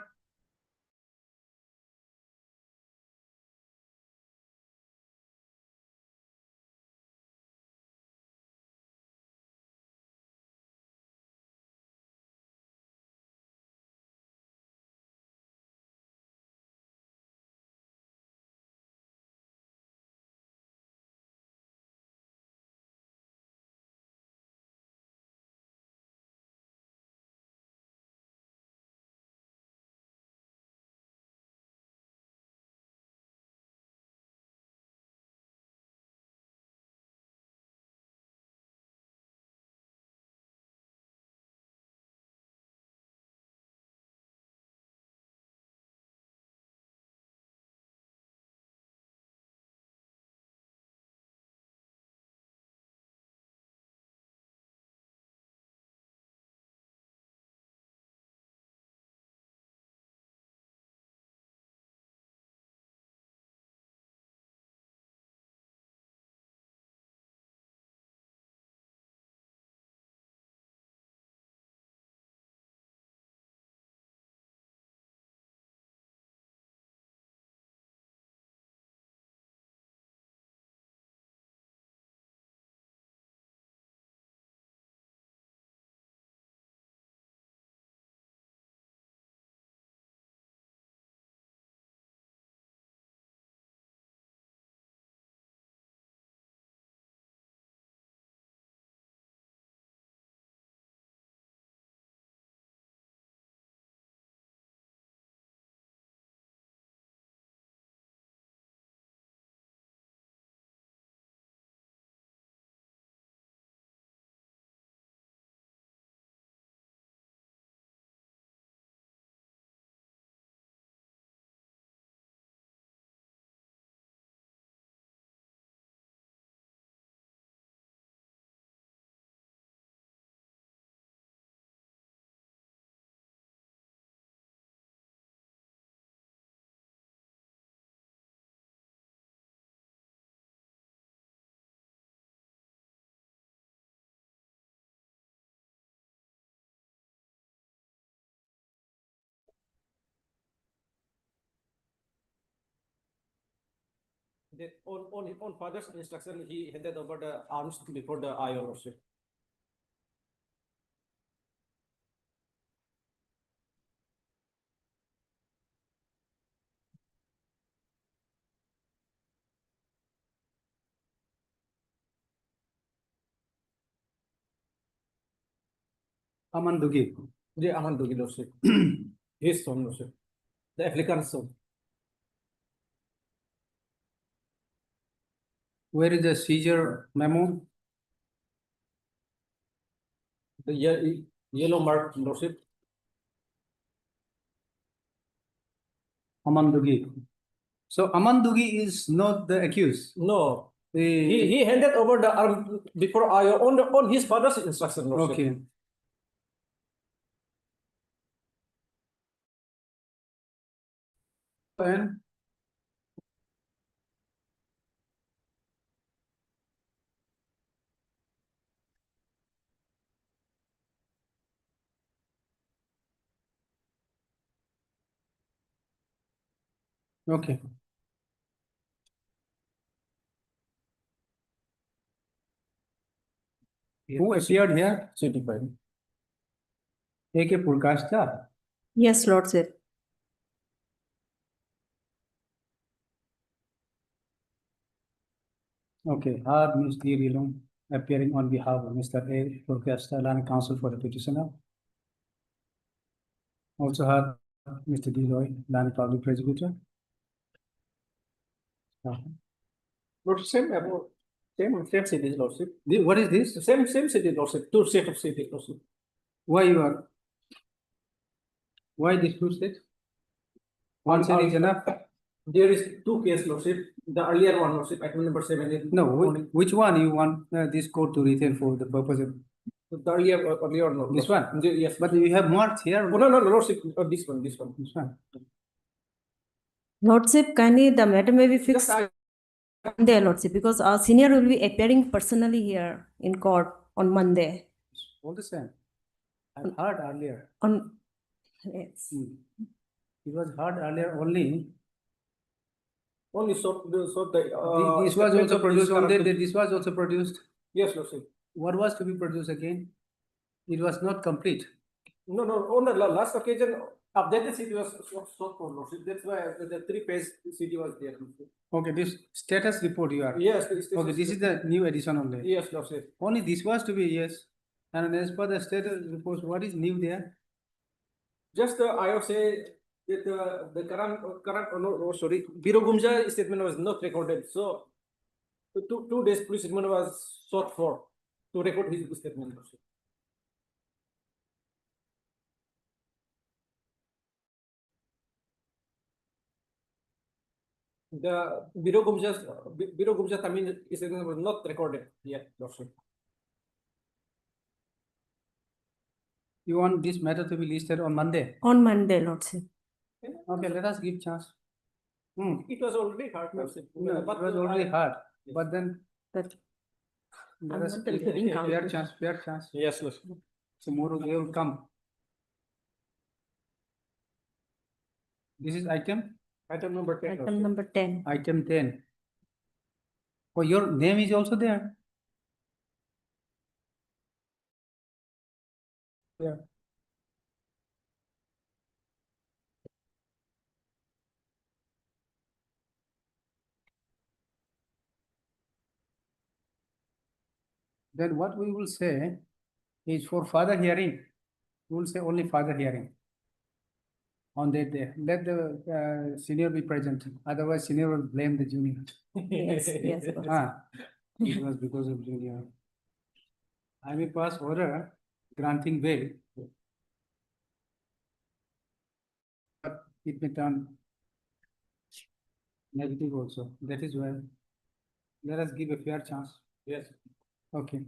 K: that on father's instruction, he handed over the arms before the IO, Lordship.
B: Aman Dugi.
K: The Amandugi, Lordship. His son, Lordship. The applicant's son.
B: Where is the seizure memo?
K: The yellow mark, Lordship.
B: Aman Dugi. So Aman Dugi is not the accused.
K: No,
B: The-
K: he handed over the arm before IO on his father's instruction, Lordship.
B: Okay. And okay. Who appeared here?
K: Certified.
B: A.K. Purkashta.
M: Yes, Lordship.
B: Okay, have Ms. D. Rilong appearing on behalf of Mr. A. Purkashta, Land Counsel for the petitioner. Also have Mr. D. Roy, Land Public Prosecutor.
K: Lord, same city, Lordship.
B: What is this?
K: Same city, Lordship. Two set of city, Lordship.
B: Why you are? Why this two state? One set is enough?
K: There is two cases, Lordship. The earlier one, Lordship, item number 7 is.
B: No, which one you want this court to retain for the purpose of?
K: The earlier, no.
B: This one?
K: Yes.
B: But you have marked here.
K: Oh, no, Lordship, this one.
B: This one.
M: Lordship, kindly the matter may be fixed
K: Just
M: Monday, Lordship, because our senior will be appearing personally here in court on Monday.
B: All the same. I've heard earlier.
M: Yes.
B: It was heard earlier only.
K: Only
B: This was also produced on that. This was also produced.
K: Yes, Lordship.
B: What was to be produced again? It was not complete.
K: No, on the last occasion, updated CD was so for Lordship. That's why the 3-page CD was there. Lordship.
B: Okay, this status report you are.
K: Yes.
B: Okay, this is the new edition only.
K: Yes, Lordship.
B: Only this was to be, yes. And as per the status report, what is new there?
K: Just I would say that the current sorry, Biro Gumja statement was not recorded. So 2 days police statement was sought for to record his statement. Lordship. The Biro Gumja Tamil statement was not recorded yet, Lordship.
B: You want this matter to be listed on Monday?
M: On Monday, Lordship.
B: Okay, let us give chance.
K: It was already hard, Lordship.
B: No, it was already hard,
K: Yes.
B: but then
M: But
B: let us
M: not the
B: give
M: living
B: fair chance.
K: Yes, Lordship.
B: Tomorrow they will come. This is item
K: Number 10.
M: item
K: Lordship.
M: number 10.
B: Item 10. Oh, your name is also there. Yeah. Then what we will say is for further hearing, we will say only further hearing. On that day, let the senior be present, otherwise senior will blame the junior.
M: Yes, Lordship.
B: It was because of junior. I may pass order granting bail. But it may turn negative also. That is why let us give a fair chance.
K: Yes.
B: Okay.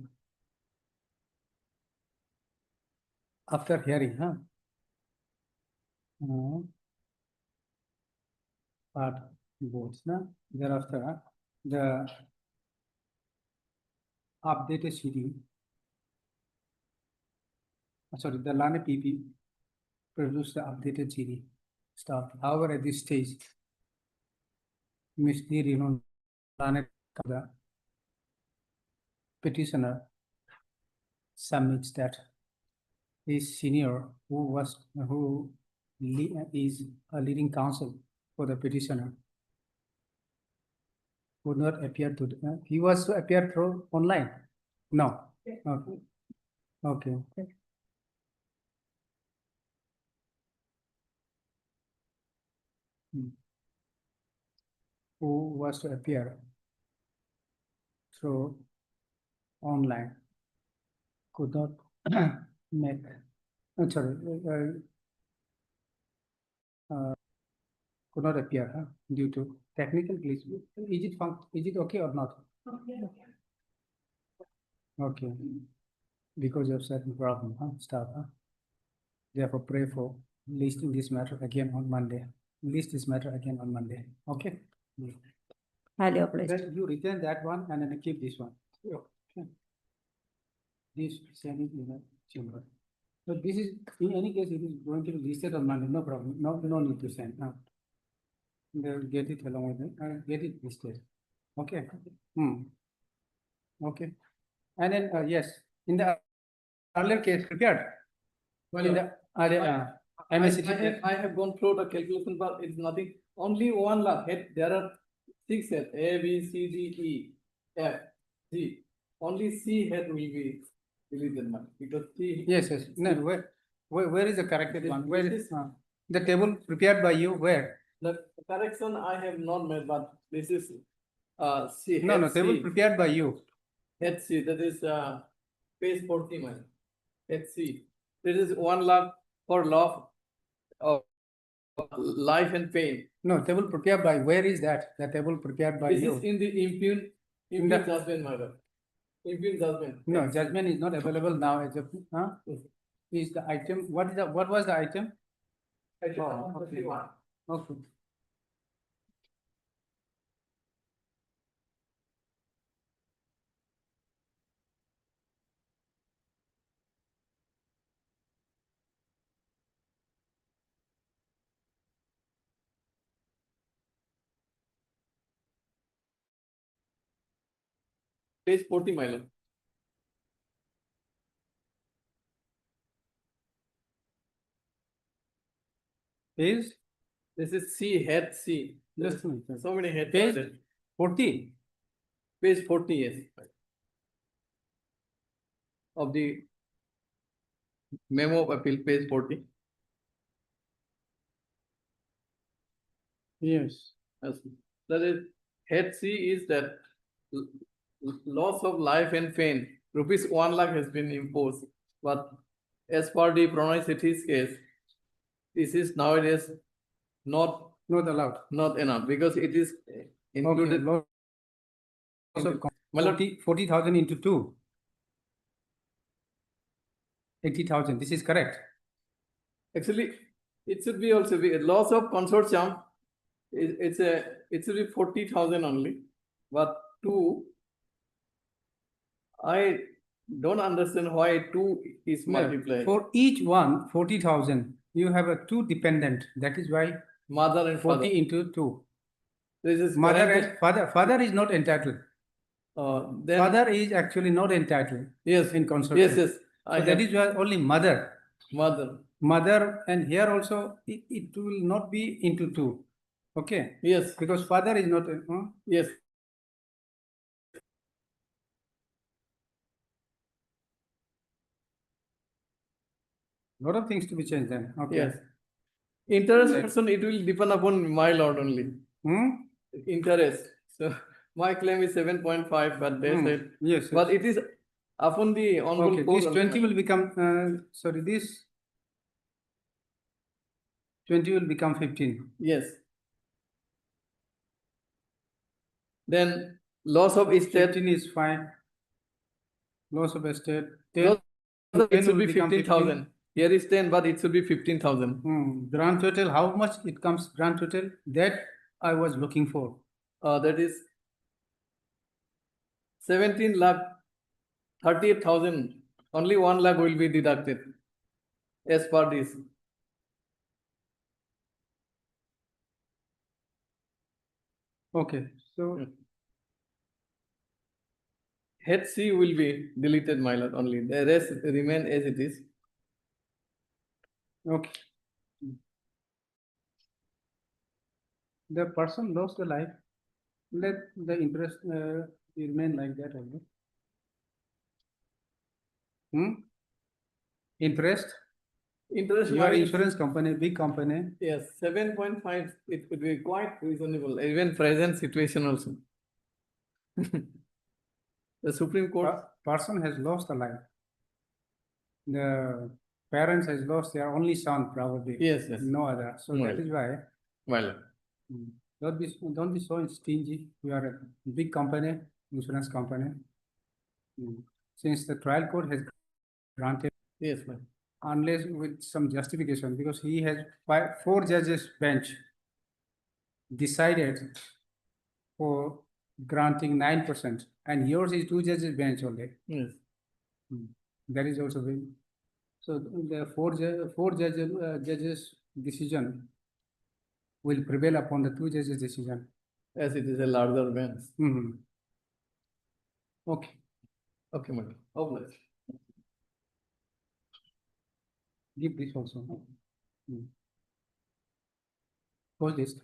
B: After hearing, part votes, thereafter, the updated CD, sorry, the LANA PP produced the updated CD stuff. However, at this stage, Ms. D. the petitioner submits that his senior who is a leading counsel for the petitioner would not appear to he was to appear through online. No. Okay. Who was to appear through online could not make, could not appear due to technical glitch. Is it okay or not? Okay. Because of certain problem, staff. Therefore, pray for listing this matter again on Monday. List this matter again on Monday. Okay.
M: Highly obliged.
B: Then you return that one and then keep this one. Okay. This sending in the chamber. So this is, in any case, it is going to be listed on Monday. No problem. No need to send. They'll get it along with it. Get it listed. Okay. Okay. And then yes, in the earlier case prepared. Well, in the earlier
K: I have gone through the calculation, but it's nothing. Only 1 lakh head. There are 6 head: A, B, C, D, E, F, G. Only C head will be deleted now because C.
B: Yes. No, where is the corrected one? Where is the table prepared by you? Where?
K: The correction I have not made, but this is C.
B: No,
K: head
B: table
K: C.
B: prepared by you.
K: Head C, that is page 40, man. Head C. This is 1 lakh for law of life and pain.
B: No, table prepared by, where is that? The table prepared by
K: This
B: you.
K: is in the impugn judgment, madam. Impugn judgment.
B: No, judgment is not available now as a, is the item, what was the item? Okay.
K: Page 40, my lord.
B: Is?
K: This is C, head C.
B: Just a minute.
K: So many heads.
B: Page 40.
K: Page 40, yes. Of the memo of appeal, page 40.
B: Yes.
K: That is, head C is that loss of life and pain, rupees 1 lakh has been imposed. But as per the Pranay case, this is nowadays not
B: allowed.
K: Not enough because it is included.
B: Okay. 40,000 into 2. 80,000. This is correct.
K: Actually, it should be also be a loss of consortium. It should be 40,000 only, but 2. I don't understand why 2 is multiplied.
B: For each one, 40,000. You have a 2 dependent. That is why
K: mother and
B: 40
K: father.
B: into 2.
K: This is
B: mother and father. Father is not entitled.
K: Then,
B: father is actually not entitled.
K: Yes.
B: In consortium.
K: Yes.
B: So that is why only mother.
K: Mother,
B: and here also it will not be into 2. Okay.
K: Yes.
B: Because father is not.
K: Yes.
B: Lot of things to be changed then. Okay.
K: Yes. Interest person, it will depend upon my lord only. Interest. So my claim is 7.5, but they said
B: yes.
K: But it is upon the
B: okay. This 20 will become sorry, this 20 will become 15.
K: Yes. Then loss of estate
B: 15 is fine. Loss of estate.
K: It should be 15,000. Here is 10, but it should be 15,000.
B: Grand total, how much it comes grand total? That I was looking for.
K: That is 17 lakh 38,000. Only 1 lakh will be deducted as per this.
B: Okay, so
K: HC will be deleted, my lord, only. The rest remain as it is.
B: Okay. The person lost the life, let the interest remain like that only. Interest,
K: Interest.
B: your
K: wise,
B: insurance company, big company,
K: Yes, 7.5, it could be quite reasonable, even present situation also. The Supreme Court,
B: person has lost a life. The parents has lost their only son probably.
K: yes, yes,
B: No other. So
K: No
B: that
K: other.
B: is why
K: my lord.
B: don't be so stingy. You are a big company, insurance company. Since the trial court has granted,
K: Yes, my lord.
B: unless with some justification, because he has four judges bench decided for granting 9%, and yours is two judges bench only.
K: Yes.
B: That is also very. So the four judges decision will prevail upon the two judges decision.
K: As it is a larger bench.
B: Okay.
K: Okay, my lord. Obliged.
B: Give this also. Close this.